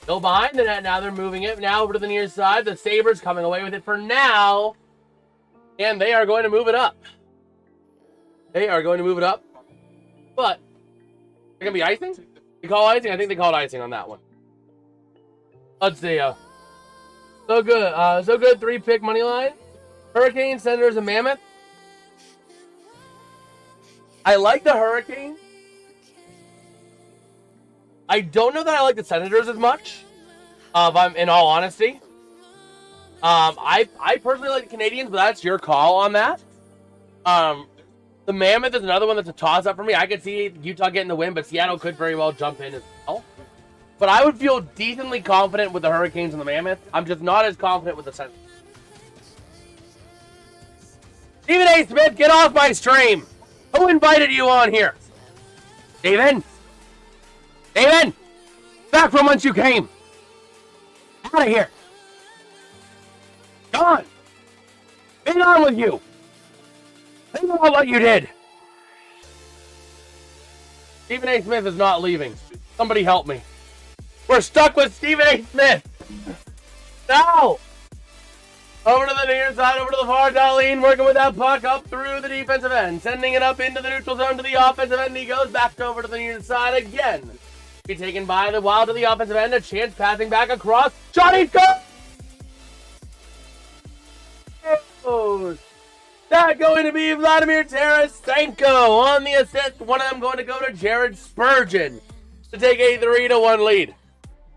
Still behind the net. Now they're moving it now over to the near side. The Sabres coming away with it for now. And they are going to move it up. They are going to move it up. But, they're going to be icing? They call icing? I think they called icing on that one. Let's see. So good. 3-pick money line. Hurricanes, Senators, and Mammoth. I like the Hurricanes. I don't know that I like the Senators as much. If I'm in all honesty. I personally like the Canadians, but that's your call on that. The Mammoth is another one that's a toss-up for me. I could see Utah getting the win, but Seattle could very well jump in as well. But I would feel decently confident with the Hurricanes and the Mammoth. I'm just not as confident with the Senators. Stephen A. Smith, get off my stream. Who invited you on here? Steven? Steven? Back from whence you came. Out of here. Gone. Been on with you. Think about what you did. Stephen A. Smith is not leaving. Somebody help me. We're stuck with Stephen A. Smith. Now. Over to the near side, over to the far. Darlene working with that puck up through the defensive end. Sending it up into the neutral zone to the offensive end. He goes back over to the near side again. Be taken by the Wild to the offensive end. A chance passing back across. Johnny's goal! That going to be Vladimir Tarasenko on the assist. One of them going to go to Jared Spurgeon to take a 3-1 lead.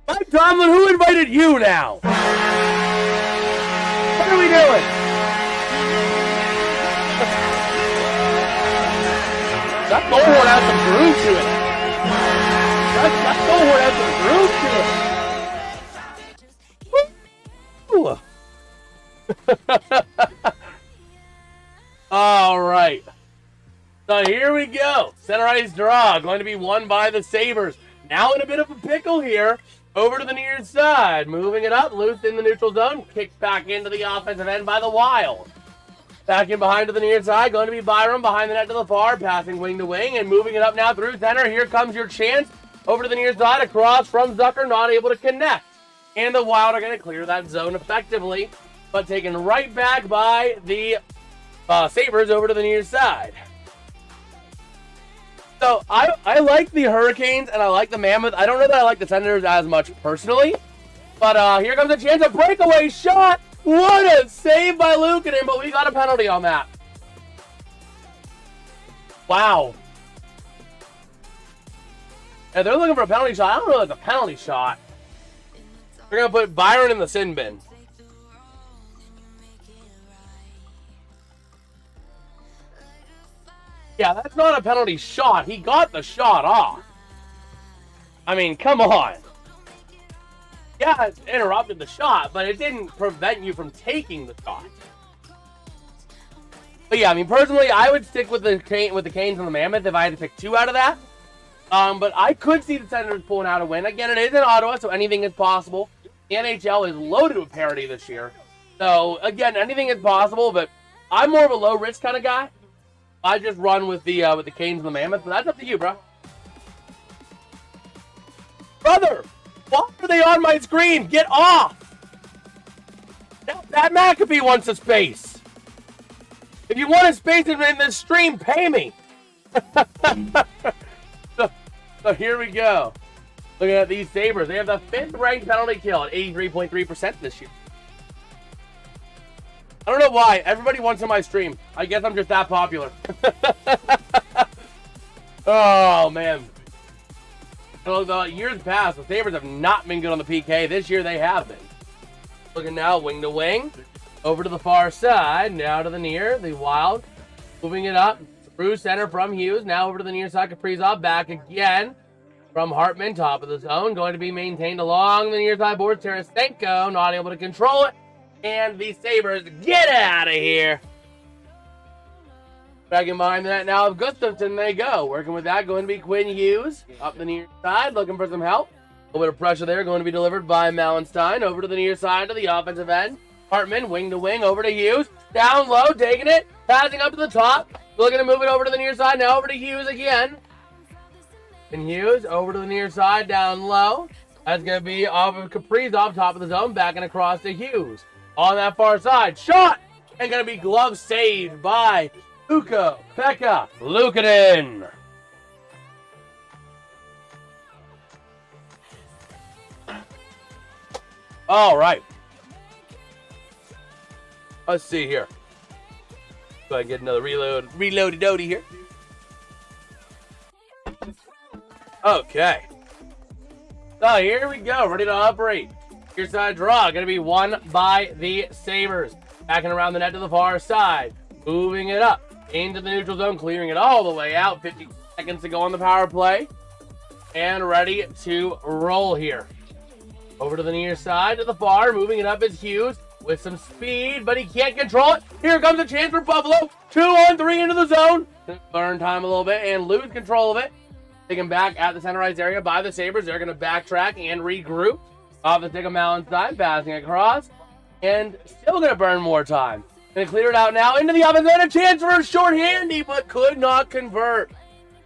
Mike Tomlin, who invited you now? What are we doing? That bullhorn has some groove to it. That bullhorn has some groove to it. All right. So here we go. Center ice draw going to be won by the Sabres. Now in a bit of a pickle here. Over to the near side. Moving it up. Loose in the neutral zone. Kicked back into the offensive end by the Wild. Back in behind to the near side. Going to be Byram behind the net to the far. Passing wing to wing. And moving it up now through center. Here comes your chance. Over to the near side. Across from Zucker. Not able to connect. And the Wild are going to clear that zone effectively. But taken right back by the Sabres over to the near side. So, I like the Hurricanes and I like the Mammoth. I don't know that I like the Senators as much personally. But here comes a chance, a breakaway shot. What a save by Luukkonen, but we got a penalty on that. Wow. Yeah, they're looking for a penalty shot. I don't know if it's a penalty shot. They're going to put Byron in the sin bin. Yeah, that's not a penalty shot. He got the shot off. I mean, come on. Yeah, it interrupted the shot, but it didn't prevent you from taking the shot. But yeah, I mean, personally, I would stick with the Canes and the Mammoth if I had to pick two out of that. But I could see the Senators pulling out a win. Again, it is in Ottawa, so anything is possible. The NHL is loaded with parity this year. So, again, anything is possible, but I'm more of a low-risk kind of guy. I just run with the Canes and the Mammoth, but that's up to you, bro. Brother, why are they on my screen? Get off! That McAfee wants a space. If you want a space in this stream, pay me. So here we go. Looking at these Sabres. They have the 5th ranked penalty kill at 83.3% this year. I don't know why. Everybody wants on my stream. I guess I'm just that popular. Oh, man. So the years past, the Sabres have not been good on the PK. This year they have been. Looking now, wing to wing. Over to the far side. Now to the near. The Wild. Moving it up. Through center from Hughes. Now over to the near side. Kaprizov back again. From Hartman. Top of the zone. Going to be maintained along the near side boards. Tarasenko not able to control it. And the Sabres get out of here. Back in behind the net now of Gustafsson they go. Working with that, going to be Quinn Hughes. Up the near side, looking for some help. A little bit of pressure there, going to be delivered by Mallenstein. Over to the near side to the offensive end. Hartman, wing to wing, over to Hughes. Down low, taking it. Passing up to the top. Looking to move it over to the near side. Now over to Hughes again. And Hughes over to the near side, down low. That's going to be off of Kaprizov, top of the zone. Backing across to Hughes. On that far side, shot! And going to be glove saved by Pekka Luukkonen. All right. Let's see here. Go ahead and get another reloaded here. Okay. So here we go. Ready to operate. Your side draw. Going to be won by the Sabres. Backing around the net to the far side. Moving it up into the neutral zone, clearing it all the way out. 50 seconds to go on the power play. And ready to roll here. Over to the near side to the far. Moving it up is Hughes with some speed, but he can't control it. Here comes a chance for Buffalo. 2-on-3 into the zone. Burn time a little bit and lose control of it. Taken back at the center ice area by the Sabres. They're going to backtrack and regroup. Off the stick of Mallenstein, passing across. And still going to burn more time. Going to clear it out now into the offense. And a chance for a short handy, but could not convert.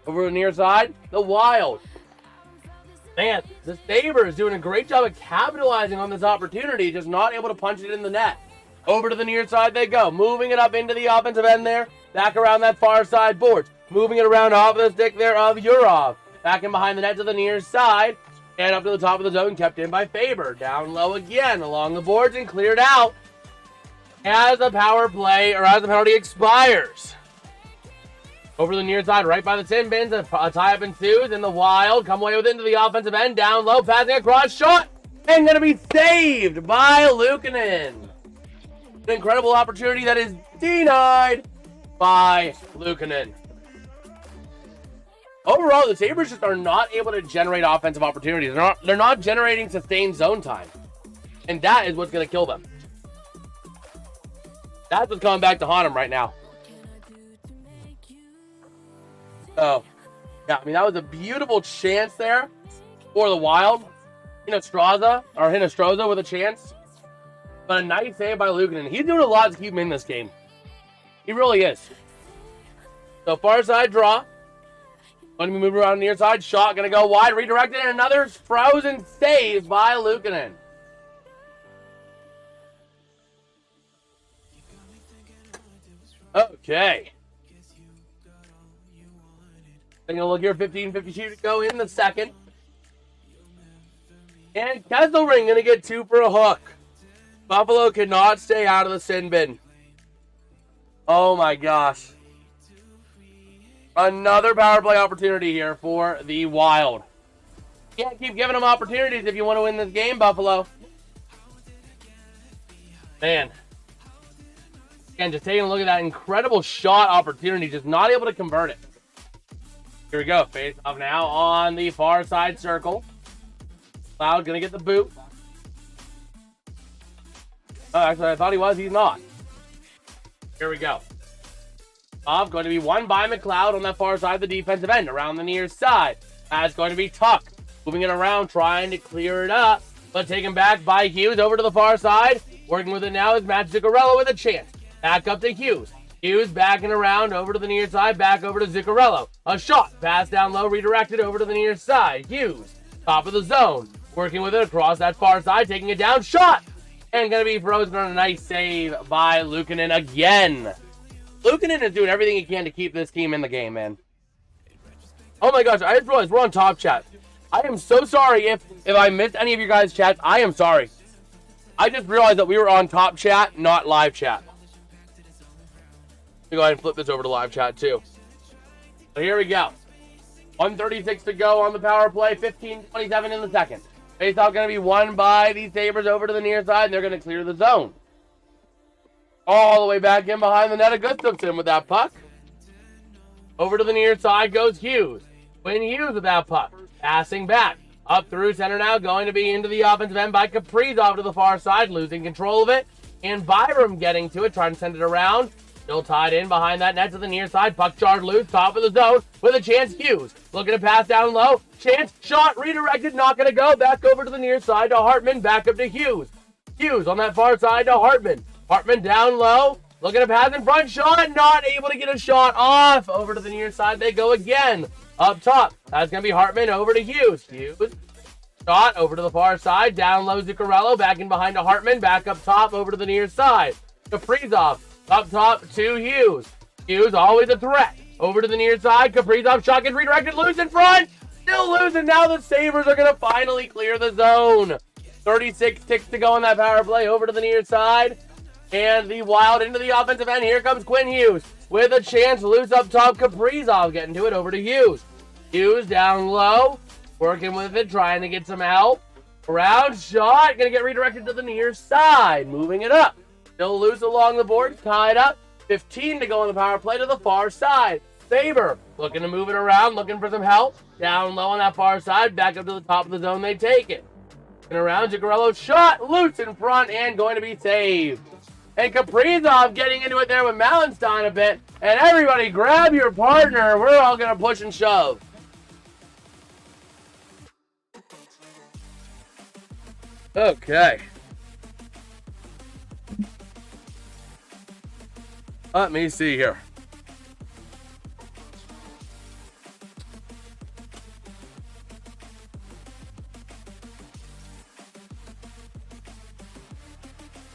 Over the near side, the Wild. Man, the Sabres doing a great job of capitalizing on this opportunity, just not able to punch it in the net. Over to the near side they go. Moving it up into the offensive end there. Back around that far side boards. Moving it around off the stick there of Urov. Back in behind the net to the near side. And up to the top of the zone, kept in by Faber. Down low again along the boards and cleared out. As the power play, or as the penalty expires. Over the near side, right by the sin bins, a tie-up ensues, and the Wild come away with it into the offensive end, down low, passing across, shot, and going to be saved by Luukkonen. An incredible opportunity that is denied by Luukkonen. Overall, the Sabres just are not able to generate offensive opportunities. They're not generating sustained zone time, and that is what's going to kill them. That's what's coming back to haunt them right now. So, yeah, I mean, that was a beautiful chance there for the Wild. Hinostroza with a chance. But a nice save by Luukkonen. He's doing a lot to keep him in this game. He really is. So, far side draw. Going to be moving around the near side. Shot going to go wide. Redirected. And another frozen save by Luukkonen. Okay. Taking a look here, 15:52 to go in the second. And Kesselring going to get 2 for a hook. Buffalo cannot stay out of the sin bin. Oh my gosh. Another power play opportunity here for the Wild. You can't keep giving them opportunities if you want to win this game, Buffalo. Man. Again, just taking a look at that incredible shot opportunity, just not able to convert it. Here we go. Face off now on the far side circle. Cloud going to get the boot. Oh, actually, I thought he was. He's not. Here we go. Off going to be won by McLeod on that far side of the defensive end. Around the near side. That's going to be Tuck. Moving it around, trying to clear it up. But taken back by Hughes over to the far side. Working with it now is Matt Zuccarello with a chance. Back up to Hughes. Hughes backing around over to the near side. Back over to Zuccarello. A shot. Pass down low. Redirected over to the near side. Hughes. Top of the zone. Working with it across that far side. Taking it down. Shot. And going to be frozen on a nice save by Luukkonen again. Luukkonen is doing everything he can to keep this team in the game, man. Oh my gosh. I just realized we're on top chat. I am so sorry if I missed any of you guys' chats. I am sorry. I just realized that we were on top chat, not live chat. Let me go ahead and flip this over to live chat too. So here we go. 1:36 to go on the power play. 15:27 in the second. Faceoff going to be won by the Sabres over to the near side, and they're going to clear the zone. All the way back in behind the net. Gustafsson with that puck. Over to the near side goes Hughes. Quinn Hughes with that puck. Passing back. Up through center now. Going to be into the offensive end by Kaprizov to the far side. Losing control of it. And Byram getting to it. Trying to send it around. Still tied in behind that net to the near side. Puck charged loose. Top of the zone with a chance. Hughes looking to pass down low. Chance. Shot. Redirected. Not going to go. Back over to the near side to Hartman. Back up to Hughes. Hughes on that far side to Hartman. Hartman down low. Looking to pass in front. Shot. Not able to get a shot off. Over to the near side they go again. Up top. That's going to be Hartman over to Hughes. Hughes. Shot over to the far side. Down low Zuccarello. Back in behind to Hartman. Back up top over to the near side. Kaprizov. Up top to Hughes. Hughes always a threat. Over to the near side. Kaprizov shot gets redirected. Loose in front. Still loose. And now the Sabres are going to finally clear the zone. 36 ticks to go on that power play. Over to the near side. And the Wild into the offensive end. Here comes Quinn Hughes with a chance. Loose up top. Kaprizov getting to it. Over to Hughes. Hughes down low. Working with it. Trying to get some help. Around shot. Going to get redirected to the near side. Moving it up. Still loose along the board. Tied up. 15 to go on the power play to the far side. Sabre looking to move it around. Looking for some help. Down low on that far side. Back up to the top of the zone. They take it. And around. Zuccarello shot. Loose in front. And going to be saved. And Kaprizov getting into it there with Malenstein a bit. And everybody grab your partner. We're all going to push and shove. Okay. Let me see here.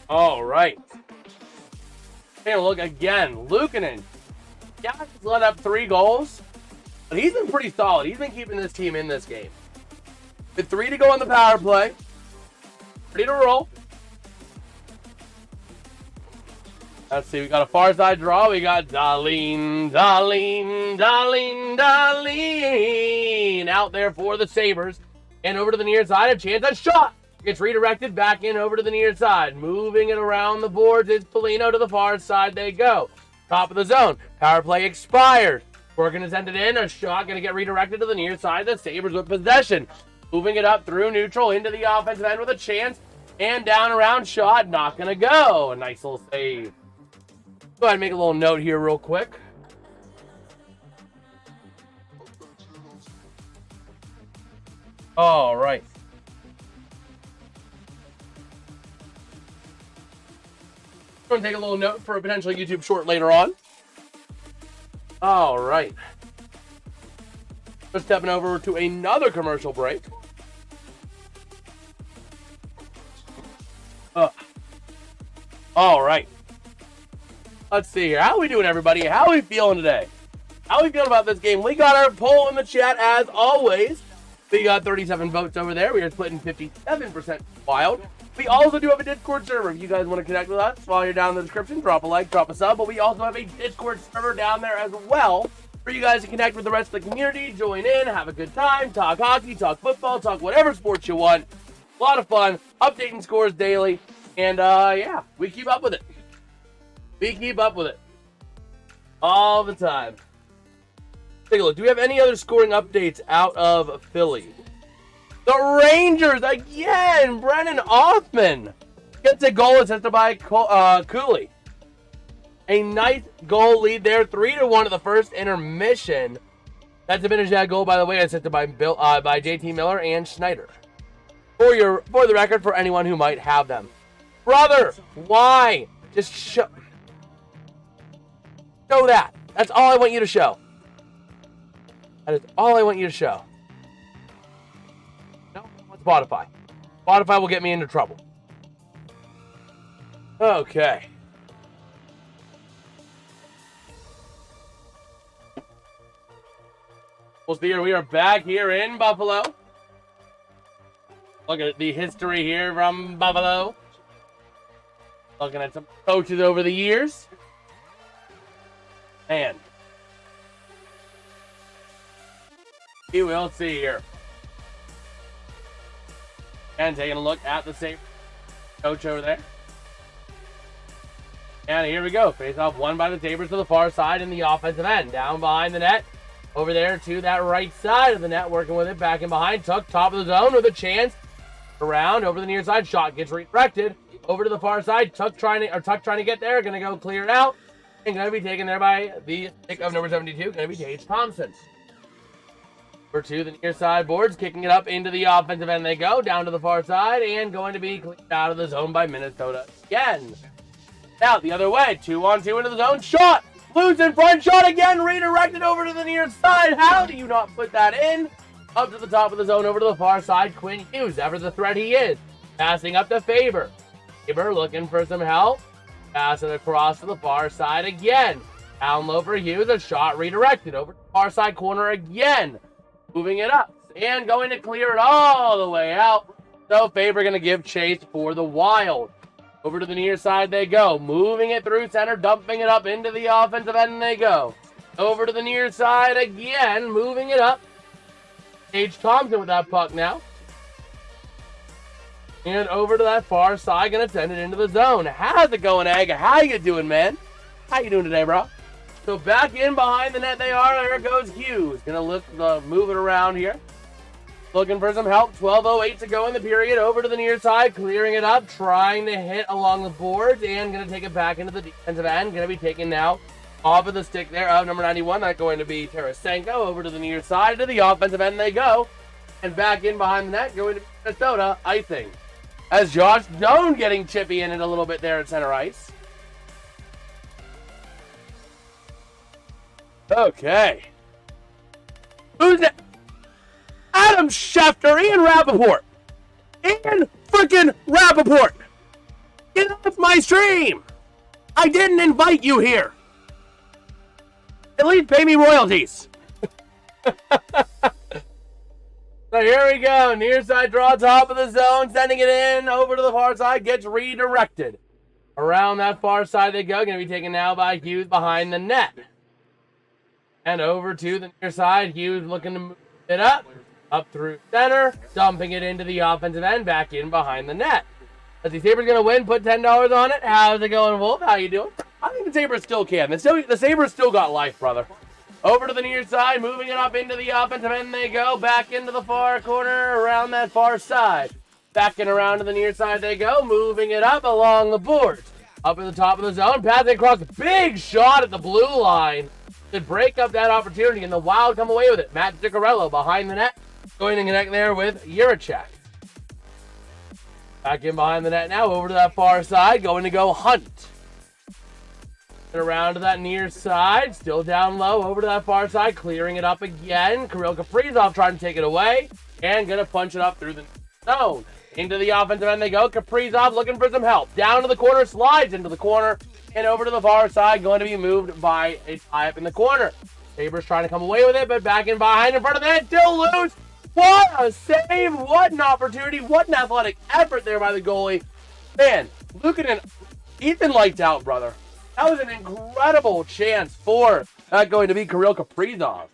All right. Take a look again. Luukkonen. Yeah, he's let up 3 goals, but he's been pretty solid. He's been keeping this team in this game. With 3 to go on the power play. Ready to roll. Let's see. We got a far side draw. We got Dahlin out there for the Sabres. And over to the near side. A chance at shot. Gets redirected back in over to the near side. Moving it around the boards is Polino to the far side they go. Top of the zone. Power play expired. Working to send it in. A shot going to get redirected to the near side. The Sabres with possession. Moving it up through neutral into the offensive end with a chance. And down around shot. Not going to go. A nice little save. Go ahead and make a little note here real quick. All right. I'm going to take a little note for a potential YouTube short later on. All right. We're stepping over to another commercial break. All right. Let's see here. How are we doing, everybody? How are we feeling today? How are we feeling about this game? We got our poll in the chat, as always. We got 37 votes over there. We are splitting 57% Wild. We also do have a Discord server. If you guys want to connect with us, while you're down in the description, drop a like, drop a sub. But we also have a Discord server down there as well for you guys to connect with the rest of the community, join in, have a good time, talk hockey, talk football, talk whatever sports you want. A lot of fun, updating scores daily. And, yeah, we keep up with it. We keep up with it all the time. Take a look. Do we have any other scoring updates out of Philly? The Rangers again. Brennan Othman gets a goal assisted by Cooley. A nice goal lead there, 3-1 at the first intermission. That's a Benajad goal, by the way, assisted by JT Miller and Schneider. For the record, for anyone who might have them, brother, why? Just show that. That's all I want you to show. That is all I want you to show. No, Spotify. Spotify will get me into trouble. Okay. We'll see here. We are back here in Buffalo. Look at the history here from Buffalo. Looking at some coaches over the years. Man. We will see here. And taking a look at the same coach over there. And here we go. Face off won by the Sabres to the far side in the offensive end. Down behind the net. Over there to that right side of the net. Working with it back in behind. Tuck top of the zone with a chance. Around over the near side. Shot gets redirected. Over to the far side. Tuck trying to get there. Going to go clear it out. And going to be taken there by the stick of number 72. Going to be Tage Thompson. Over to the near side boards. Kicking it up into the offensive end they go. Down to the far side. And going to be cleaned out of the zone by Minnesota again. Now the other way, 2-on-2 into the zone, shot, Blues in front, shot again, redirected over to the near side. How do you not put that in? Up to the top of the zone, over to the far side, Quinn Hughes, ever the threat he is, passing up to Faber. Faber looking for some help, passing across to the far side again. Down low for Hughes, a shot redirected over to the far side corner again. Moving it up and going to clear it all the way out. So Faber going to give chase for the Wild. Over to the near side they go. Moving it through center, dumping it up into the offensive end they go. Over to the near side again, moving it up. Tage Thompson with that puck now. And over to that far side, going to send it into the zone. How's it going, Egg? How you doing, man? How you doing today, bro? So back in behind the net they are. There goes Hughes. Going to move it around here. Looking for some help. 12:08 to go in the period. Over to the near side, clearing it up, trying to hit along the boards, and going to take it back into the defensive end. Going to be taken now off of the stick there of number 91. That's going to be Tarasenko. Over to the near side to the offensive end they go. And back in behind the net, going to be Minnesota icing. As Josh Doan getting chippy in it a little bit there at center ice. Okay. Who's that? Adam Schefter, Ian Rappaport. Ian freaking Rappaport. Get off my stream. I didn't invite you here. At least pay me royalties. So here we go. Near side draw, top of the zone. Sending it in. Over to the far side. Gets redirected. Around that far side they go. Going to be taken now by Hughes behind the net. And over to the near side. Hughes looking to move it up. Up through center, dumping it into the offensive end, back in behind the net. As the Sabres going to win, put $10 on it. How's it going, Wolf? How you doing? I think the Sabres still can. The Sabres still got life, brother. Over to the near side, moving it up into the offensive end they go. Back into the far corner, around that far side. Back and around to the near side they go, moving it up along the boards. Up at the top of the zone, passing across, big shot at the blue line. To break up that opportunity, and the Wild come away with it. Matt Zuccarello behind the net. Going to connect there with Juracek. Back in behind the net now, over to that far side, going to go Hunt. And around to that near side, still down low, over to that far side, clearing it up again. Kirill Kaprizov trying to take it away, and going to punch it up through the zone. Into the offensive end they go. Kaprizov looking for some help. Down to the corner, slides into the corner, and over to the far side, going to be moved by a tie-up in the corner. Sabres trying to come away with it, but back in behind in front of the net, still loose. What a save! What an opportunity! What an athletic effort there by the goalie. Man, Ethan lights out, brother. That was an incredible chance for going to be Kirill Kaprizov.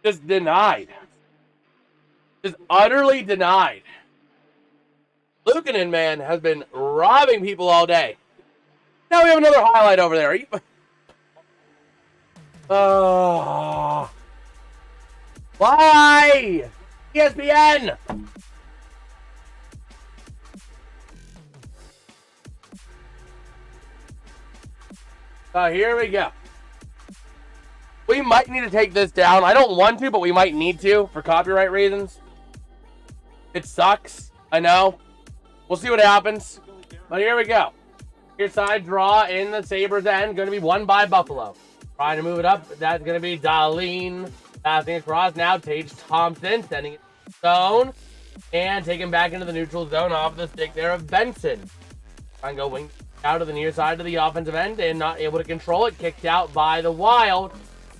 Just denied. Just utterly denied. Luukkonen, man, has been robbing people all day. Now we have another highlight over there. Oh. Why? ESPN! Here we go. We might need to take this down. I don't want to, but we might need to for copyright reasons. It sucks. I know. We'll see what happens. But here we go. Your side draw in the Sabres end. Going to be won by Buffalo. Trying to move it up. That's going to be Dahlin. Passing across now, Tage Thompson sending it to the zone and taking back into the neutral zone off the stick there of Benson. Trying to go wing out to the near side of the offensive end and not able to control it. Kicked out by the Wild.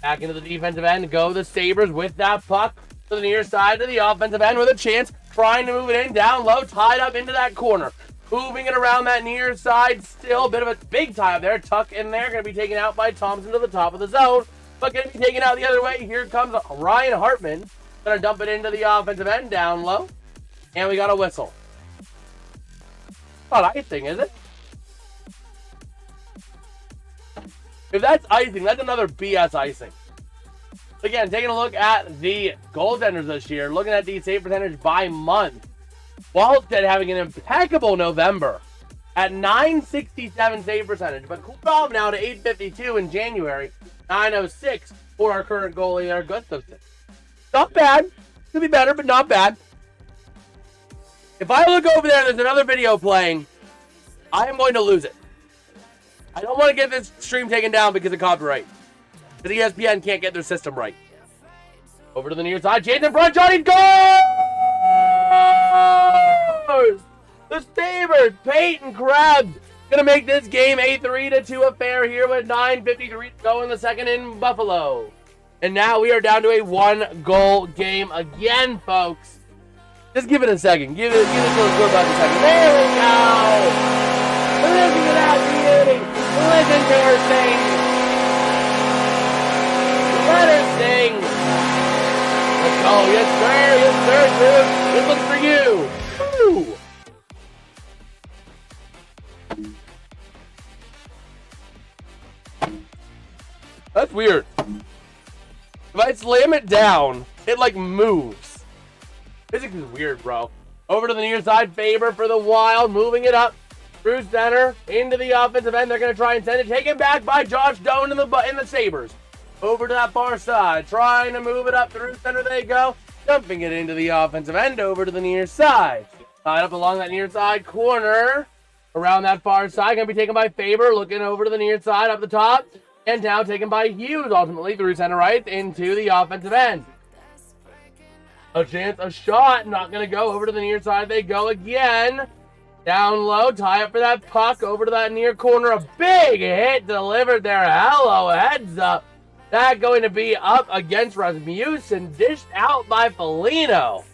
Back into the defensive end. Go the Sabres with that puck to the near side of the offensive end with a chance. Trying to move it in down low, tied up into that corner. Moving it around that near side. Still a bit of a big tie up there. Tuck in there. Going to be taken out by Thompson to the top of the zone. But going to be taken out the other way. Here comes Ryan Hartman. Going to dump it into the offensive end, down low. And we got a whistle. Not icing, is it? If that's icing, that's another BS icing. Again, taking a look at the goaltenders this year, looking at the save percentage by month. Wallstead having an impeccable November at .967 save percentage, but cooled off now to .852 in January, .906 for our current goalie there, Gustafsson. Not bad. Could be better, but not bad. If I look over there and there's another video playing, I am going to lose it. I don't want to get this stream taken down because of copyright. Because ESPN can't get their system right. Over to the near side. Jason in front. Johnny scores! The Sabres, Peyton Krebs, going to make this game a 3-2 affair here with 9:53 to go in the second in Buffalo. And now we are down to a 1-goal game again, folks. Just give it a second. Give it a score back a second. There we go. Listen to that beauty. Listen to her sing. Let her sing. Let's go. Yes, sir. Yes, sir, dude. This looks for you. Woo. That's weird. If I slam it down, it like moves. Physics is weird, bro. Over to the near side, Faber for the Wild, moving it up through center into the offensive end. They're going to try and send it, taken back by Josh Doan in the Sabres. Over to that far side, trying to move it up through center. They go, dumping it into the offensive end. Over to the near side, tied up along that near side corner, around that far side. Going to be taken by Faber, looking over to the near side up the top. And now taken by Hughes, ultimately through center right into the offensive end. A chance, a shot, not going to go. Over to the near side they go again. Down low, tie up for that puck. Over to that near corner, a big hit delivered there. Hello, heads up. That going to be up against Rasmussen, dished out by Foligno.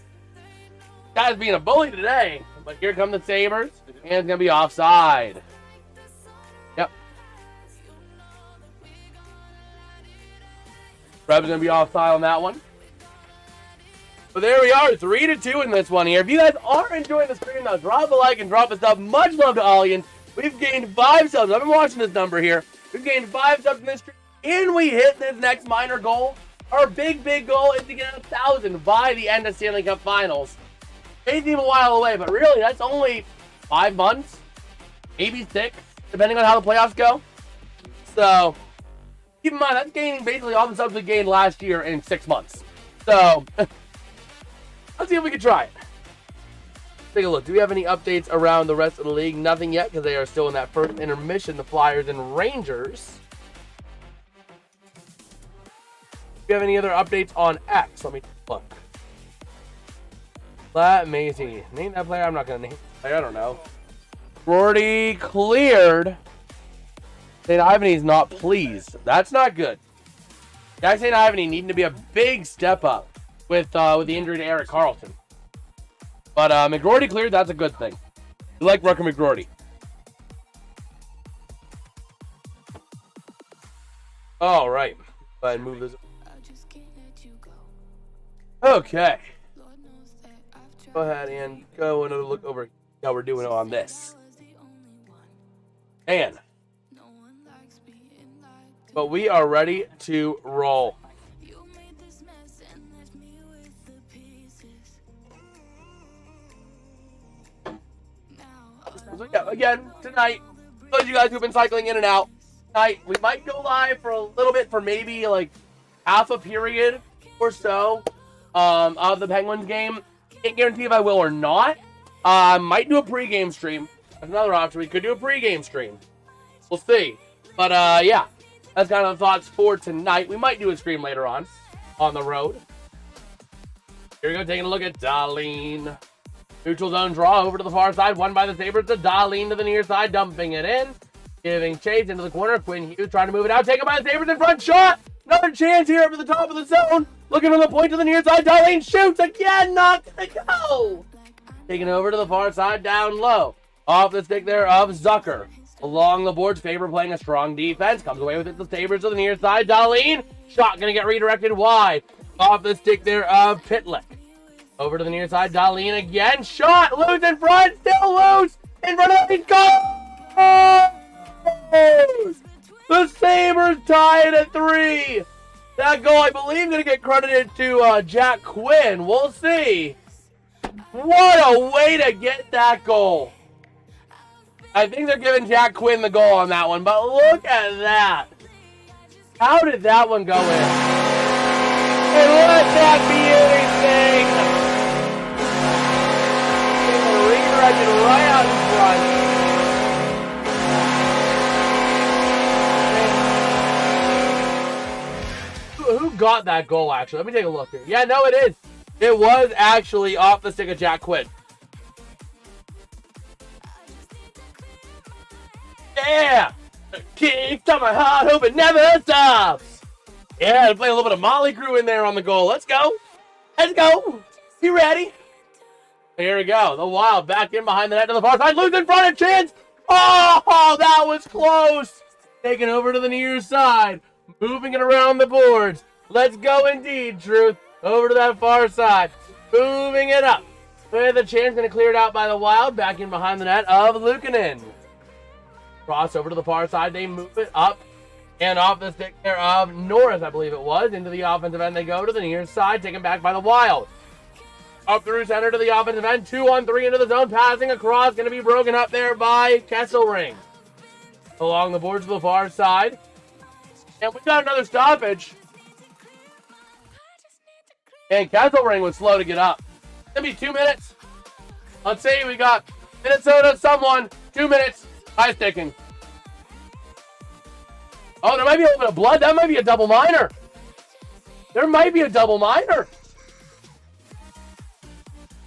Guy's being a bully today. But here come the Sabres, and it's going to be offside. Yep. Reb's going to be offside on that one. But there we are, 3-2 in this one here. If you guys are enjoying the stream, now drop a like and drop a sub. Much love to Allian. We've gained 5 subs. I've been watching this number here. We've gained 5 subs in this stream. And we hit this next minor goal. Our big goal is to get 1,000 by the end of Stanley Cup Finals. May seem a while away, but really, that's only 5 months. Maybe 6, depending on how the playoffs go. So, keep in mind, that's gaining basically all the subs we gained last year in 6 months. So, let's see if we can try it. Take a look. Do we have any updates around the rest of the league? Nothing yet, because they are still in that first intermission, the Flyers and Rangers. Do you have any other updates on X? Let me look. Let me see. Name that player? I'm not going to name the player. I don't know. Rory cleared. St. Ivany's not pleased. That's not good. Guy St. Ivany needing to be a big step up with the injury to Erik Karlsson. But McGroarty cleared. That's a good thing. You like Rucker McGroarty. All right. Go ahead and move this. Okay. Go ahead and go and look over how we're doing on this. And but we are ready to roll. So yeah, again, tonight, those of you guys who've been cycling in and out, tonight we might go live for a little bit for maybe like half a period or so of the Penguins game. Can't guarantee if I will or not. Might do a pregame stream. That's another option. We could do a pregame stream. We'll see. But yeah, that's kind of the thoughts for tonight. We might do a stream later on the road. Here we go, taking a look at Dahlin. Neutral zone draw over to the far side. Won by the Sabres to Dahlin to the near side. Dumping it in. Giving chase into the corner. Quinn Hughes trying to move it out. Taken by the Sabres in front. Shot! Another chance here over the top of the zone. Looking for the point to the near side. Dahlin shoots again. Not gonna go. Taking over to the far side. Down low. Off the stick there of Zucker. Along the boards. Faber playing a strong defense. Comes away with it. The Sabres to the near side. Dahlin Shot going to get redirected wide. Off the stick there of Pitlick. Over to the near side. Dahlin again. Shot. Loose in front. Still loose. In front of the goal. The Sabres tie it at 3. That goal, I believe, going to get credited to Jack Quinn. We'll see. What a way to get that goal. I think they're giving Jack Quinn the goal on that one, but look at that. How did that one go in? And let that be anything. Redirected right out in front. Who got that goal, actually? Let me take a look here. Yeah, no, it is. It was actually off the stick of Jack Quinn. Yeah! Kick to my heart, hope it never stops. Yeah, play a little bit of Motley Crue in there on the goal. Let's go. Let's go. You ready? Here we go. The Wild back in behind the net to the far side. Loose in front of chance. Oh, that was close. Taken over to the near side. Moving it around the boards. Let's go indeed, Truth. Over to that far side. Moving it up. With a chance, going to clear it out by the Wild. Back in behind the net of Luukkonen. Cross over to the far side. They move it up and off the stick there of Norris, I believe it was. Into the offensive end they go to the near side. Taken back by the Wild. Up through center to the offensive end. 2-on-3 into the zone. Passing across. Going to be broken up there by Kesselring. Along the boards to the far side. And we got another stoppage. And Kesselring was slow to get up. It's going to be 2 minutes. Let's see. We got Minnesota, someone. 2 minutes. High sticking. Oh, there might be a little bit of blood. That might be a double minor. There might be a double minor.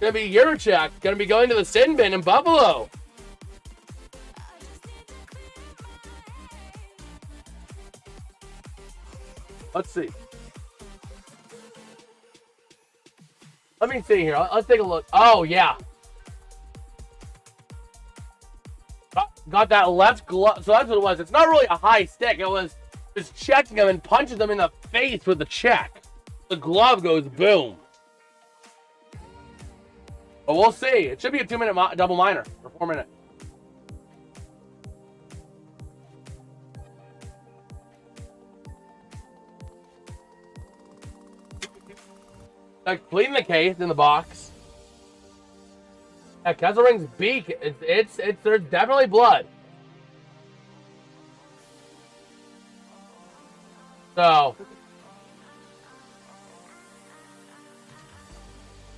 Gonna be Yurchak. Gonna be going to the sin bin in Buffalo. Let's see. Let me see here. Let's take a look. Oh, yeah. Got that left glove. So that's what it was. It's not really a high stick. It was just checking him and punches him in the face with the check. The glove goes boom. But we'll see. It should be a 2-minute double minor for 4 minutes. Like pleading the case in the box. Yeah, Kesselring's beak. It's there's definitely blood. So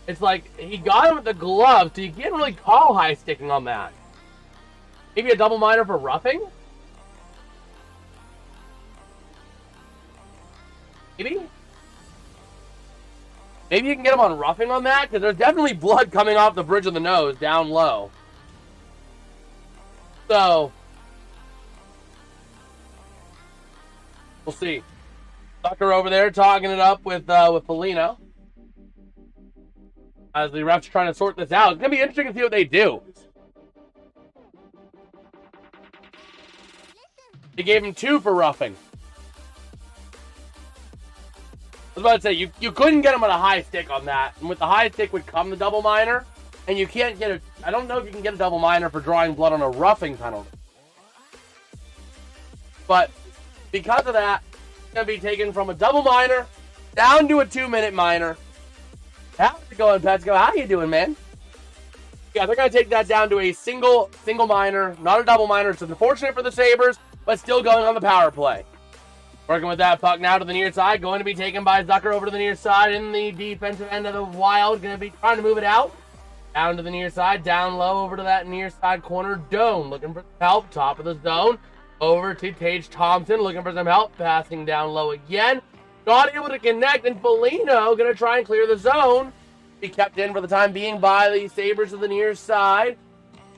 it's like he got him with the glove, so you can't really call high sticking on that. Maybe a double minor for roughing? Maybe? Maybe you can get him on roughing on that, because there's definitely blood coming off the bridge of the nose down low. So we'll see. Tucker over there talking it up with Foligno. As the refs trying to sort this out. It's going to be interesting to see what they do. They gave him 2 for roughing. I was about to say, you couldn't get him on a high stick on that. And with the high stick would come the double minor. And you can't get I don't know if you can get a double minor for drawing blood on a roughing penalty. But because of that, it's going to be taken from a double minor down to a 2-minute minor. How's it going, Petsko? How you doing, man? Yeah, they're going to take that down to a single minor, not a double minor. It's unfortunate for the Sabres, but still going on the power play. Working with that puck now to the near side. Going to be taken by Zucker over to the near side in the defensive end of the Wild. Going to be trying to move it out. Down to the near side. Down low over to that near side corner. Doan looking for help. Top of the zone. Over to Tage Thompson looking for some help. Passing down low again. Not able to connect. And Foligno going to try and clear the zone. Be kept in for the time being by the Sabres to the near side.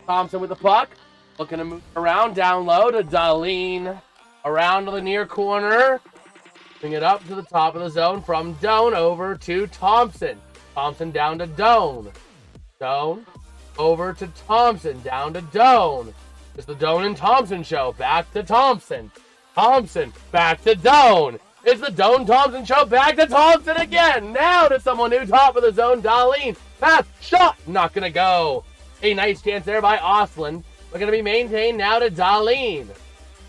Thompson with the puck. Looking to move around. Down low to Dahlin. Around to the near corner. Bring it up to the top of the zone from Doan over to Thompson. Thompson down to Doan. Doan over to Thompson. Down to Doan. It's the Doan and Thompson show. Back to Thompson. Thompson back to Doan. It's the Doan Thompson show. Back to Thompson again. Now to someone new. Top of the zone. Dahlin. Pass. Shot. Not going to go. A nice chance there by Ostlund. We're going to be maintained now to Dahlin.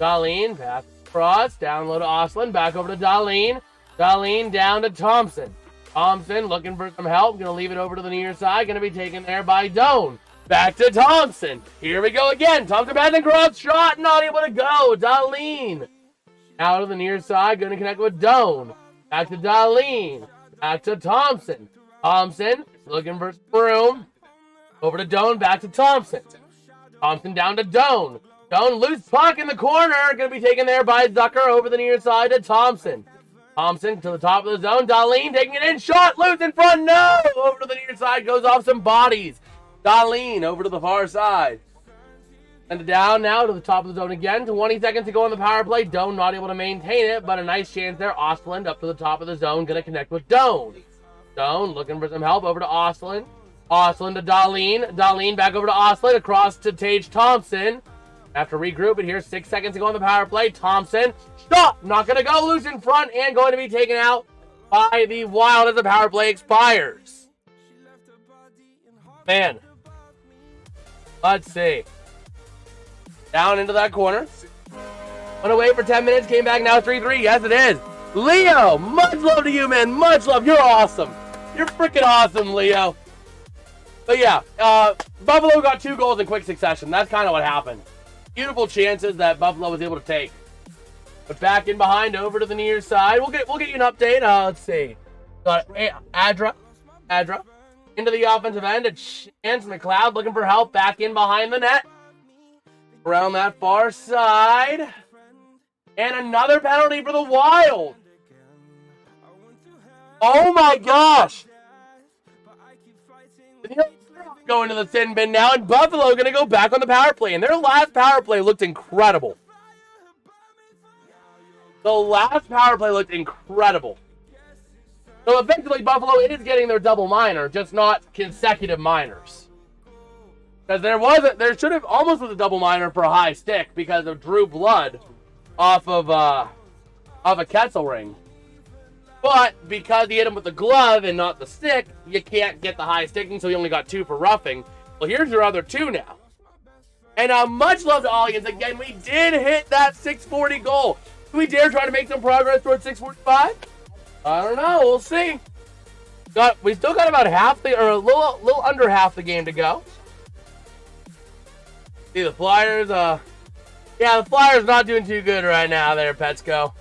Dahlin. Pass across. Down low to Ostlund. Back over to Dahlin. Dahlin down to Thompson. Thompson looking for some help. Going to leave it over to the near side. Going to be taken there by Doan. Back to Thompson. Here we go again. Thompson back and cross. Shot. Not able to go. Dahlin. Out of the near side, going to connect with Doan. Back to Dahlin. Back to Thompson. Thompson looking for room. Over to Doan, back to Thompson. Thompson down to Doan. Doan loose puck in the corner. Going to be taken there by Zucker over the near side to Thompson. Thompson to the top of the zone. Dahlin taking it in. Shot loose in front. No! Over to the near side. Goes off some bodies. Dahlin over to the far side. And down now to the top of the zone again. 20 seconds to go on the power play. Doan not able to maintain it, but a nice chance there. Ostlund up to the top of the zone. Going to connect with Doan. Doan looking for some help over to Ostlund. Ostlund to Dahlin. Dahlin back over to Ostlund. Across to Tage Thompson. After regroup it here. 6 seconds to go on the power play. Thompson. Stop! Not going to go. Loose in front and going to be taken out by the Wild as the power play expires. Man. Let's see. Down into that corner. Went away for 10 minutes. Came back now 3-3. Yes, it is. Leo, much love to you, man. Much love. You're awesome. You're freaking awesome, Leo. But yeah, Buffalo got 2 goals in quick succession. That's kind of what happened. Beautiful chances that Buffalo was able to take. But back in behind, over to the near side. We'll get you an update. Let's see. Got Adra into the offensive end. It's Chance McLeod looking for help. Back in behind the net. Around that far side. And another penalty for the Wild. Oh my gosh. Going to the thin bin now, and Buffalo going to go back on the power play. And their last power play looked incredible. The last power play looked incredible. So effectively, Buffalo is getting their double minor, just not consecutive minors. Because there should have almost was a double minor for a high stick because of Drew blood off of a Ketzel But because he hit him with the glove and not the stick, you can't get the high sticking, so he only got 2 for roughing. Well, here's your other 2 now. And much love to audience. Again, we did hit that 640 goal. Do we dare try to make some progress towards 645? I don't know. We'll see. We still got about a little under half the game to go. See the Flyers. Yeah, the Flyers not doing too good right now there, Petsko.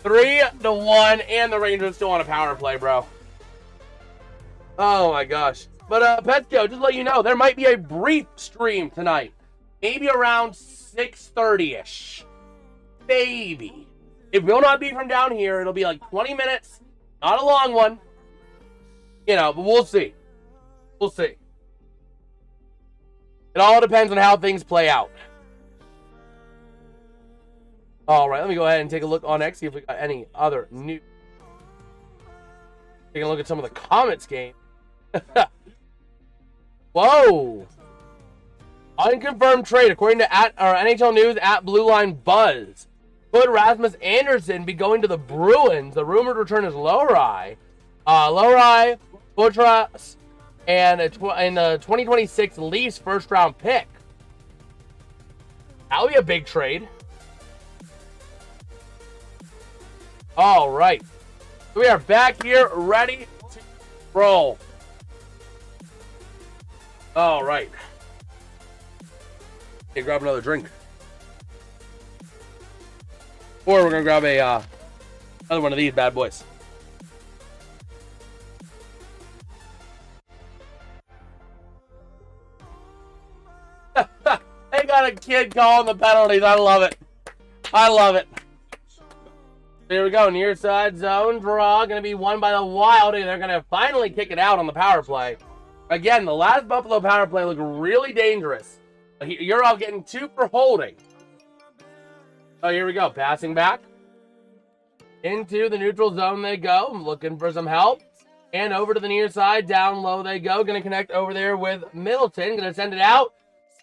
3-1, and the Rangers still on a power play, bro. Oh my gosh. But Petsko, just to let you know, there might be a brief stream tonight. Maybe around 6:30-ish. Maybe. It will not be from down here. It'll be like 20 minutes. Not a long one. You know, but we'll see. We'll see. It all depends on how things play out. All right, let me go ahead and take a look on X, see if we got any other news. Taking a look at some of the Comets game. Whoa. Unconfirmed trade, according to NHL News at Blue Line Buzz. Could Rasmus Anderson be going to the Bruins? The rumored return is Lowry. Lowry, Butras, and in the 2026 Leafs first-round pick. That would be a big trade. All right. We are back here, ready to roll. All right. Okay, grab another drink. Or we're going to grab another one of these bad boys. They got a kid calling the penalties. I love it. I love it. Here we go. Near side zone draw. Going to be won by the Wild. And they're going to finally kick it out on the power play. Again, the last Buffalo power play looked really dangerous. You're all getting 2 for holding. Oh, here we go. Passing back. Into the neutral zone they go. Looking for some help. And over to the near side. Down low they go. Going to connect over there with Middleton. Going to send it out.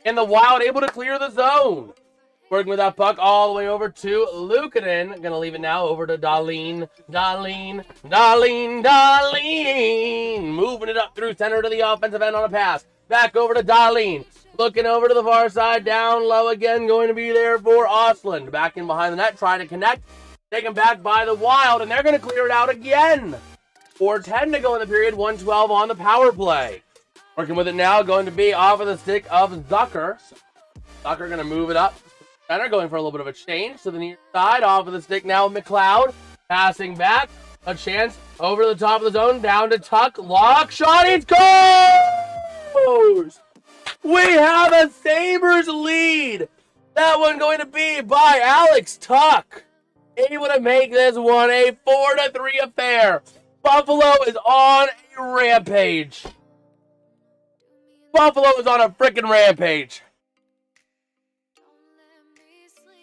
And the Wild able to clear the zone. Working with that puck all the way over to Luukkonen. Gonna leave it now over to Dahlin. Moving it up through center to the offensive end on a pass. Back over to Dahlin. Looking over to the far side. Down low again. Going to be there for Ostlund. Back in behind the net. Trying to connect. Taken back by the Wild. And they're going to clear it out again. 4:10 to go in the period. 1:12 on the power play. Working with it now. Going to be off of the stick of Zucker. Zucker going to move it up. Center going for a little bit of a change to the near side. Off of the stick now with McLeod. Passing back. A chance over the top of the zone. Down to Tuck. Lock shot. It goes! We have a Sabres lead. That one going to be by Alex Tuck. Able to make this one a 4-3 affair. Buffalo is on a rampage. Buffalo is on a freaking rampage.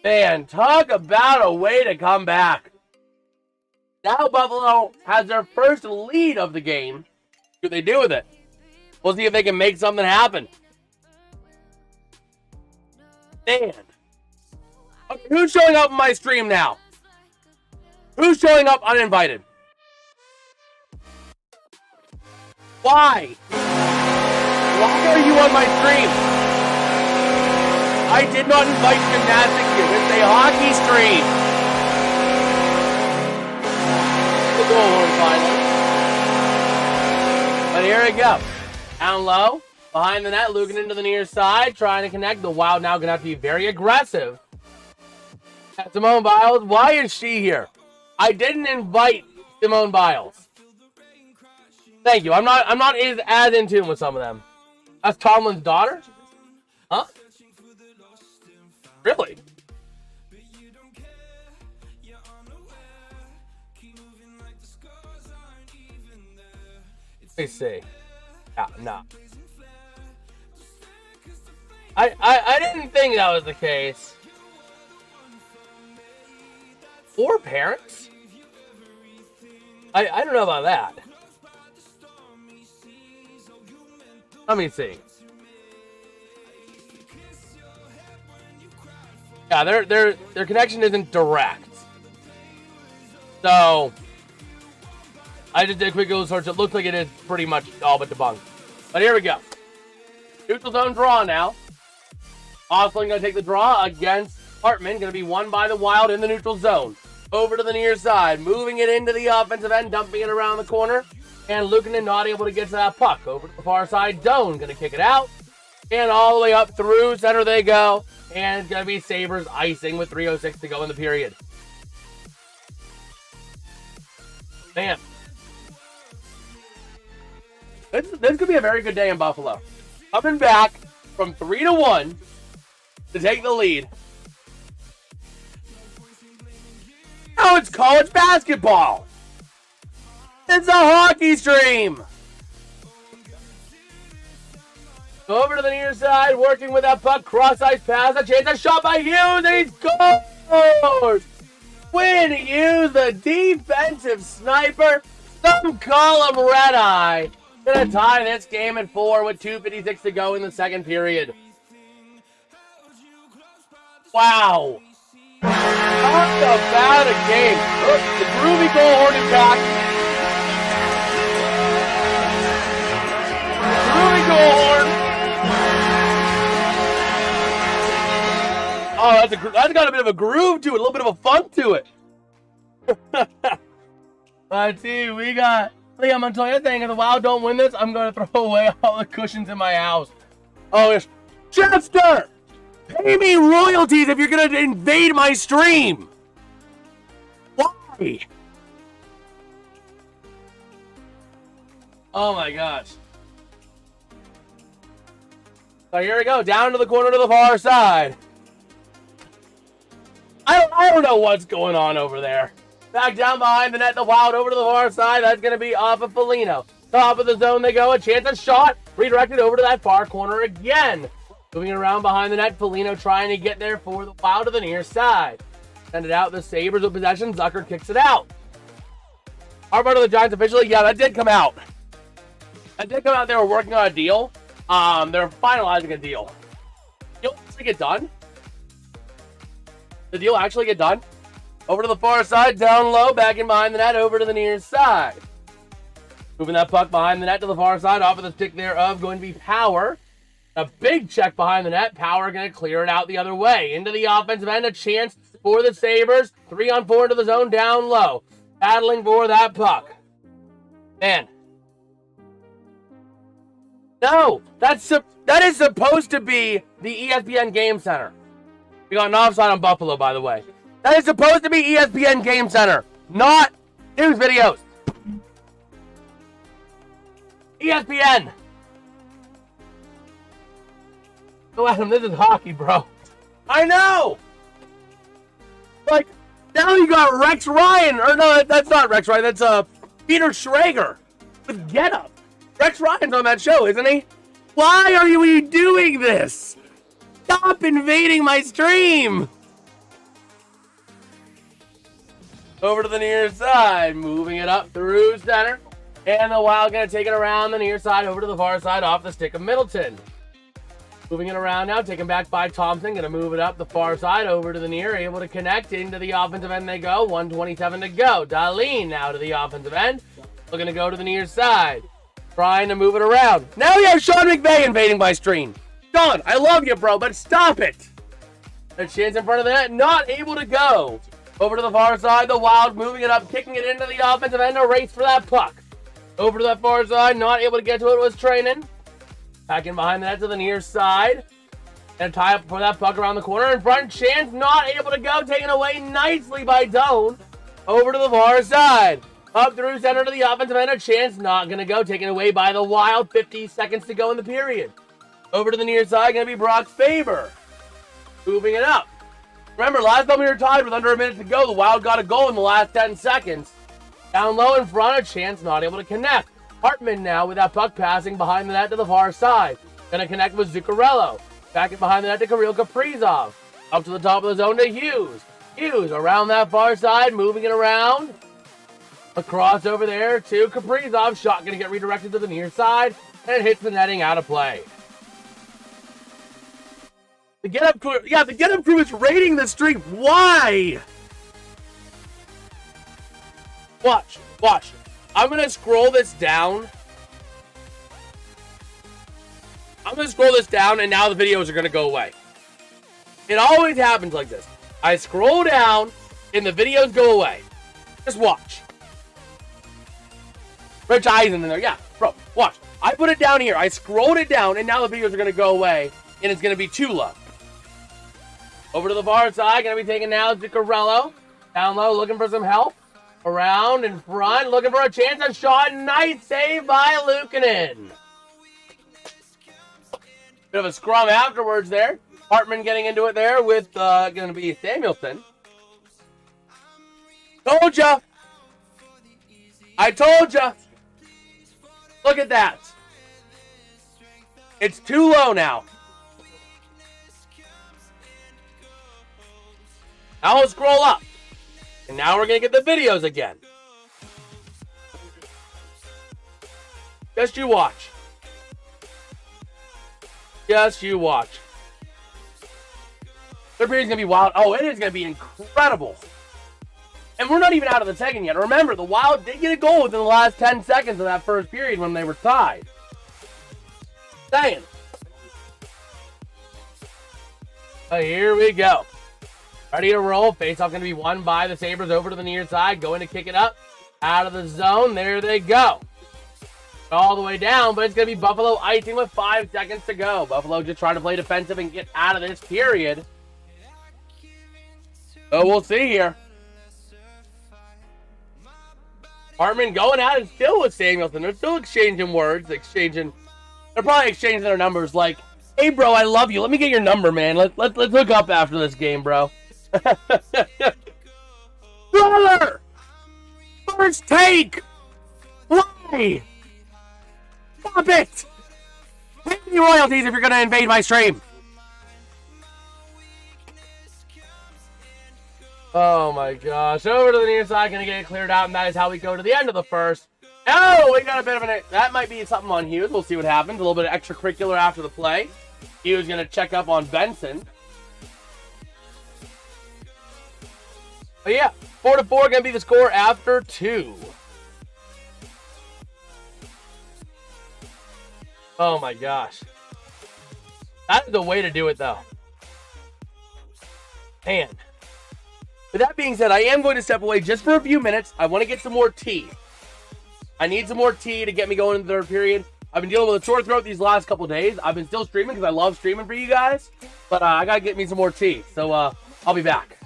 Man, talk about a way to come back. Now Buffalo has their first lead of the game. What do they do with it? We'll see if they can make something happen. Man. Okay, who's showing up on my stream now? Who's showing up uninvited? Why? Why are you on my stream? I did not invite gymnastics here. It's a hockey stream. The goal horn finally. But here we go. Down low. Behind the net. Luukkonen into the near side. Trying to connect. The Wild now going to have to be very aggressive. Simone Biles. Why is she here? I didn't invite Simone Biles. Thank you. I'm not as in tune with some of them. That's Tomlin's daughter? Huh? Really? Let me see. Yeah, no. I didn't think that was the case. 4 parents? I don't know about that. Let me see. Yeah, their connection isn't direct. So I just did a quick Google search. It looks like it is pretty much all but debunked. But here we go. Neutral zone draw now. Ostlund going to take the draw against Hartman. Going to be won by the Wild in the neutral zone. Over to the near side. Moving it into the offensive end. Dumping it around the corner. And Luukkonen not able to get to that puck. Over to the far side. Doan going to kick it out. And all the way up through center they go. And it's going to be Sabres icing with 3:06 to go in the period. Man. This could be a very good day in Buffalo. Coming back from 3-1 to take the lead. Now it's college basketball. It's a hockey stream. Over to the near side, working with that puck, cross-ice pass, a chance, a shot by Hughes, and he scores! Quinn Hughes, the defensive sniper, some call him red-eye. Gonna tie this game at 4 with 2:56 to go in the second period. Wow. Talk about a game. Look, the groovy goal horn is back. Groovy goal horn. Oh, that's got a bit of a groove to it, a little bit of a funk to it. Let's see, we got Liam Montoya saying if the Wild don't win this, I'm going to throw away all the cushions in my house. Oh, yes. Chester! Pay me royalties if you're going to invade my stream. Why? Oh, my gosh. So here we go, down to the corner to the far side. I don't know what's going on over there. Back down behind the net, the Wild over to the far side. That's going to be off of Foligno. Top of the zone they go. A chance, a shot. Redirected over to that far corner again. Moving around behind the net. Foligno trying to get there for the Wild to the near side. Send it out. The Sabres with possession. Zucker kicks it out. Harbaugh to the Giants officially. Yeah, that did come out. That did come out. They were working on a deal. They're finalizing a deal. You'll get done. the deal actually get done. Over to the far side, down low, back in behind the net, over to the near side. Moving that puck behind the net to the far side, off of the stick thereof, going to be Power. A big check behind the net. Power going to clear it out the other way. Into the offensive end, a chance for the Sabres. 3-on-4 into the zone, down low. Battling for that puck. Man. No, that is supposed to be the ESPN Game Center. We got an offside on Buffalo, by the way. That is supposed to be ESPN Game Center, not news videos. ESPN. Oh, Adam, this is hockey, bro. I know. Like, now you got Rex Ryan. Or no, that's not Rex Ryan. That's Peter Schrager with Get Up. Rex Ryan's on that show, isn't he? Why are you doing this? Stop invading my stream. Over to the near side. Moving it up through center. And the Wild going to take it around the near side over to the far side off the stick of Middleton. Moving it around now, taken back by Thompson. Going to move it up the far side over to the near. Able to connect into the offensive end they go. 1:27 to go. Darlene now to the offensive end. Looking to go to the near side. Trying to move it around. Now we have Sean McVay invading my stream. Sean, I love you, bro, but stop it. A chance in front of the net. Not able to go. Over to the far side. The Wild moving it up. Kicking it into the offensive end. A race for that puck. Over to that far side. Not able to get to it. Was Trainin. Back in behind the net to the near side. And tie up for that puck around the corner. In front, chance not able to go. Taken away nicely by Doan. Over to the far side. Up through center to the offensive end. A chance not going to go. Taken away by the Wild. 50 seconds to go in the period. Over to the near side. Going to be Brock Faber. Moving it up. Remember, last time we were tied with under a minute to go. The Wild got a goal in the last 10 seconds. Down low in front. A chance not able to connect. Hartman now with that puck passing behind the net to the far side. Gonna connect with Zuccarello. Back in behind the net to Kirill Kaprizov. Up to the top of the zone to Hughes. Hughes around that far side, moving it around. Across over there to Kaprizov. Shot gonna get redirected to the near side. And it hits the netting out of play. The Get Up crew, the Get Up crew is raiding the stream. Why? Watch. I'm going to scroll this down. And now the videos are going to go away. It always happens like this. I scroll down, and the videos go away. Just watch. Rich Eisen in there. Yeah, bro, watch. I put it down here. I scrolled it down, and now the videos are going to go away, and it's going to be too low. Over to the far side. Going to be taking now Zuccarello. Down low, looking for some help. Around in front, looking for a chance. A shot. Nice save by Luukkonen. Bit of a scrum afterwards there. Hartman getting into it there with going to be Samuelson. Told ya. I told ya. Look at that. It's too low now. Now we'll scroll up. And now we're going to get the videos again. Just you watch. Just you watch. Third period's going to be wild. Oh, it is going to be incredible. And we're not even out of the second yet. Remember, the Wild did get a goal within the last 10 seconds of that first period when they were tied. Saying. So here we go. Ready to roll. Faceoff going to be won by the Sabres over to the near side. Going to kick it up. Out of the zone. There they go. All the way down, but it's going to be Buffalo icing with 5 seconds to go. Buffalo just trying to play defensive and get out of this period. So we'll see here. Hartman going at it still with Samuelson. They're still exchanging words. They're probably exchanging their numbers like, hey, bro, I love you. Let me get your number, man. Let's hook up after this game, bro. Brother! First take! Why? Stop it! Pay me royalties if you're going to invade my stream. Oh my gosh. Over to the near side, going to get it cleared out, and that is how we go to the end of the first. Oh, we got a bit of that might be something on Hughes. We'll see what happens. A little bit of extracurricular after the play. Hughes going to check up on Benson. But yeah, 4-4 going to be the score after 2. Oh my gosh. That's the way to do it, though. Man. With that being said, I am going to step away just for a few minutes. I want to get some more tea. I need some more tea to get me going in the third period. I've been dealing with a sore throat these last couple days. I've been still streaming because I love streaming for you guys. But I got to get me some more tea. So I'll be back.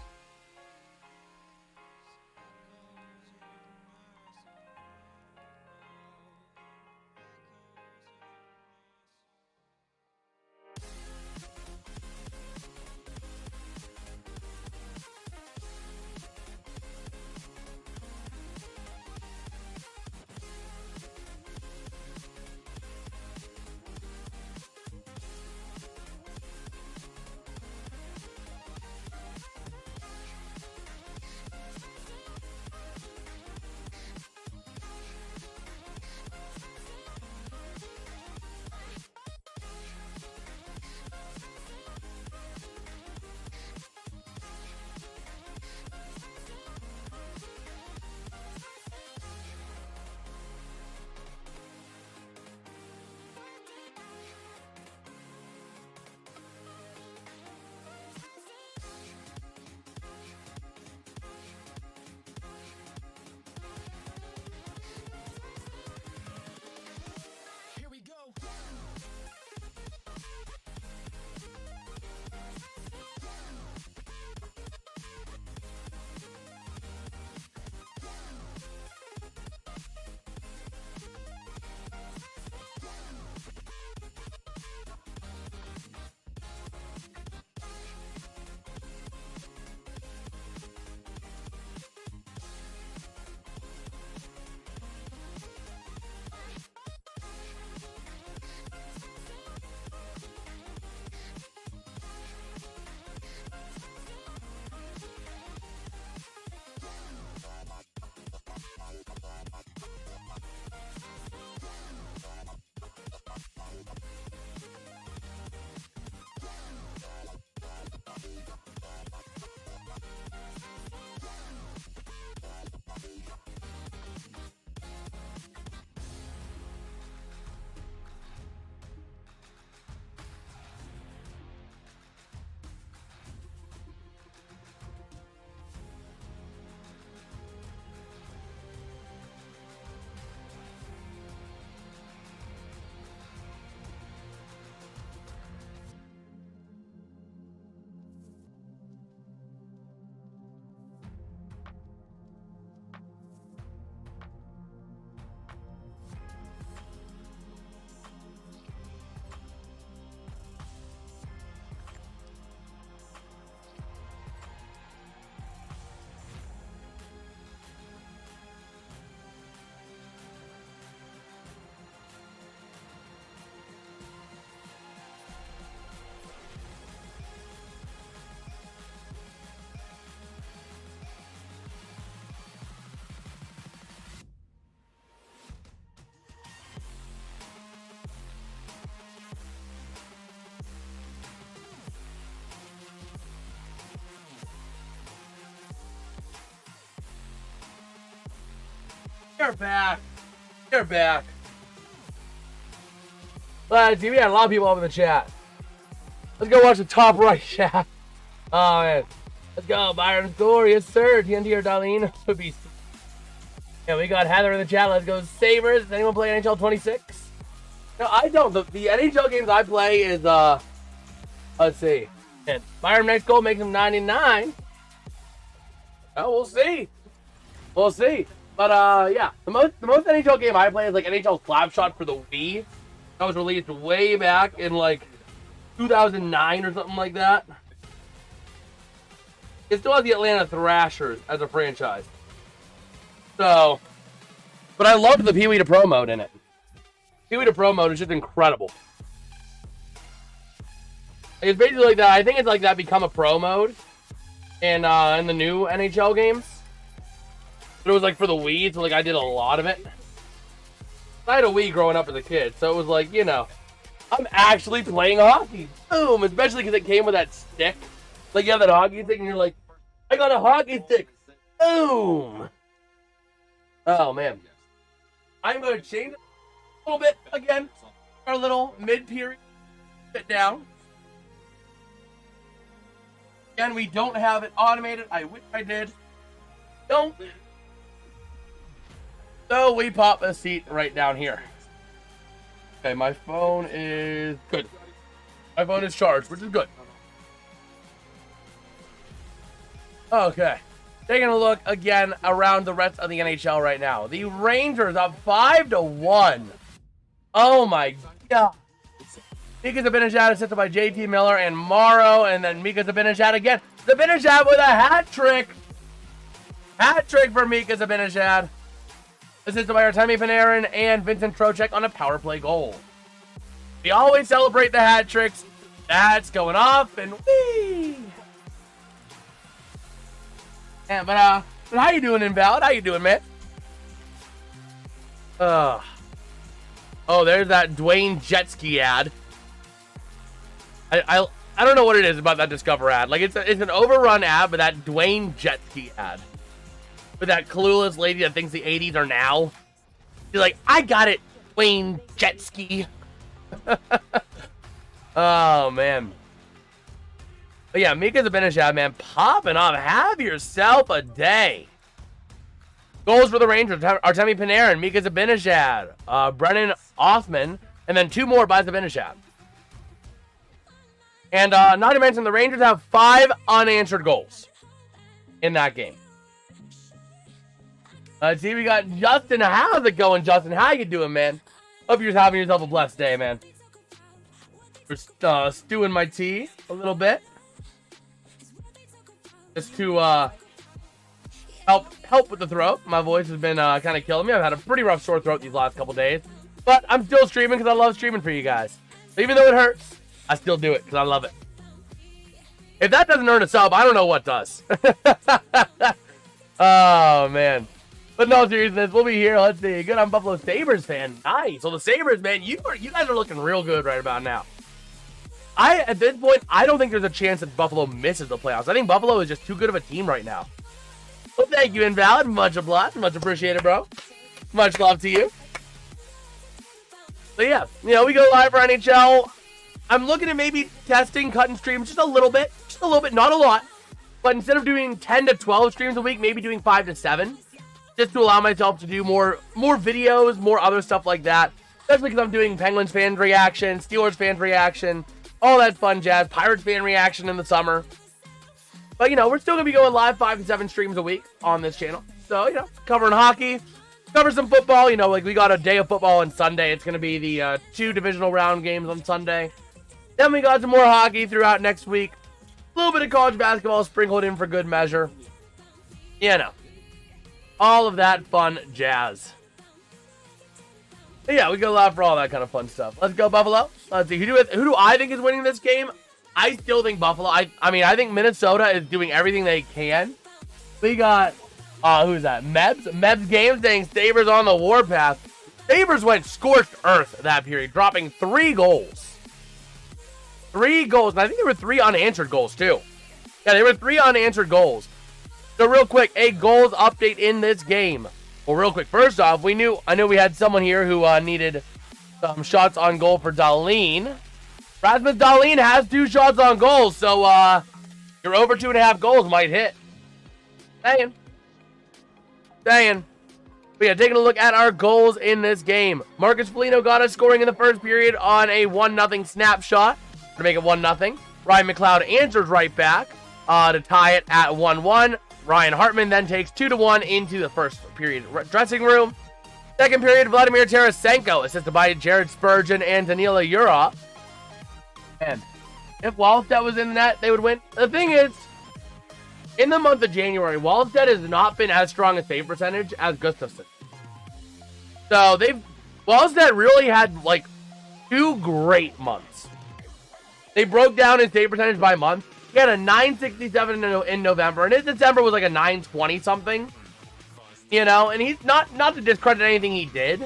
You're back. You're back. Lads, we had a lot of people up in the chat. Let's go watch the top right chat. Oh, man. Let's go. Byron score. Yes, sir. TNT or Darlene. Yeah, we got Heather in the chat. Let's go Sabres. Does anyone play NHL 26? No, I don't. The NHL games I play is, let's see. And Byron next goal makes him 99. Oh, we'll see. We'll see. But, yeah, the most NHL game I play is, like, NHL Slapshot for the Wii. That was released way back in, like, 2009 or something like that. It still has the Atlanta Thrashers as a franchise. So, but I loved the Pee Wee to Pro mode in it. Pee Wee to Pro mode is just incredible. It's basically like that. I think it's like that become a pro mode in the new NHL games. But it was like for the Wii, so like I did a lot of it. I had a Wii growing up as a kid, so it was like, you know, I'm actually playing hockey. Boom! Especially because it came with that stick. Like you have that hockey stick and you're like, I got a hockey stick. Boom. Oh, man. I'm going to change it a little bit again. Our little mid-period sit down. Again, we don't have it automated. I wish I did. Don't. So we pop a seat right down here. Okay, my phone is good. My phone is charged, which is good. Okay. Taking a look again around the rest of the NHL right now. The Rangers up 5-1. Oh my God. Mika Zibanejad assisted by JT Miller and Morrow, and then Mika Zibanejad again. Zibanejad with a hat trick. Hat trick for Mika Zibanejad. Assisted by Artemi Panarin and Vincent Trocheck on a power play goal. We always celebrate the hat tricks. That's going off and whee. Yeah, but how you doing, Invalid? How you doing, man? Oh, there's that Dwayne Jetski ad. I don't know what it is about that Discover ad. Like, it's an overrun ad, but that Dwayne Jetski ad. With that clueless lady that thinks the 80s are now. She's like, I got it, Dwayne Jetski. Oh, man. But yeah, Mika Zibanejad, man, popping off. Have yourself a day. Goals for the Rangers. Artemi Panarin, Mika Zibanejad, Brennan Othman, and then 2 more by Zibanejad. And not to mention, the Rangers have 5 unanswered goals in that game. Let's see, we got Justin. How's it going, Justin? How you doing, man? Hope you're having yourself a blessed day, man. We're stewing my tea a little bit. Just to help with the throat. My voice has been kind of killing me. I've had a pretty rough sore throat these last couple days. But I'm still streaming because I love streaming for you guys. So even though it hurts, I still do it because I love it. If that doesn't earn a sub, I don't know what does. Oh, man. But no seriousness, we'll be here. Let's see. Good, I'm Buffalo Sabres fan. Nice. So the Sabres, man, you guys are looking real good right about now. At this point, I don't think there's a chance that Buffalo misses the playoffs. I think Buffalo is just too good of a team right now. Well, thank you, Invalid. Much obliged. Much appreciated, bro. Much love to you. So yeah, we go live for NHL. I'm looking at maybe testing, cutting streams just a little bit, not a lot. But instead of doing 10 to 12 streams a week, maybe doing 5 to 7, just to allow myself to do more videos, more other stuff like that. Especially because I'm doing Penguins fans reaction, Steelers fans reaction, all that fun jazz, Pirates fan reaction in the summer. But we're still gonna be going live 5 to 7 streams a week on this channel. So covering hockey, cover some football. Like we got a day of football on Sunday. It's gonna be the 2 divisional round games on Sunday. Then we got some more hockey throughout next week. A little bit of college basketball sprinkled in for good measure. All of that fun jazz. But yeah, we go live for all that kind of fun stuff. Let's go, Buffalo. Let's see. Who do I think is winning this game? I still think Buffalo. I think Minnesota is doing everything they can. We got, who's that? Mebs Game saying Sabres on the warpath. Sabres went scorched earth that period, dropping 3 goals. 3 goals. And I think there were 3 unanswered goals, too. Yeah, there were 3 unanswered goals. So real quick, a goals update in this game. Well, real quick, first off, I knew we had someone here who needed some shots on goal for Dahlin. Rasmus Dahlin has 2 shots on goal, so your over 2.5 goals might hit. Saying. But yeah, taking a look at our goals in this game. Marcus Foligno got us scoring in the first period on a 1-0 snapshot to make it 1-0. Ryan McLeod answers right back to tie it at 1-1. Ryan Hartman then takes 2-1 into the first period dressing room. Second period, Vladimir Tarasenko assisted by Jared Spurgeon and Danila Urov. And if Wallstedt was in the net, they would win. The thing is, in the month of January, Wallstedt has not been as strong a save percentage as Gustafsson. So Wallstedt really had like 2 great months. They broke down his save percentage by month. He had a 967 in November, and his December was like a 920 something. And he's not to discredit anything he did,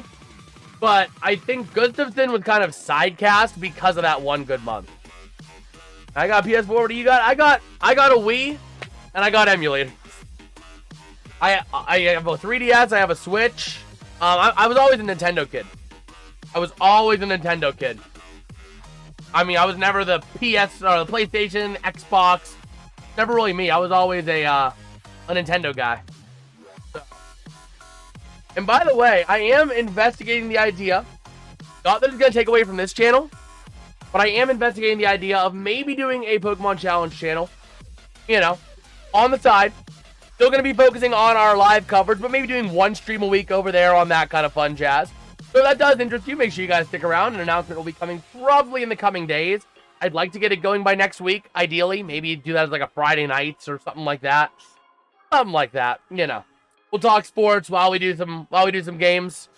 but I think Gustafsson was kind of sidecast because of that 1 good month. I got PS4. What do you got? I got a Wii, and I got emulator. I have a 3DS. I have a Switch. I was always a Nintendo kid. I was always a Nintendo kid. I mean, I was never the PS or the PlayStation, Xbox. Never really me. I was always a Nintendo guy. And by the way, I am investigating the idea. Not that it's going to take away from this channel, but I am investigating the idea of maybe doing a Pokemon Challenge channel. You know, on the side. Still going to be focusing on our live coverage, but maybe doing one stream a week over there on that kind of fun jazz. So if that does interest you, make sure you guys stick around. An announcement will be coming probably in the coming days. I'd like to get it going by next week, ideally. Maybe do that as like a Friday nights or something like that. Something like that, you know. We'll talk sports while we do some games.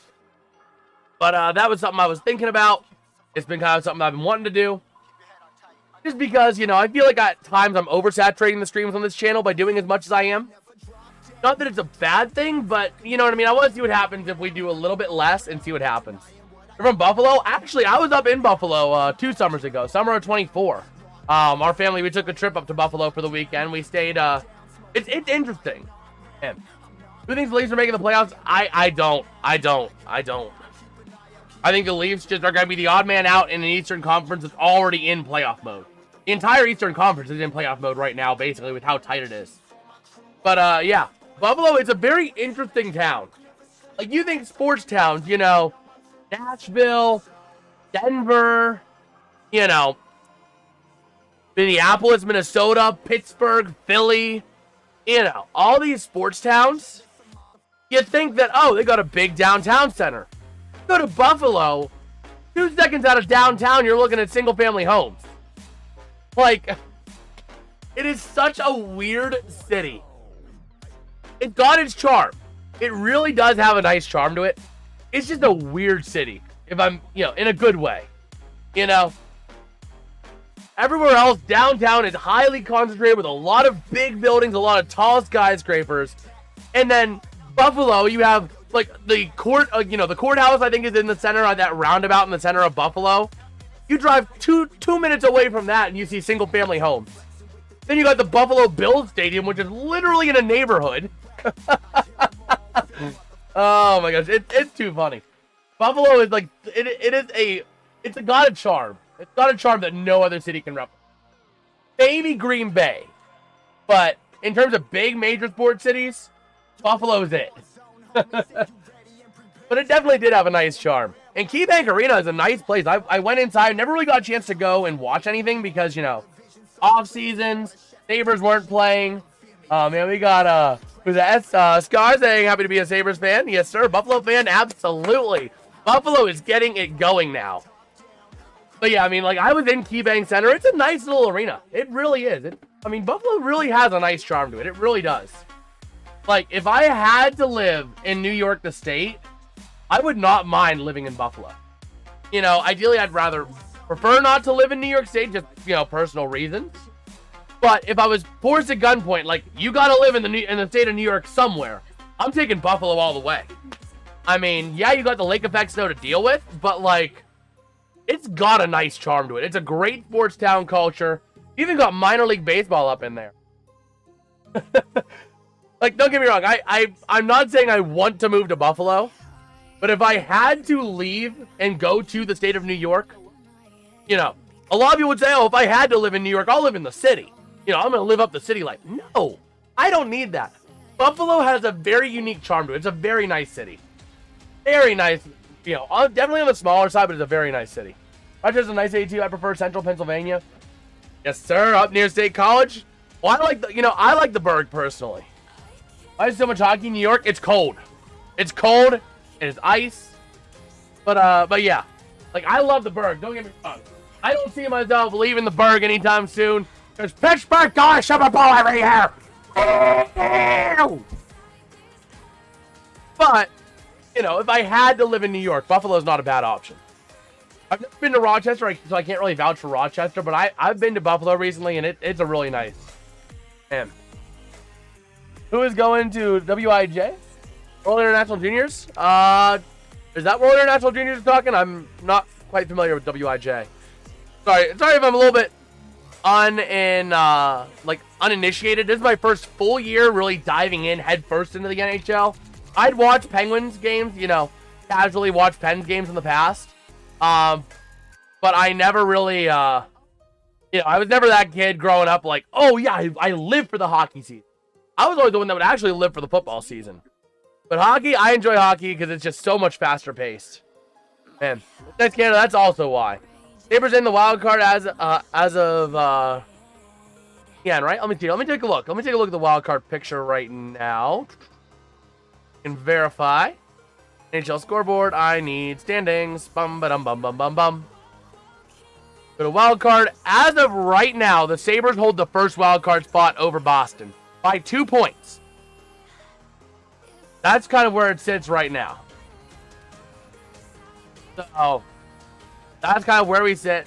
But that was something I was thinking about. It's been kind of something I've been wanting to do. Just because, you know, I feel like at times I'm oversaturating the streams on this channel by doing as much as I am. Not that it's a bad thing, but you know what I mean? I want to see what happens if we do a little bit less and see what happens. You're from Buffalo? Actually, I was up in Buffalo 2 summers ago, summer of 24. Our family, we took a trip up to Buffalo for the weekend. We stayed, it's interesting. Man. Who thinks the Leafs are making the playoffs? I don't. I think the Leafs just are going to be the odd man out in an Eastern Conference that's already in playoff mode. The entire Eastern Conference is in playoff mode right now, basically, with how tight it is. But, yeah. Buffalo is a very interesting town. Like, you think sports towns, you know, Nashville, Denver, you know, Minneapolis, Minnesota, Pittsburgh, Philly, you know, all these sports towns, you think that, oh, they got a big downtown center. Go to Buffalo, 2 seconds out of downtown, you're looking at single-family homes. Like, it is such a weird city. It's got its charm. It really does have a nice charm to it. It's just a weird city, if I'm, you know, in a good way. You know? Everywhere else, downtown is highly concentrated with a lot of big buildings, a lot of tall skyscrapers. And then Buffalo, you have, like, the court, you know, the courthouse, I think, is in the center of that roundabout in the center of Buffalo. You drive two minutes away from that and you see single-family homes. Then you got the Buffalo Bills Stadium, which is literally in a neighborhood. Oh my gosh, it's too funny. Buffalo is like, it's got a charm. It's got a charm that no other city can replicate. Maybe Green Bay, but in terms of big major sports cities, Buffalo's it. But it definitely did have a nice charm. And KeyBank Arena is a nice place. I went inside, never really got a chance to go and watch anything because, you know, off seasons, Sabres weren't playing. Man, we got who's that? Scar saying happy to be a Sabres fan. Yes, sir. Buffalo fan, absolutely. Buffalo is getting it going now. But yeah, I mean, like, I was in KeyBank Center. It's a nice little arena. It really is. I mean, Buffalo really has a nice charm to it. It really does. Like, if I had to live in New York, the state, I would not mind living in Buffalo. You know, ideally, I'd prefer not to live in New York State, just, you know, personal reasons. But if I was forced at gunpoint, like, you gotta live in the state of New York somewhere, I'm taking Buffalo all the way. I mean, yeah, you got the lake effect snow to deal with, but, like, it's got a nice charm to it. It's a great sports town culture. You even got minor league baseball up in there. Like, don't get me wrong. I'm not saying I want to move to Buffalo, but if I had to leave and go to the state of New York, you know, a lot of people would say, oh, if I had to live in New York, I'll live in the city. You know, I'm going to live up the city life. No, I don't need that. Buffalo has a very unique charm to it. It's a very nice city. Very nice. You know, definitely on the smaller side, but it's a very nice city. Rochester's a nice city too. I prefer central Pennsylvania. Yes, sir. Up near State College. Well, I like the Burgh personally. Why is so much hockey in New York? It's cold. It's cold. It's ice. But yeah. Like, I love the Burgh. Don't get me wrong. I don't see myself leaving the Burgh anytime soon. There's Pittsburgh going to Super Bowl every year. But, you know, if I had to live in New York, Buffalo's not a bad option. I've never been to Rochester, so I can't really vouch for Rochester, but I've been to Buffalo recently, and it's a really nice. Man. Who is going to WIJ? World International Juniors? Is that World International Juniors talking? I'm not quite familiar with WIJ. Sorry if I'm a little bit uninitiated, this is my first full year really diving in head first into the NHL. I'd watch Penguins games, casually watch Pens games in the past. But I never really, I was never that kid growing up like, oh yeah, I live for the hockey season. I was always the one that would actually live for the football season. But hockey, I enjoy hockey because it's just so much faster paced. Man, thanks Canada, that's also why. Sabres in the wild card as of yeah, right? Let me take a look. Let me take a look at the wild card picture right now. And verify. NHL scoreboard. I need standings. Bum ba dum bum bum bum bum. For the wild card, as of right now, the Sabres hold the first wild card spot over Boston by 2 points. That's kind of where it sits right now. So that's kind of where we sit.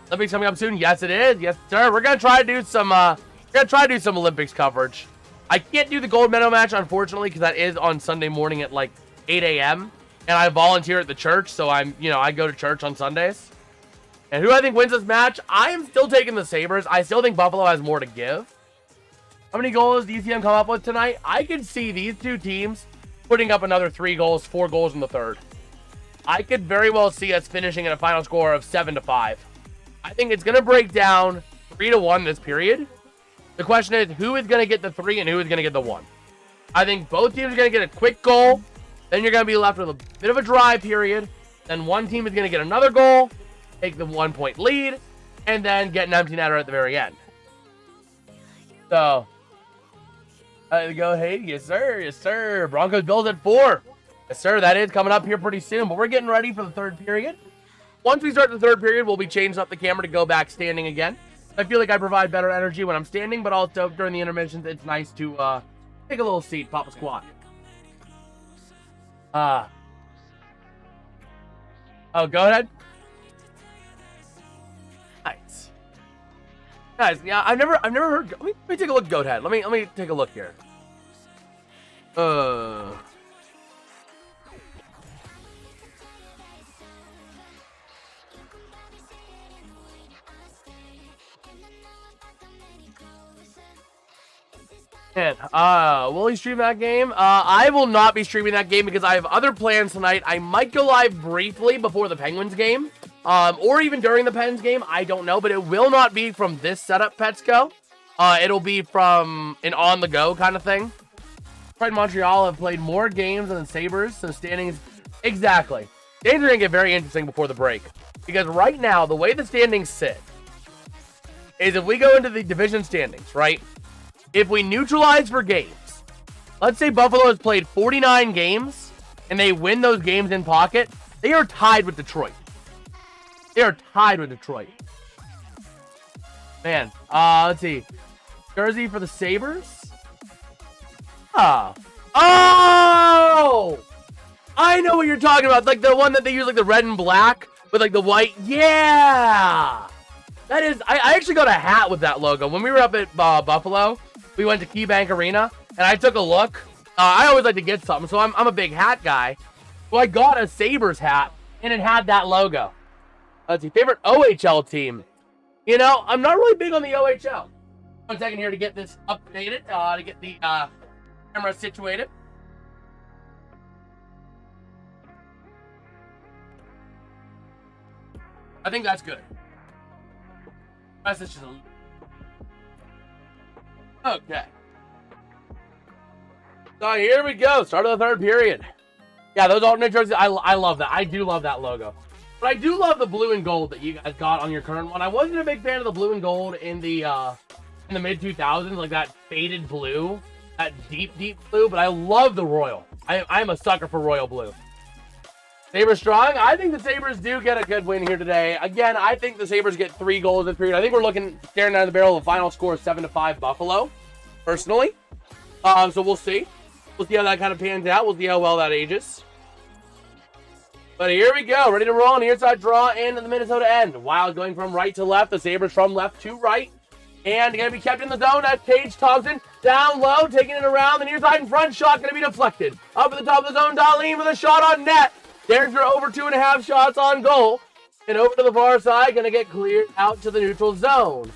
Olympics coming up soon. Yes, it is. Yes, sir. We're gonna try to do some. Olympics coverage. I can't do the gold medal match, unfortunately, because that is on Sunday morning at like 8 a.m. and I volunteer at the church, so I go to church on Sundays. And who I think wins this match? I am still taking the Sabres. I still think Buffalo has more to give. How many goals do you see them come up with tonight? I could see these two teams putting up another 3 goals, 4 goals in the third. I could very well see us finishing at a final score of 7-5. I think it's going to break down 3-1 this period. The question is, who is going to get the 3 and who is going to get the 1? I think both teams are going to get a quick goal. Then you're going to be left with a bit of a dry period. Then one team is going to get another goal, take the 1-point lead, and then get an empty netter at the very end. So, go ahead. Yes, sir. Yes, sir. Broncos Bills at 4. Yes, sir. That is coming up here pretty soon. But we're getting ready for the third period. Once we start the third period, we'll be changing up the camera to go back standing again. I feel like I provide better energy when I'm standing, but also during the intermissions, it's nice to take a little seat, pop a squat. Oh, go ahead. Nice. Guys, yeah, I've never heard. Let me take a look, Goat Head. Let me take a look here. Man, will he stream that game? I will not be streaming that game because I have other plans tonight. I might go live briefly before the Penguins game, or even during the Pens game. I don't know, but it will not be from this setup, Petsco. It'll be from an on-the-go kind of thing. Pride and Montreal have played more games than the Sabres, so standings... Exactly. Standings are going to get very interesting before the break. Because right now, the way the standings sit is if we go into the division standings, right? If we neutralize for games, let's say Buffalo has played 49 games and they win those games in pocket, they are tied with Detroit. They are tied with Detroit. Man, let's see. Jersey for the Sabres. Oh! I know what you're talking about. Like the one that they use, like the red and black with like the white. Yeah! That is, I actually got a hat with that logo. When we were up at Buffalo, we went to KeyBank Arena, and I took a look. I always like to get something, so I'm a big hat guy. So I got a Sabres hat, and it had that logo. Let's see, favorite OHL team. I'm not really big on the OHL. 1 second here to get this updated, to get the camera situated. I think that's good. That's just a... Okay. So here we go. Start of the third period. Yeah, those alternate jerseys, I love that. I do love that logo. But I do love the blue and gold that you guys got on your current one. I wasn't a big fan of the blue and gold in the mid-2000s, like that faded blue, that deep blue, but I love the royal. I'm a sucker for royal blue. Sabres strong. I think the Sabres do get a good win here today. Again, I think the Sabres get 3 goals this period. I think we're staring down the barrel of a final score of 7-5 Buffalo, personally. So we'll see. We'll see how that kind of pans out. We'll see how well that ages. But here we go. Ready to roll on the near side draw and the Minnesota end. Wild going from right to left. The Sabres from left to right. And going to be kept in the zone. That's Tage Thompson down low, taking it around. The near side in front shot going to be deflected. Up at the top of the zone, Darlene with a shot on net. There's for over 2.5 shots on goal. And over to the far side, going to get cleared out to the neutral zone.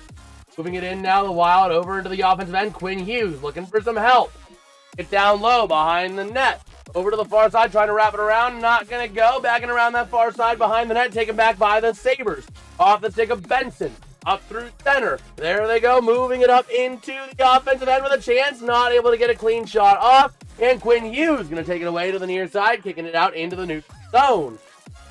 Moving it in now, the Wild over into the offensive end. Quinn Hughes looking for some help. Get down low behind the net. Over to the far side, trying to wrap it around. Not going to go. Backing around that far side behind the net. Taken back by the Sabres. Off the stick of Benson. Up through center. There they go. Moving it up into the offensive end with a chance. Not able to get a clean shot off. And Quinn Hughes going to take it away to the near side. Kicking it out into the neutral zone.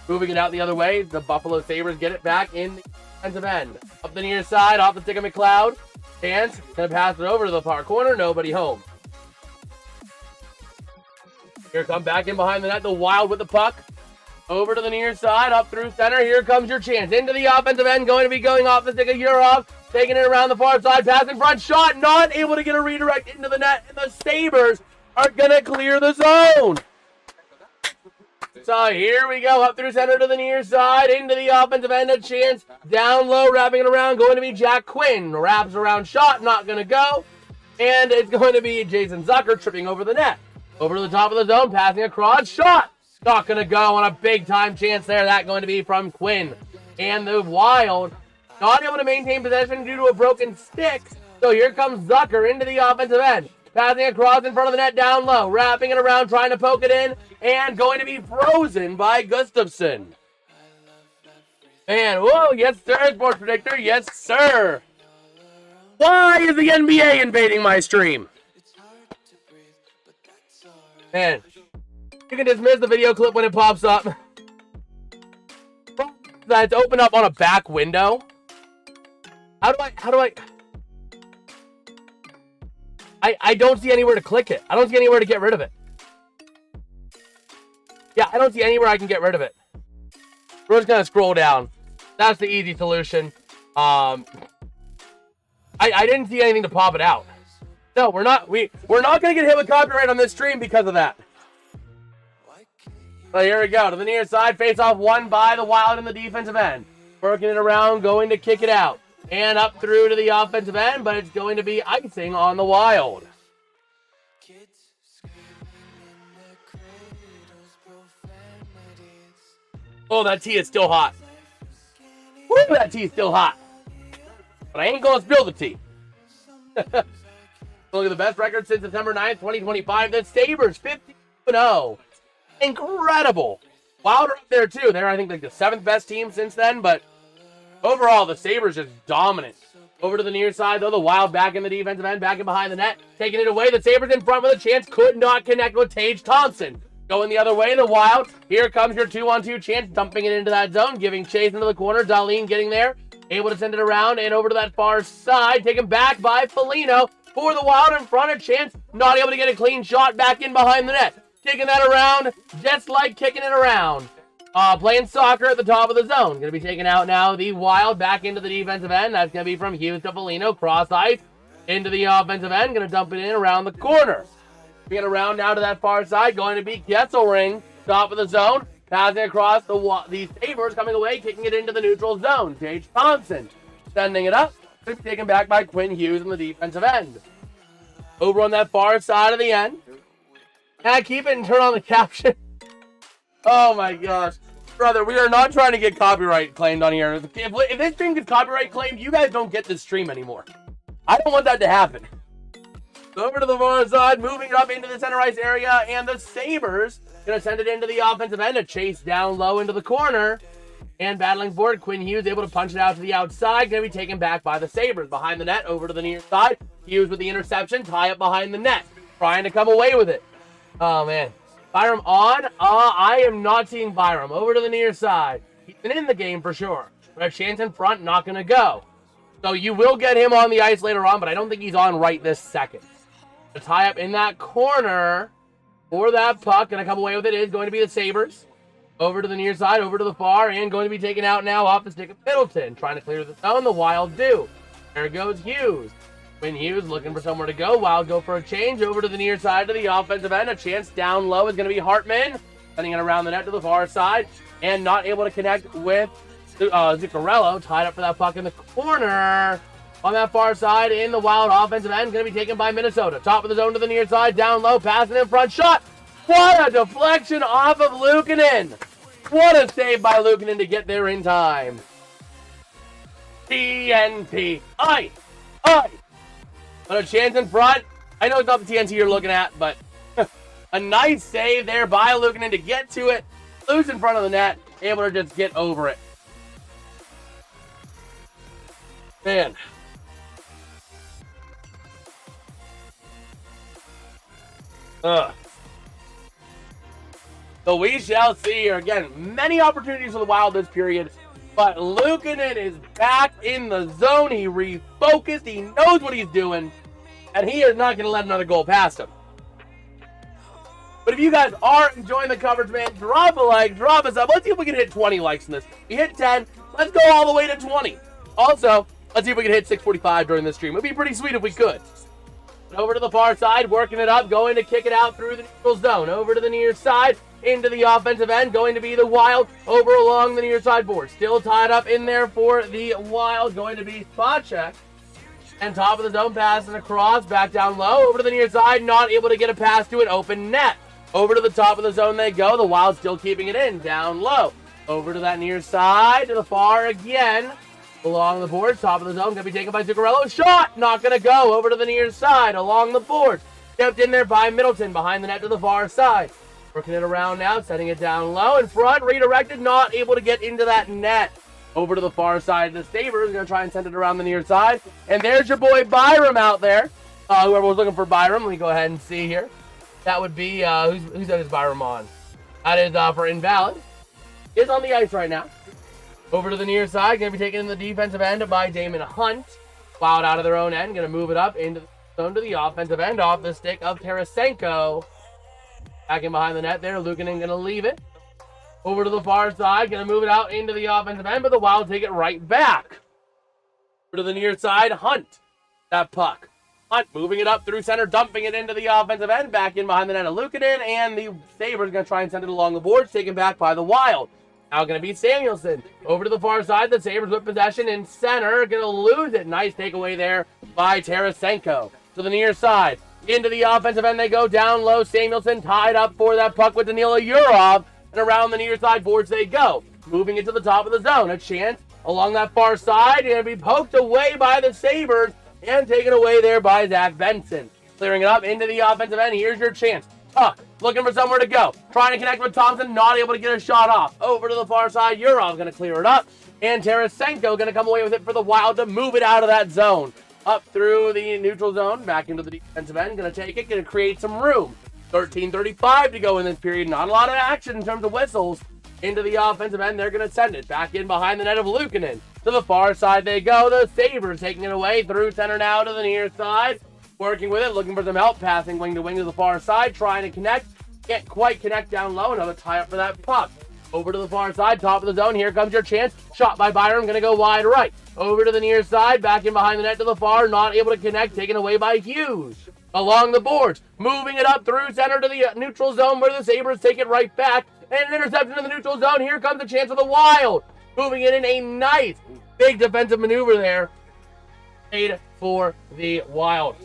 Moving it out the other way. The Buffalo Sabres get it back in the offensive end. Up the near side. Off the stick of McLeod. Chance. Going to pass it over to the far corner. Nobody home. Here come back in behind the net. The Wild with the puck. Over to the near side, up through center. Here comes your chance. Into the offensive end. Going to be going off the stick of Urov. Taking it around the far side. Pass in front. Shot. Not able to get a redirect into the net. And the Sabres are going to clear the zone. So here we go. Up through center to the near side. Into the offensive end. A chance. Down low. Wrapping it around. Going to be Jack Quinn. Wraps around. Shot. Not going to go. And it's going to be Jason Zucker tripping over the net. Over to the top of the zone. Passing across. Shot. Not going to go on a big-time chance there. That going to be from Quinn. And the Wild not able to maintain possession due to a broken stick. So here comes Zucker into the offensive end. Passing across in front of the net down low. Wrapping it around, trying to poke it in. And going to be frozen by Gustafsson. And, whoa, yes, sir, Sports Predictor. Yes, sir. Why is the NBA invading my stream? Man. You can dismiss the video clip when it pops up. That's open up on a back window. How do I don't see anywhere to click it. I don't see anywhere to get rid of it. Yeah, I don't see anywhere I can get rid of it. We're just gonna scroll down. That's the easy solution. I didn't see anything to pop it out. No, we're not gonna get hit with copyright on this stream because of that. So here we go. To the near side. Face-off won by the Wild in the defensive end. Working it around. Going to kick it out. And up through to the offensive end. But it's going to be icing on the Wild. Oh, that tea is still hot. Woo, that tea is still hot. But I ain't going to spill the tea. Look at the best record since September 9th, 2025. The Sabres 50-0. Incredible. Wild are up there too. They're, I think, like the 7th best team since then, but overall, the Sabres is dominant. Over to the near side, though, the Wild back in the defensive end, back in behind the net, taking it away. The Sabres in front with a chance, could not connect with Tage Thompson. Going the other way, the Wild. Here comes your 2-on-2 chance, dumping it into that zone, giving chase into the corner. Darlene getting there, able to send it around and over to that far side, taken back by Foligno for the Wild in front. A chance, not able to get a clean shot back in behind the net. Taking that around, just like kicking it around. Playing soccer at the top of the zone. Going to be taken out now. The Wild back into the defensive end. That's going to be from Hughes to Foligno. Cross ice into the offensive end. Going to dump it in around the corner. Bring it around now to that far side. Going to be Kesselring. Top of the zone. Passing across the Sabres coming away. Kicking it into the neutral zone. Tage Thompson sending it up. Going to be taken back by Quinn Hughes in the defensive end. Over on that far side of the end. Keep it and turn on the caption. Oh my gosh. Brother, we are not trying to get copyright claimed on here. If this stream gets copyright claimed, you guys don't get this stream anymore. I don't want that to happen. So over to the far side, moving it up into the center ice area, and the Sabres going to send it into the offensive end. A chase down low into the corner. And battling for it, Quinn Hughes able to punch it out to the outside. Going to be taken back by the Sabres. Behind the net, over to the near side. Hughes with the interception, tie up behind the net. Trying to come away with it. Oh, man. Byram on. I am not seeing Byram. Over to the near side. He's been in the game for sure. But a chance in front, not going to go. So you will get him on the ice later on, but I don't think he's on right this second. The tie up in that corner for that puck. Going to come away with it is going to be the Sabres. Over to the near side, over to the far, and going to be taken out now off the stick of Middleton. Trying to clear the zone. The Wild do. There goes Hughes. Quinn Hughes looking for somewhere to go. Wild go for a change over to the near side of the offensive end. A chance down low is going to be Hartman. Sending it around the net to the far side. And not able to connect with Zuccarello. Tied up for that puck in the corner. On that far side in the Wild offensive end. Going to be taken by Minnesota. Top of the zone to the near side. Down low. Passing in front. Shot. What a deflection off of Luukkonen. What a save by Luukkonen to get there in time. TNT. Ice But a chance in front. I know it's not the TNT you're looking at, but a nice save there by Luukkonen to get to it. Loose in front of the net. Able to just get over it. Man. So we shall see here. Again, many opportunities for the Wild this period. But Luukkonen is back in the zone. He refocused. He knows what he's doing. And he is not going to let another goal past him. But if you guys are enjoying the coverage, man, drop a like, drop us up. Let's see if we can hit 20 likes in this. We hit 10. Let's go all the way to 20. Also, let's see if we can hit 645 during this stream. It would be pretty sweet if we could. Over to the far side, working it up, going to kick it out through the neutral zone. Over to the near side, into the offensive end, going to be the Wild, over along the near side board. Still tied up in there for the Wild, going to be spot check. And top of the zone, passing across, back down low, over to the near side, not able to get a pass to an open net. Over to the top of the zone they go, the Wild still keeping it in, down low. Over to that near side, to the far again. Along the board, top of the zone, going to be taken by Zuccarello. Shot! Not going to go. Over to the near side, along the board. Stepped in there by Middleton, behind the net to the far side. Working it around now, setting it down low. In front, redirected, not able to get into that net. Over to the far side, the Sabres going to try and send it around the near side. And there's your boy Byram out there. Whoever was looking for Byram, let me go ahead and see here. That would be, who's that is Byram on? That is for Invalid. Is on the ice right now. Over to the near side, going to be taken in the defensive end by Damon Hunt. Wild out of their own end, going to move it up into the zone to the offensive end off the stick of Tarasenko. Back in behind the net there, Luukkonen going to leave it. Over to the far side, going to move it out into the offensive end, but the Wild take it right back. Over to the near side, Hunt. That puck. Hunt moving it up through center, dumping it into the offensive end, back in behind the net of Luukkonen, and the Sabres going to try and send it along the boards, taken back by the Wild. Now going to be Samuelson. Over to the far side, the Sabres with possession in center. Going to lose it. Nice takeaway there by Tarasenko. To the near side. Into the offensive end they go. Down low. Samuelson tied up for that puck with Danila Yurov. And around the near side boards they go. Moving it to the top of the zone. A chance along that far side. Going to be poked away by the Sabres. And taken away there by Zach Benson. Clearing it up into the offensive end. Here's your chance. Puck. Looking for somewhere to go. Trying to connect with Thompson. Not able to get a shot off. Over to the far side. Yurov's going to clear it up. And Tarasenko going to come away with it for the Wild to move it out of that zone. Up through the neutral zone. Back into the defensive end. Going to take it. Going to create some room. 13:35 to go in this period. Not a lot of action in terms of whistles. Into the offensive end. They're going to send it back in behind the net of Luukkonen. To the far side they go. The Sabres taking it away. Through center now to the near side. Working with it, looking for some help, passing wing to the far side, trying to connect. Can't quite connect down low. Another tie up for that puck. Over to the far side, top of the zone. Here comes your chance. Shot by Byram, going to go wide right. Over to the near side, back in behind the net to the far. Not able to connect, taken away by Hughes. Along the boards, moving it up through center to the neutral zone where the Sabres take it right back. And an interception in the neutral zone. Here comes the chance of the Wild. Moving it in a nice big defensive maneuver there. Made for the Wild.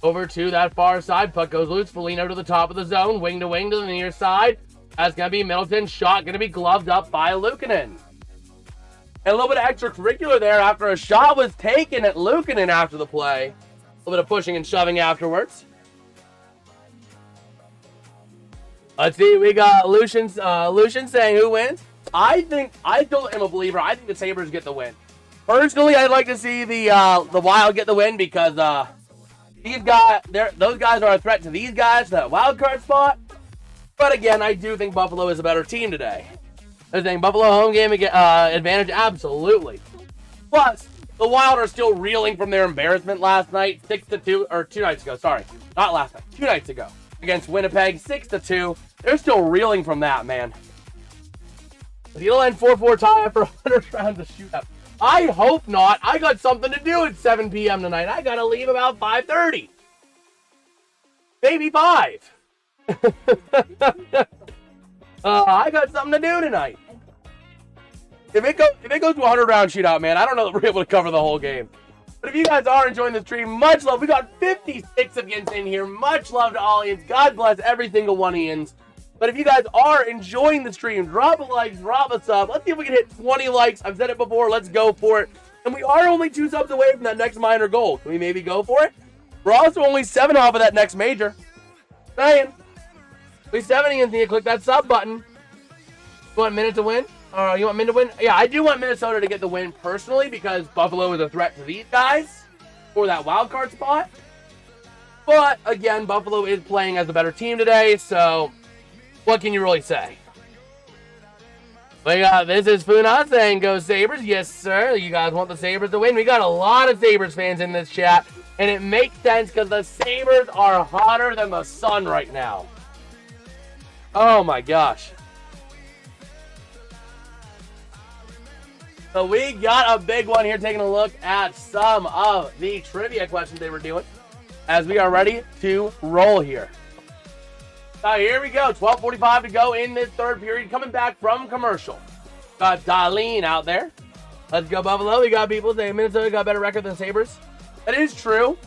Over to that far side. Puck goes loose. Foligno to the top of the zone. Wing to the near side. That's going to be Middleton. Shot going to be gloved up by Luukkonen. And a little bit of extracurricular there after a shot was taken at Luukkonen after the play. A little bit of pushing and shoving afterwards. Let's see. We got Lucian saying who wins. I still am a believer. I think the Sabres get the win. Personally, I'd like to see the Wild get the win because those guys are a threat to these guys, that wild card spot. But again, I do think Buffalo is a better team today. They're saying Buffalo home game advantage, absolutely. Plus, the Wild are still reeling from their embarrassment last night, 6-2, or 2 nights ago. Sorry, not last night, 2 nights ago against Winnipeg, 6-2. They're still reeling from that, man. It'll end 4-4 tie after 100 rounds of shootout. I hope not. I got something to do at 7 p.m. tonight. I got to leave about 5:30. Maybe 5. I got something to do tonight. If it goes to a 100-round shootout, man, I don't know that we're able to cover the whole game. But if you guys are enjoying the stream, much love. We got 56 of you in here. Much love to all Ians. God bless every single one of Ians. But if you guys are enjoying the stream, drop a like, drop a sub. Let's see if we can hit 20 likes. I've said it before. Let's go for it. And we are only 2 subs away from that next minor goal. Can we maybe go for it? We're also only 7 off of that next major. Saying. We 7 need to click that sub button. You want Minute to win? You want Min to win? Yeah, I do want Minnesota to get the win personally because Buffalo is a threat to these guys for that wild card spot. But, again, Buffalo is playing as a better team today, so what can you really say? This is Funa saying, go Sabres. Yes, sir. You guys want the Sabres to win? We got a lot of Sabres fans in this chat, and it makes sense because the Sabres are hotter than the sun right now. Oh, my gosh. So we got a big one here, taking a look at some of the trivia questions they were doing as we are ready to roll here. So here we go, 12:45 to go in this third period, coming back from commercial. Got Darlene out there. Let's go Buffalo. We got people saying Minnesota got a better record than Sabres. That is true,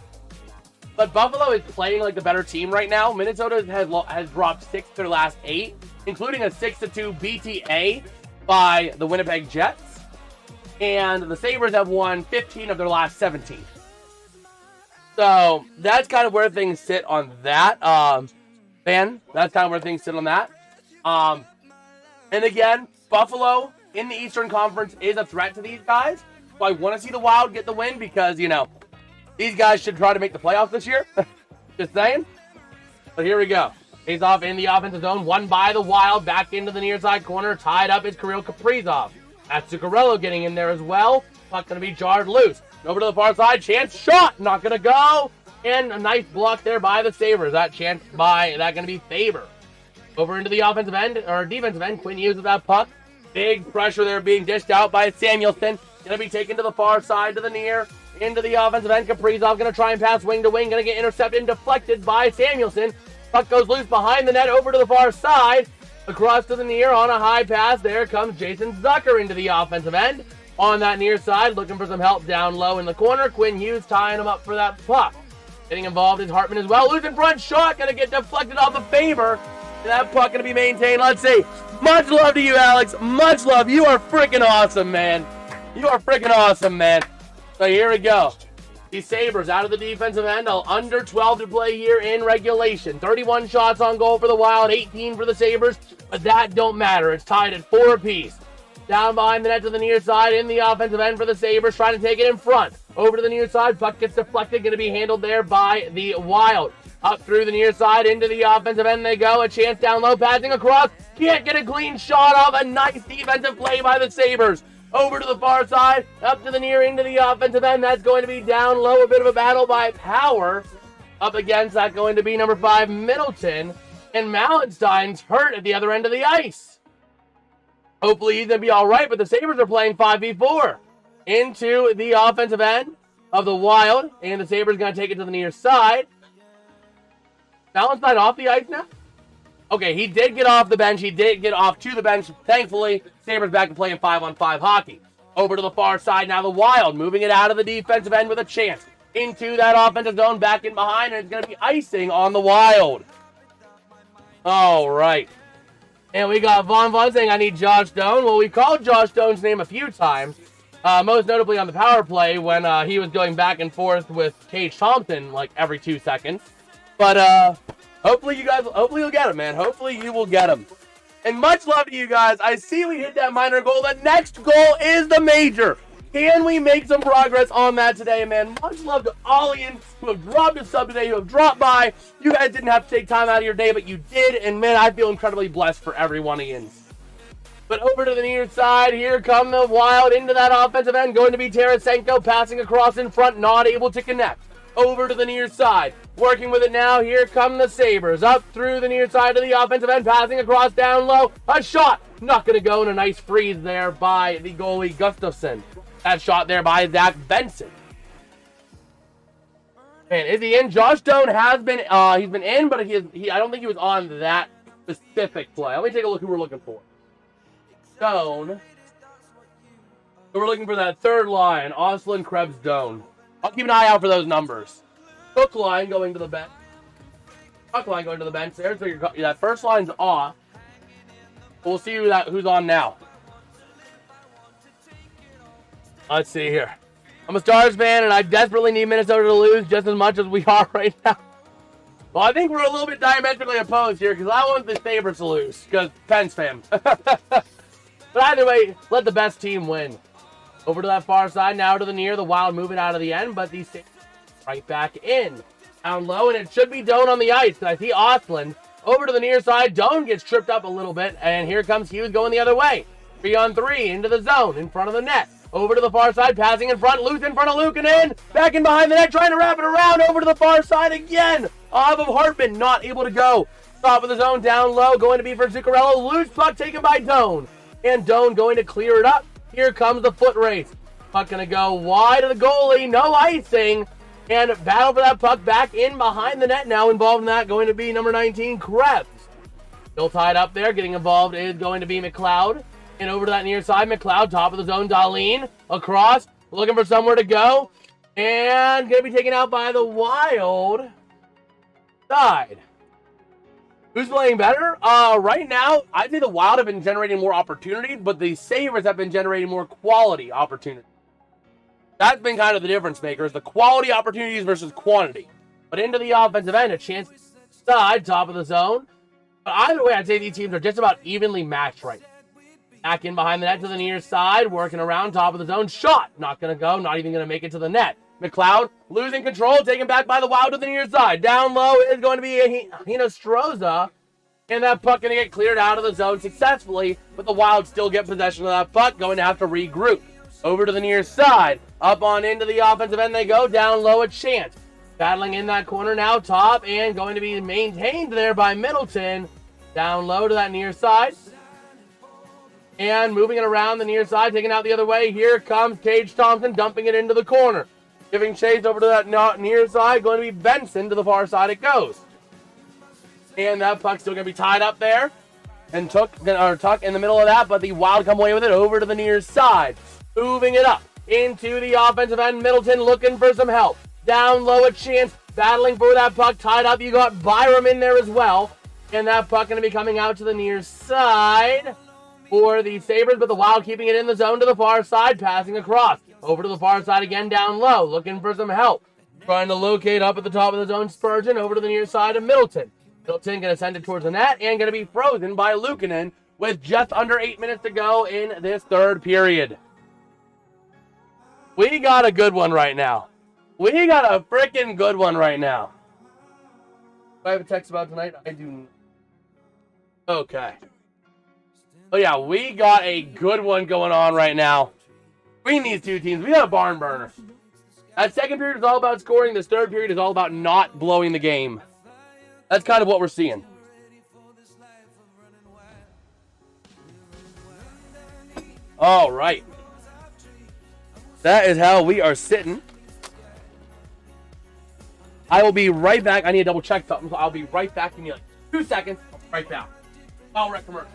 but Buffalo is playing like the better team right now. Minnesota has dropped 6 to their last 8, including a 6-2 BTA by the Winnipeg Jets. And the Sabres have won 15 of their last 17. So that's kind of where things sit on that. That's kind of where things sit on that. And again, Buffalo in the Eastern Conference is a threat to these guys. So I want to see the Wild get the win because, you know, these guys should try to make the playoffs this year. Just saying. But here we go. Face off in the offensive zone. Won by the Wild. Back into the near side corner. Tied up is Kirill Kaprizov. That's Zuccarello getting in there as well. Puck going to be jarred loose. Over to the far side. Chance shot. Not going to go. And a nice block there by the Sabres. That chance by that going to be Faber. Over into the offensive end, or defensive end. Quinn Hughes with that puck. Big pressure there being dished out by Samuelson. Going to be taken to the far side to the near. Into the offensive end. Kaprizov going to try and pass wing to wing. Going to get intercepted and deflected by Samuelson. Puck goes loose behind the net over to the far side. Across to the near on a high pass. There comes Jason Zucker into the offensive end. On that near side, looking for some help down low in the corner. Quinn Hughes tying him up for that puck. Getting involved is Hartman as well. Loose in front shot. Going to get deflected off of Faber. And that puck going to be maintained. Let's see. Much love to you, Alex. Much love. You are freaking awesome, man. You are freaking awesome, man. So here we go. The Sabres out of the defensive end. Under 12 to play here in regulation. 31 shots on goal for the Wild. 18 for the Sabres. But that don't matter. It's tied at 4 apiece. Down behind the net to the near side in the offensive end for the Sabres. Trying to take it in front. Over to the near side. Puck gets deflected. Going to be handled there by the Wild. Up through the near side into the offensive end they go. A chance down low. Passing across. Can't get a clean shot off. A nice defensive play by the Sabres. Over to the far side. Up to the near into the offensive end. That's going to be down low. A bit of a battle by Power. Up against that going to be number 5, Middleton. And Malenstein's hurt at the other end of the ice. Hopefully he's going to be all right, but the Sabres are playing 5v4 into the offensive end of the Wild, and the Sabres going to take it to the near side. Malenstein off the ice now? Okay, he did get off the bench. He did get off to the bench. Thankfully, Sabres back to playing 5-on-5 hockey. Over to the far side now, the Wild moving it out of the defensive end with a chance into that offensive zone, back in behind, and it's going to be icing on the Wild. All right. And we got Von saying, I need Josh Doan. Well, we called Josh Doan's name a few times, most notably on the power play when he was going back and forth with Tage Thompson like every 2 seconds. But hopefully you'll get him, man. Hopefully you will get him. And much love to you guys. I see we hit that minor goal. The next goal is the major. Can we make some progress on that today, man? Much love to all of you who have dropped a sub today, who have dropped by. You guys didn't have to take time out of your day, but you did. And, man, I feel incredibly blessed for every one of you. But over to the near side, here come the Wild into that offensive end. Going to be Tarasenko passing across in front, not able to connect. Over to the near side. Working with it now. Here come the Sabres. Up through the near side of the offensive end. Passing across down low. A shot. Not going to go. And a nice freeze there by the goalie Gustafsson. That shot there by Zach Benson. And is he in? Josh Doan has been, he's been in, but I don't think he was on that specific play. Let me take a look who we're looking for. Doan. So we're looking for that third line. Oslin, Krebs, Doan. I'll keep an eye out for those numbers. Hook line going to the bench. Hook line going to the bench there. So that first line's off. We'll see who's on now. Let's see here. I'm a Stars fan, and I desperately need Minnesota to lose just as much as we are right now. Well, I think we're a little bit diametrically opposed here because I want the Sabres to lose because Pens fan. But either way, let the best team win. Over to that far side, now to the near. The Wild moving out of the end, but these right back in. Down low, and it should be Doan on the ice. I see Ostland. Over to the near side, Doan gets tripped up a little bit, and here comes Hughes going the other way. 3-on-3 into the zone, in front of the net. Over to the far side, passing in front, loose in front of Luke, and in. Back in behind the net, trying to wrap it around. Over to the far side again. Off of Hartman, not able to go. Top of the zone, down low, going to be for Zuccarello. Loose puck taken by Doan. And Doan going to clear it up. Here comes the foot race. Puck going to go wide of the goalie, no icing. And battle for that puck back in behind the net. Now involved in that going to be number 19, Krebs. Still tied up there. Getting involved is going to be McLeod. And over to that near side, McLeod, top of the zone, Dahlin. Across, looking for somewhere to go. And going to be taken out by the Wild side. Who's playing better? Right now, I'd say the Wild have been generating more opportunities, but the Sabres have been generating more quality opportunities. That's been kind of the difference makers, the quality opportunities versus quantity. But into the offensive end, a chance side, top of the zone. But either way, I'd say these teams are just about evenly matched right now. Back in behind the net to the near side, working around top of the zone. Shot, not going to go, not even going to make it to the net. McLeod losing control, taken back by the Wild to the near side. Down low is going to be Hinostroza. And that puck going to get cleared out of the zone successfully, but the Wild still get possession of that puck, going to have to regroup. Over to the near side, up on into the offensive end they go, down low a chance. Battling in that corner now, top, and going to be maintained there by Middleton. Down low to that near side. And moving it around the near side, taking out the other way. Here comes Tage Thompson, dumping it into the corner. Giving chase over to that near side, going to be Benson. To the far side it goes. And that puck's still going to be tied up there. And Tuck in the middle of that, but the Wild come away with it over to the near side. Moving it up into the offensive end. Middleton looking for some help. Down low a chance, battling for that puck. Tied up, you got Byram in there as well. And that puck going to be coming out to the near side for the Sabres, but the Wild keeping it in the zone to the far side, passing across. Over to the far side again, down low, looking for some help. Trying to locate up at the top of the zone, Spurgeon, over to the near side of Middleton. Middleton going to send it towards the net and going to be frozen by Luukkonen with just under 8 minutes to go in this third period. We got a good one right now. We got a freaking good one right now. Do I have a text about tonight? I do. Okay. Oh yeah, we got a good one going on right now. Between these two teams, we got a barn burner. That second period is all about scoring. This third period is all about not blowing the game. That's kind of what we're seeing. All right. That is how we are sitting. I will be right back. I need to double check something, so I'll be right back. Give me like 2 seconds. I'll be right back. I'll rec commercial.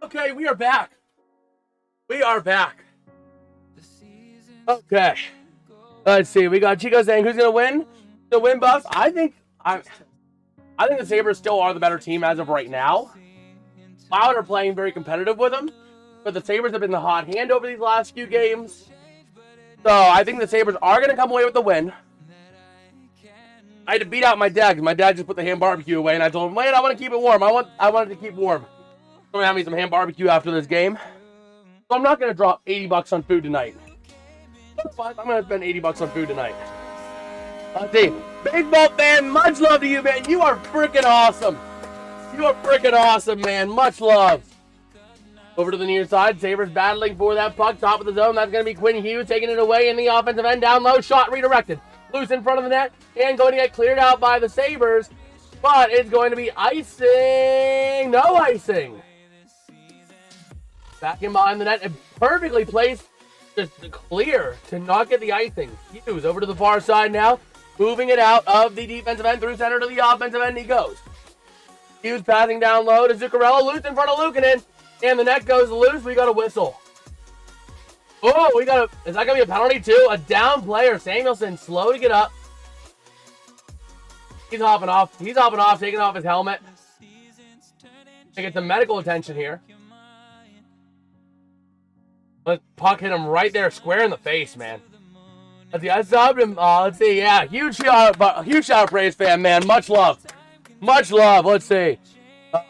Okay, we are back. We are back. Okay. Let's see. We got Chico saying who's gonna win? The win, Buffs. I think the Sabres still are the better team as of right now. Wild are playing very competitive with them, but the Sabres have been the hot hand over these last few games. So I think the Sabres are gonna come away with the win. I had to beat out my dad because my dad just put the ham barbecue away, and I told him, "Wait, I want to keep it warm. I wanted to keep warm. I'm gonna have me some ham barbecue after this game. So I'm not gonna drop $80 on food tonight. I'm gonna spend $80 on food tonight." Let's see. Baseball fan, much love to you, man. You are freaking awesome. You are freaking awesome, man. Much love. Over to the near side, Sabres battling for that puck, top of the zone. That's going to be Quinn Hughes taking it away in the offensive end, down low, shot redirected. Loose in front of the net, and going to get cleared out by the Sabres, but it's going to be icing. No icing. Back in behind the net, and perfectly placed, just clear to not get the icing. Hughes over to the far side now, moving it out of the defensive end through center to the offensive end he goes. Hughes passing down low to Zuccarello, loose in front of Luukkonen. And the net goes loose. We got a whistle. Oh, is that going to be a penalty too? A down player. Samuelson slow to get up. He's hopping off. Taking off his helmet. To get some medical attention here. But puck hit him right there, square in the face, man. Let's see. I subbed him. Let's see. Yeah, huge shout, Braves fan, man. Much love. Let's see.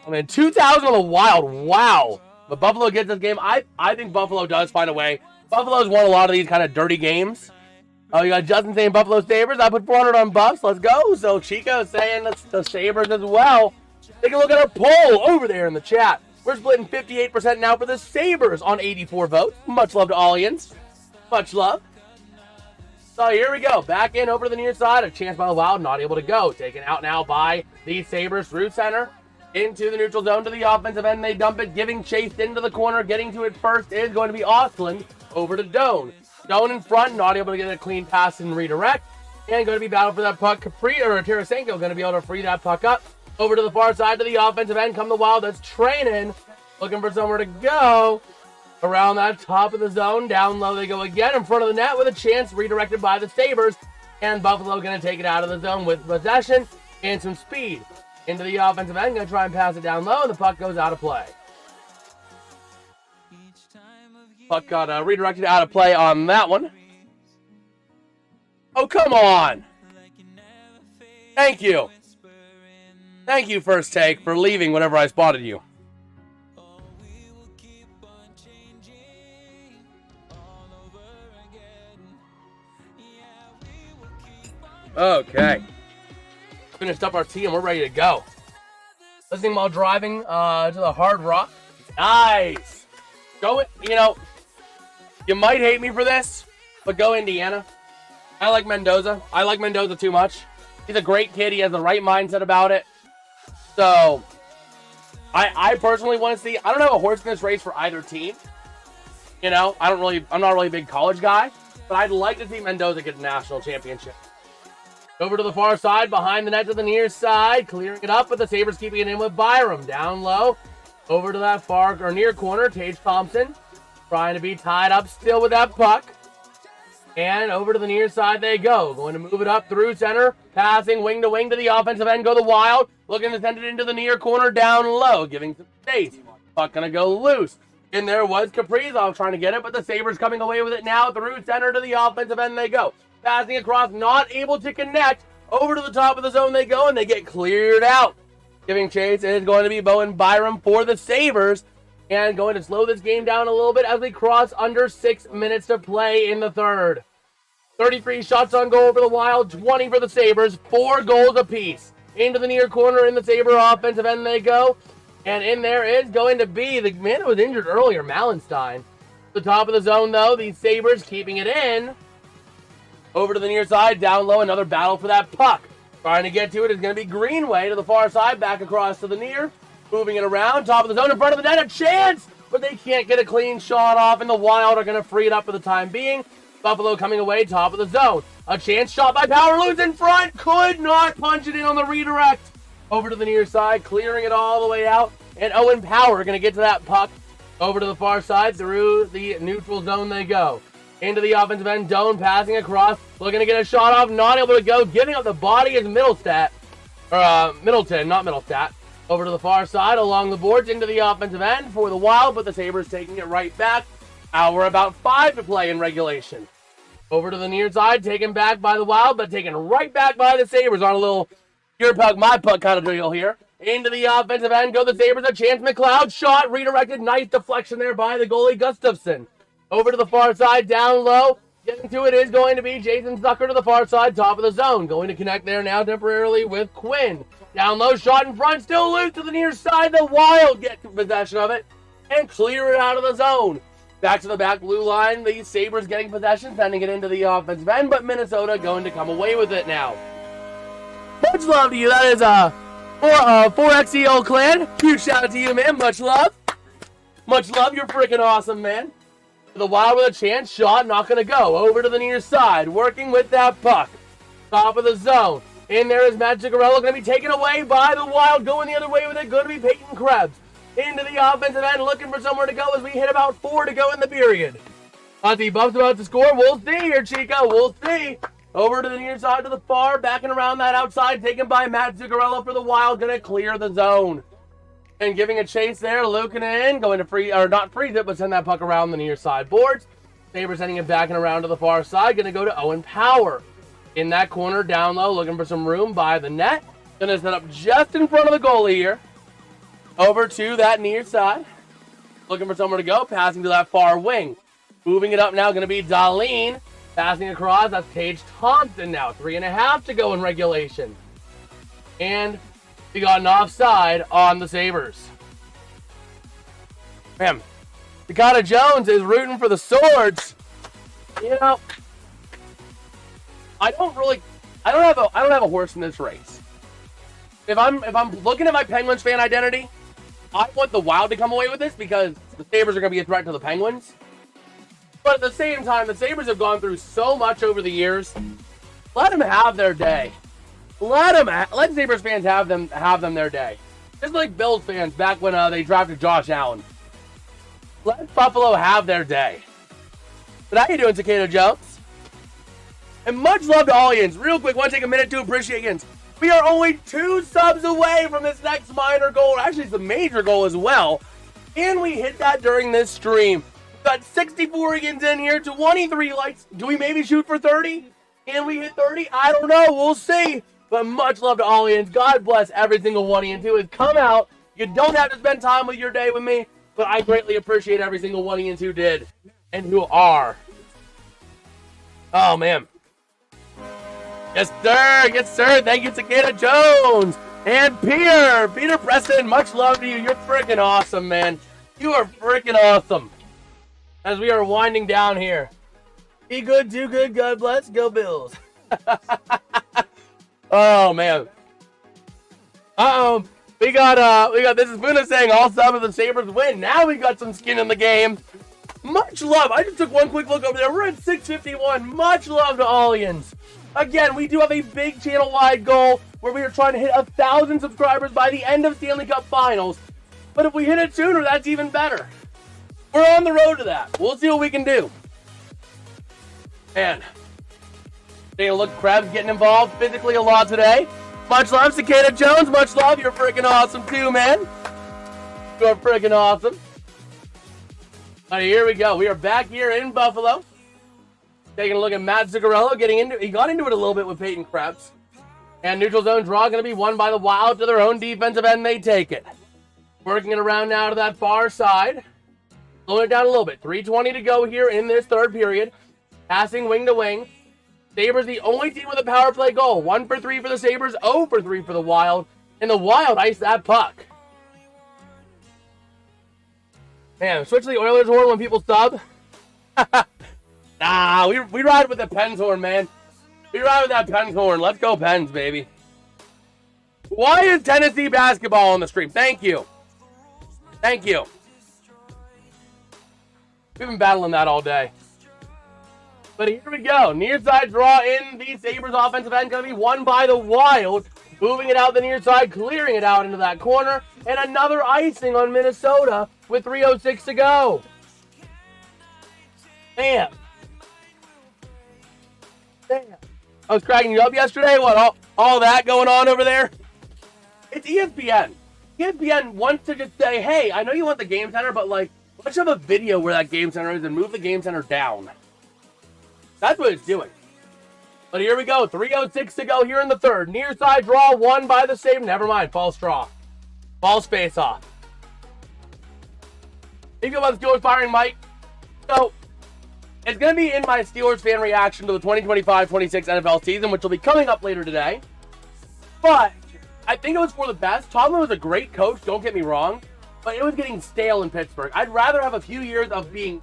Man, 2,000 on the Wild. Wow. But Buffalo gets this game. I think Buffalo does find a way. Buffalo's won a lot of these kind of dirty games. You got Justin saying Buffalo Sabres. I put 400 on Buffs. Let's go. So Chico saying that's the Sabres as well. Take a look at our poll over there in the chat. We're splitting 58% now for the Sabres on 84 votes. Much love to audience. Much love. So here we go. Back in over to the near side. A chance by the Wild. Not able to go. Taken out now by the Sabres through center. Into the neutral zone to the offensive end. They dump it, giving chase into the corner. Getting to it first is going to be Austin. Over to Doan. Doan in front, not able to get a clean pass and redirect. And going to be battled for that puck. Tarasenko going to be able to free that puck up. Over to the far side to the offensive end. Come the Wild. That's training. Looking for somewhere to go. Around that top of the zone. Down low they go again. In front of the net with a chance. Redirected by the Sabres. And Buffalo going to take it out of the zone with possession and some speed. Into the offensive end, going to try and pass it down low, and the puck goes out of play. Puck got redirected out of play on that one. Oh, come on. Thank you. Thank you, First Take, for leaving whenever I spotted you. Okay. Finished up our tea and we're ready to go. Listening while driving to the Hard Rock. Nice. Go, you might hate me for this, but go Indiana. I like Mendoza. I like Mendoza too much. He's a great kid. He has the right mindset about it. So, I personally want to see, I don't have a horse in this race for either team. I'm not really a big college guy, but I'd like to see Mendoza get a national championship. Over to the far side, behind the net to the near side, clearing it up, but the Sabres keeping it in with Byram. Down low, over to that far or near corner, Tage Thompson trying to be tied up still with that puck. And over to the near side they go. Going to move it up through center, passing wing to wing to the offensive end, go the Wild. Looking to send it into the near corner, down low, giving some space. Puck gonna go loose. And there was Kaprizov trying to get it, but the Sabres coming away with it now through center to the offensive end they go. Passing across, not able to connect. Over to the top of the zone they go, and they get cleared out. Giving chase is going to be Bowen Byram for the Sabres. And going to slow this game down a little bit as we cross under 6 minutes to play in the third. 33 shots on goal for the Wild, 20 for the Sabres, 4 goals apiece. Into the near corner in the Sabre offensive end they go. And in there is going to be the man who was injured earlier, Malenstein. The top of the zone, though, the Sabres keeping it in. Over to the near side, down low, another battle for that puck. Trying to get to it is going to be Greenway to the far side, back across to the near. Moving it around, top of the zone, in front of the net, a chance! But they can't get a clean shot off, and the Wild are going to free it up for the time being. Buffalo coming away, top of the zone. A chance shot by Power, loose in front, could not punch it in on the redirect. Over to the near side, clearing it all the way out. And Owen Power going to get to that puck. Over to the far side, through the neutral zone they go. Into the offensive end, Doan passing across, looking to get a shot off, not able to go, giving up the body is Middleton, not Middlestat. Over to the far side, along the boards, into the offensive end for the Wild, but the Sabres taking it right back. We're about 5 to play in regulation. Over to the near side, taken back by the Wild, but taken right back by the Sabres on a little your puck, my puck kind of deal here. Into the offensive end, go the Sabres, a chance, McLeod, shot, redirected, nice deflection there by the goalie, Gustafsson. Over to the far side, down low. Getting to it is going to be Jason Zucker to the far side, top of the zone. Going to connect there now temporarily with Quinn. Down low, shot in front, still loose to the near side. The Wild get possession of it. and clear it out of the zone. Back to the back blue line, the Sabres getting possession, sending it into the offensive end, but Minnesota going to come away with it now. Much love to you. That is 4XEO clan. Huge shout out to you, man. Much love. Much love. You're freaking awesome, man. The Wild with a chance. Shot not going to go. Over to the near side. Working with that puck. Top of the zone. In there is Matt Zuccarello. Going to be taken away by the Wild. Going the other way with it. Going to be Peyton Krebs. Into the offensive end. Looking for somewhere to go as we hit about 4 to go in the period. The Buffs about to score. We'll see here, Chico. We'll see. Over to the near side to the far. Backing around that outside. Taken by Matt Zuccarello for the Wild. Going to clear the zone. And giving a chase there, looking in, going to free, or not freeze it, but send that puck around the near side boards. Sabres sending it back and around to the far side. Going to go to Owen Power. In that corner, down low, looking for some room by the net. Going to set up just in front of the goalie here. Over to that near side. Looking for somewhere to go, passing to that far wing. Moving it up now, going to be Dahlin. Passing across, that's Tage Thompson now. 3.5 to go in regulation. And we got an offside on the Sabres. Man, Dakota Jones is rooting for the Swords. You know, I don't have a horse in this race. If I'm looking at my Penguins fan identity, I want the Wild to come away with this because the Sabres are going to be a threat to the Penguins. But at the same time, the Sabres have gone through so much over the years. Let them have their day. Let Sabres fans have them their day. Just like Bills fans back when they drafted Josh Allen. Let Buffalo have their day. But how you doing, Cicada Jones? And much love to all Ians. Real quick, want to take a minute to appreciate Ians. We are only 2 subs away from this next minor goal. Actually, it's a major goal as well. And we hit that during this stream. We've got 64 Ians in here, 23 likes. Do we maybe shoot for 30? Can we hit 30? I don't know. We'll see. But much love to all Ians. God bless every single one Ians who has come out. You don't have to spend time with your day with me, but I greatly appreciate every single one Ians who did and who are. Oh, man. Yes, sir. Yes, sir. Thank you, Cicada Jones. And Peter Preston, much love to you. You're freaking awesome, man. You are freaking awesome. As we are winding down here. Be good, do good, God bless, go Bills. Oh, man. Uh-oh. We got this is Boona saying all subs of the Sabres win. Now we got some skin in the game. Much love. I just took one quick look over there. We're at 651. Much love to Allians. Again, we do have a big channel-wide goal where we are trying to hit 1,000 subscribers by the end of Stanley Cup Finals. But if we hit it sooner, that's even better. We're on the road to that. We'll see what we can do. Man. Taking a look at Krebs getting involved physically a lot today. Much love, Cicada Jones. Much love. You're freaking awesome too, man. You're freaking awesome. All right, here we go. We are back here in Buffalo. Taking a look at Matt Zuccarello he got into it a little bit with Peyton Krebs. And neutral zone draw going to be won by the Wild to their own defensive end. They take it. Working it around now to that far side. Slowing it down a little bit. 3:20 to go here in this third period. Passing wing to wing. Sabres the only team with a power play goal. 1 for 3 for the Sabres, 0 for 3 for the Wild. And the Wild ice that puck. Man, switch to the Oilers horn when people sub. Nah, we ride with the Pens horn, man. We ride with that Pens horn. Let's go Pens, baby. Why is Tennessee basketball on the stream? Thank you. Thank you. We've been battling that all day. But here we go. Near side draw in the Sabres offensive end. Going to be won by the Wild. Moving it out the near side, clearing it out into that corner. And another icing on Minnesota with 3:06 to go. Damn. I was cracking you up yesterday. What, all that going on over there? It's ESPN. ESPN wants to just say, hey, I know you want the game center, but like, let's have a video where that game center is and move the game center down. That's what it's doing. But here we go. 3:06 to go here in the third. Near side draw won by the Sabres. Never mind. False draw. False face off. How you feel about the Steelers firing Mike? So, it's going to be in my Steelers fan reaction to the 2025-26 NFL season, which will be coming up later today. But I think it was for the best. Tomlin was a great coach, don't get me wrong. but it was getting stale in Pittsburgh. I'd rather have a few years of being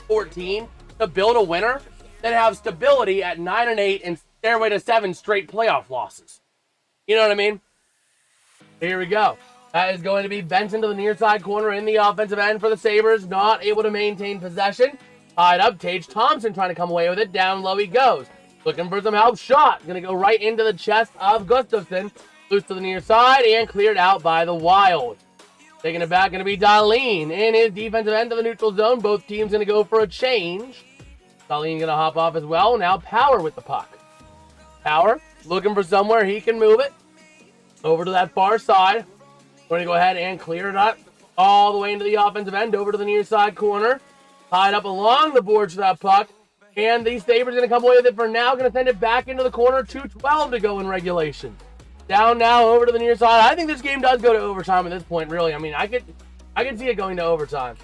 14 to build a winner than have stability at 9-8 and stairway to 7 straight playoff losses. You know what I mean? Here we go. That is going to be Benson to the near side corner in the offensive end for the Sabres. Not able to maintain possession. Tied up. Tage Thompson trying to come away with it. Down low he goes. Looking for some help. Shot. Going to go right into the chest of Gustafsson. Loose to the near side and cleared out by the Wild. Taking it back, going to be Dahlin in his defensive end of the neutral zone. Both teams going to go for a change. Dahlin going to hop off as well. Now Power with the puck. Power looking for somewhere he can move it. Over to that far side. Going to go ahead and clear it up all the way into the offensive end. Over to the near side corner. Tied up along the boards for that puck. And the Sabres going to come away with it for now. Going to send it back into the corner. 2:12 to go in regulation. Down now over to the near side. I think this game does go to overtime at this point, really. I mean, I could see it going to overtime.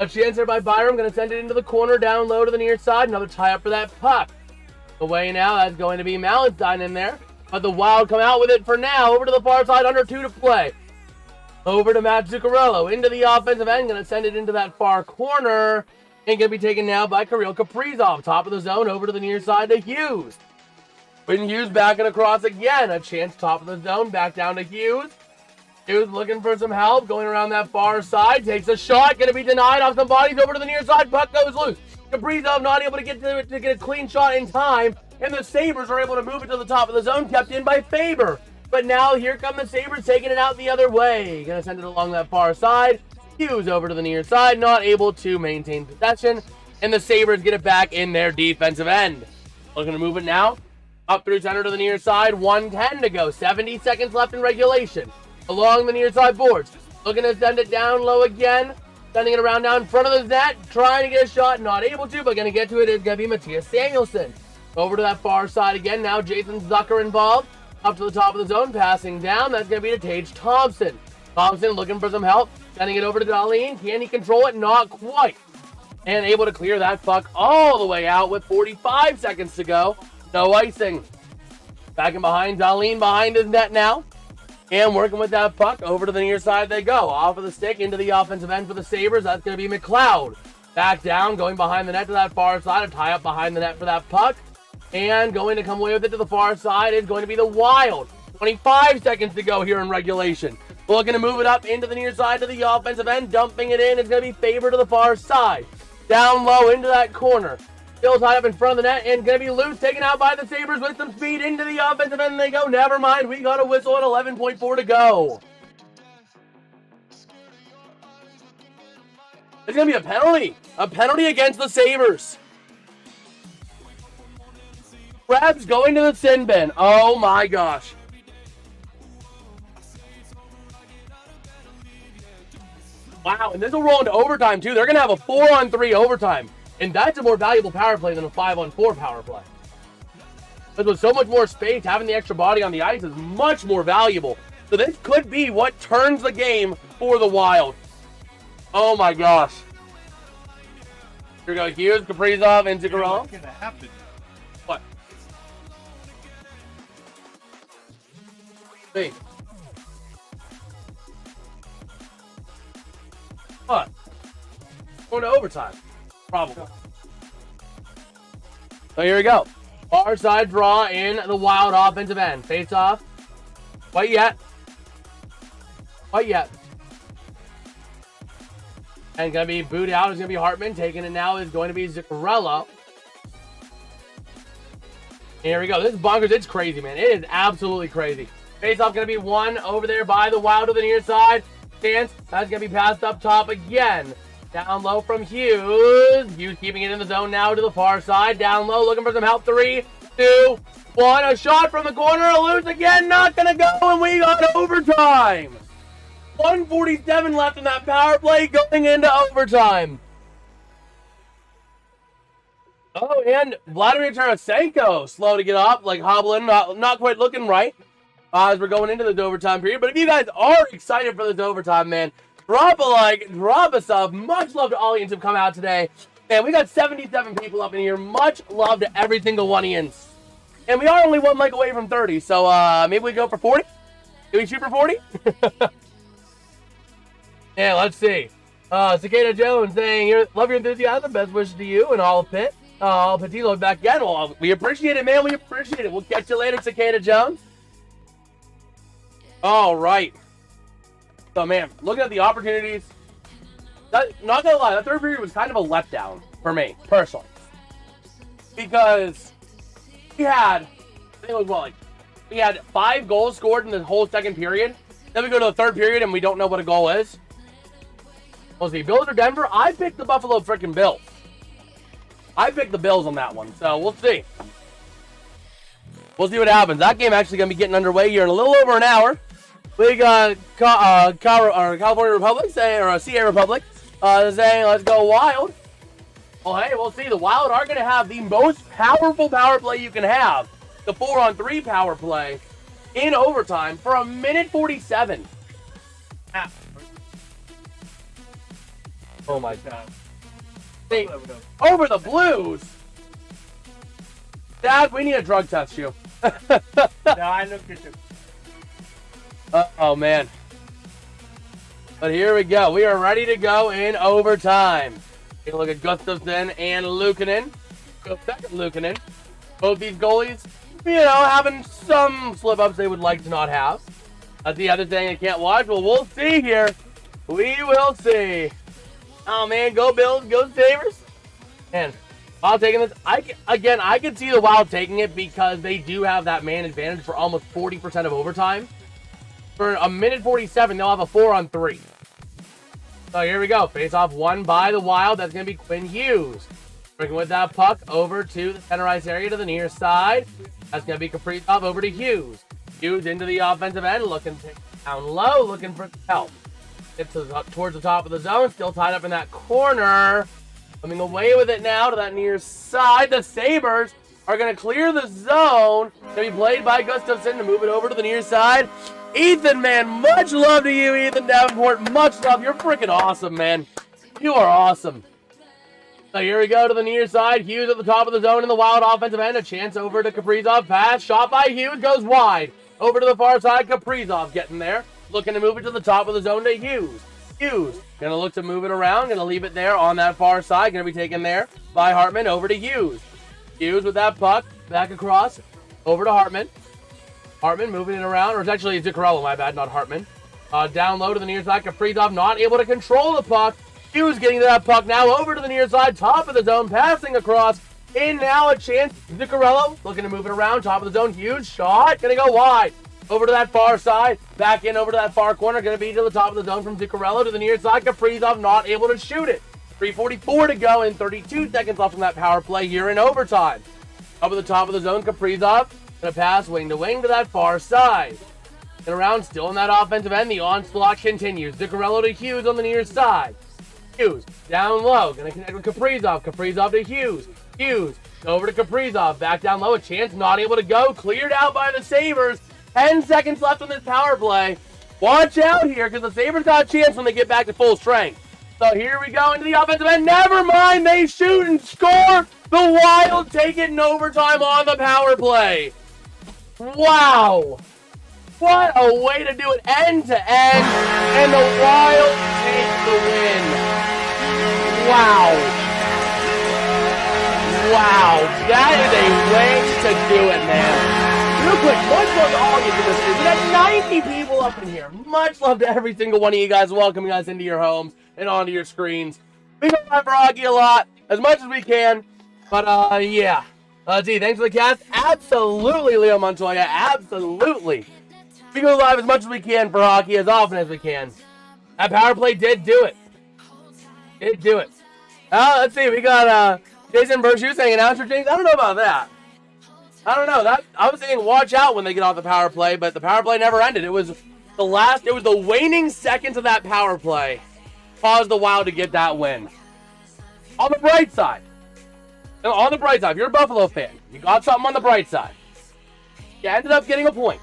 A chance there by Byram. Going to send it into the corner. Down low to the near side. Another tie up for that puck. Away now. That's going to be Malenstein in there. But the Wild come out with it for now. Over to the far side. Under 2 to play. Over to Matt Zuccarello. Into the offensive end. Going to send it into that far corner. And going to be taken now by Kirill Kaprizov. Top of the zone. Over to the near side to Hughes. When Hughes backing across again. A chance top of the zone. Back down to Hughes. Hughes looking for some help. Going around that far side. Takes a shot. Going to be denied off some bodies. Over to the near side. Puck goes loose. Kaprizov not able to get to it to get a clean shot in time. And the Sabres are able to move it to the top of the zone. Kept in by Faber. But now here come the Sabres taking it out the other way. Going to send it along that far side. Hughes over to the near side. Not able to maintain possession. And the Sabres get it back in their defensive end. Looking to move it now. Up through center to the near side. 1:10 to go. 70 seconds left in regulation. Along the near side boards. Looking to send it down low again. Sending it around down in front of the net. Trying to get a shot. Not able to, but going to get to it is going to be Matthias Samuelsson. Over to that far side again. Now Jason Zucker involved. Up to the top of the zone. Passing down. That's going to be to Tage Thompson. Thompson looking for some help. Sending it over to Dahlin. Can he control it? Not quite. And able to clear that puck all the way out with 45 seconds to go. No icing. Back in behind. Dahlin behind his net now. And working with that puck. Over to the near side they go. Off of the stick into the offensive end for the Sabres. That's going to be McLeod. Back down. Going behind the net to that far side. A tie up behind the net for that puck. And going to come away with it to the far side is going to be the Wild. 25 seconds to go here in regulation. Looking to move it up into the near side to the offensive end. Dumping it in. It's going to be Faber to the far side. Down low into that corner. Still tied up in front of the net and going to be loose. Taken out by the Sabres with some speed into the offensive end. They go. Never mind. We got a whistle at 11.4 to go. It's going to be a penalty. A penalty against the Sabres. Krebs going to the sin bin. Oh my gosh. Wow, and this will roll into overtime too. They're going to have a 4-on-3 overtime. And that's a more valuable power play than a 5-on-4 power play. Because with so much more space, having the extra body on the ice is much more valuable. So this could be what turns the game for the Wild. Oh my gosh. Here we go. Hughes, Kaprizov, and Zuccarello. What's going to happen? What? Hey. What? Going to overtime. Probably. So here we go. Far side draw in the Wild offensive end. Face off. Quite yet. Quite yet. And going to be booted out is going to be Hartman. Taking it now is going to be Zuccarello. Here we go. This is bonkers. It's crazy, man. It is absolutely crazy. Face off going to be one over there by the Wild to the near side. Chance. That's going to be passed up top again. Down low from Hughes. Hughes keeping it in the zone now to the far side. Down low looking for some help. 3, 2, 1. A shot from the corner. A loose again. Not going to go. And we got overtime. 1:47 left in that power play going into overtime. Oh, and Vladimir Tarasenko slow to get up. Like hobbling. Not quite looking right. As we're going into the overtime period. But if you guys are excited for this overtime, man, drop a like, drop a sub. Much love to all of you who have come out today. Man, we got 77 people up in here. Much love to every single one of you. And we are only one like away from 30. So maybe we go for 40? Do we shoot for 40? Yeah, let's see. Cicada Jones saying, love your enthusiasm. Best wishes to you and all of Pitt. All Petito back again. Well, we appreciate it, man. We appreciate it. We'll catch you later, Cicada Jones. All right. So, man, looking at the opportunities, not gonna lie, that third period was kind of a letdown for me, personally. Because we had, I think it was what, we had 5 goals scored in the whole second period. Then we go to the third period and we don't know what a goal is. We'll see. Bills or Denver? I picked the Buffalo freaking Bills. I picked the Bills on that one, so we'll see. We'll see what happens. That game actually going to be getting underway here in a little over an hour. We got California Republic saying, or CA Republic saying, let's go Wild. Well, hey, we'll see. The Wild are going to have the most powerful power play you can have. The 4-on-3 power play in overtime for 1:47. Oh my God. Over the Blues. Dad, we need a drug test, you. No, I looked at you. Oh man. But here we go. We are ready to go in overtime. Take a look at Gustafsson and Luukkonen. Go back at Luukkonen. Both these goalies, having some slip-ups they would like to not have. That's the other thing I can't watch. Well, we'll see here. We will see. Oh, man. Go Bills. Go Sabres. Man, Wild taking this. I can see the Wild taking it because they do have that man advantage for almost 40% of overtime. For 1:47, they'll have a 4-on-3. So here we go. Face-off won by the Wild. That's going to be Quinn Hughes. Working with that puck over to the center ice area to the near side. That's going to be Kaprizov over to Hughes. Hughes into the offensive end, looking down low, looking for help. Gets towards the top of the zone, still tied up in that corner. Coming away with it now to that near side. The Sabres are going to clear the zone. Going to be played by Gustafsson to move it over to the near side. Ethan, man, much love to you, Ethan Davenport. Much love. You're freaking awesome, man. You are awesome. So here we go to the near side. Hughes at the top of the zone in the Wild offensive end. A chance over to Kaprizov. Pass. Shot by Hughes. Goes wide. Over to the far side. Kaprizov getting there. Looking to move it to the top of the zone to Hughes. Hughes going to look to move it around. Going to leave it there on that far side. Going to be taken there by Hartman. Over to Hughes. Hughes with that puck. Back across. Over to Hartman. Hartman moving it around. Or it's actually Zuccarello, my bad, not Hartman. Down low to the near side. Kaprizov not able to control the puck. Hughes getting to that puck now over to the near side. Top of the zone. Passing across. In now a chance. Zuccarello looking to move it around. Top of the zone. Huge shot. Going to go wide. Over to that far side. Back in over to that far corner. Going to be to the top of the zone from Zuccarello to the near side. Kaprizov not able to shoot it. 3:44 to go and 32 seconds left from that power play here in overtime. Up at the top of the zone. Kaprizov going to pass wing to wing to that far side. And around still in that offensive end. The onslaught continues. Zuccarello to Hughes on the near side. Hughes down low. Going to connect with Kaprizov. Kaprizov to Hughes. Hughes over to Kaprizov. Back down low. A chance not able to go. Cleared out by the Sabres. 10 seconds left on this power play. Watch out here because the Sabres got a chance when they get back to full strength. So here we go into the offensive end. Never mind. They shoot and score. The Wild take it in overtime on the power play. Wow. What a way to do it end to end. And the Wild take the win. Wow. Wow. That is a way to do it, man. Real quick, much love to all of you for this. We got 90 people up in here. Much love to every single one of you guys welcoming us into your homes and onto your screens. We go live for hockey a lot, as much as we can. But, yeah. D, thanks for the cast. Absolutely, Leo Montoya. Absolutely. We go live as much as we can for hockey, as often as we can. That power play did do it. Did do it. Let's see. We got Jason Bershue saying announcer jinx. I don't know about that. I don't know. I was saying watch out when they get off the power play, but the power play never ended. It was the waning seconds of that power play caused the Wild to get that win. On the bright side. If you're a Buffalo fan, you got something on the bright side. You ended up getting a point.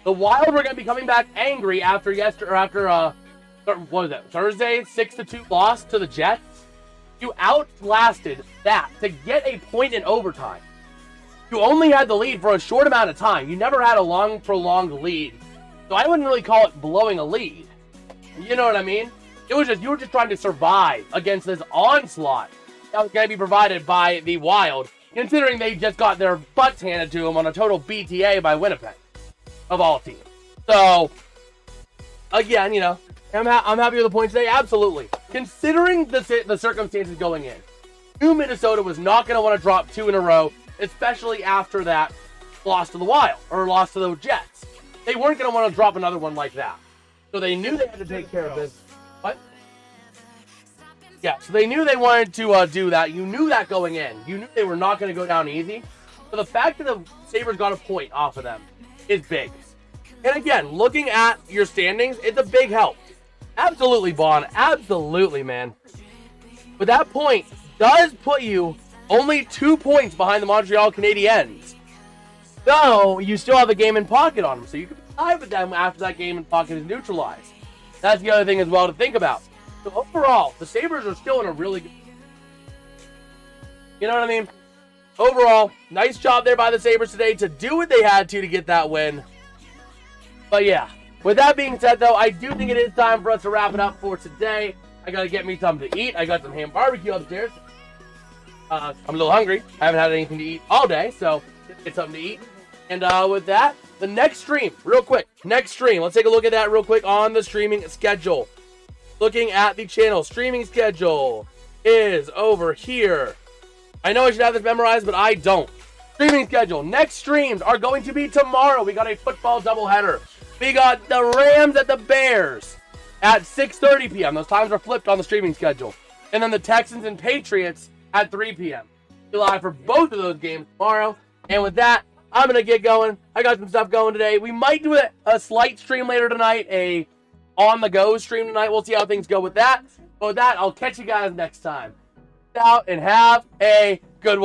The Wild were going to be coming back angry after what was that? Thursday 6-2 loss to the Jets. You outlasted that to get a point in overtime. You only had the lead for a short amount of time. You never had a long, prolonged lead. So I wouldn't really call it blowing a lead. You know what I mean? You were just trying to survive against this onslaught that was going to be provided by the Wild, considering they just got their butts handed to them on a total BTA by Winnipeg, of all teams. So, again, I'm happy with the points today. Absolutely. Considering the circumstances going in, knew Minnesota was not going to want to drop 2 in a row, especially after that loss to the Wild, or loss to the Jets. They weren't going to want to drop another one like that. So they knew they had to take care of this. What? Yeah, so they knew they wanted to do that. You knew that going in. You knew they were not going to go down easy. So the fact that the Sabres got a point off of them is big. And again, looking at your standings, it's a big help. Absolutely, Vaughn. Absolutely, man. But that point does put you only 2 points behind the Montreal Canadiens. So you still have a game in pocket on them. So you can tie with them after that game in pocket is neutralized. That's the other thing as well to think about. So overall, the Sabres are still in a really good... You know what I mean? Overall, nice job there by the Sabres today to do what they had to get that win. But yeah, with that being said though, I do think it is time for us to wrap it up for today. I gotta get me something to eat. I got some ham barbecue upstairs. I'm a little hungry. I haven't had anything to eat all day, so get something to eat. And with that, the next stream, real quick. Next stream, let's take a look at that real quick on the streaming schedule. Looking at the channel, streaming schedule is over here. I know I should have this memorized, but I don't. Streaming schedule. Next streams are going to be tomorrow. We got a football doubleheader. We got the Rams at the Bears at 6:30 p.m. Those times are flipped on the streaming schedule. And then the Texans and Patriots at 3 p.m. Be live for both of those games tomorrow. And with that, I'm going to get going. I got some stuff going today. We might do a slight stream later tonight, a on-the-go stream tonight. We'll see how things go with that. But with that, I'll catch you guys next time. Out and have a good one.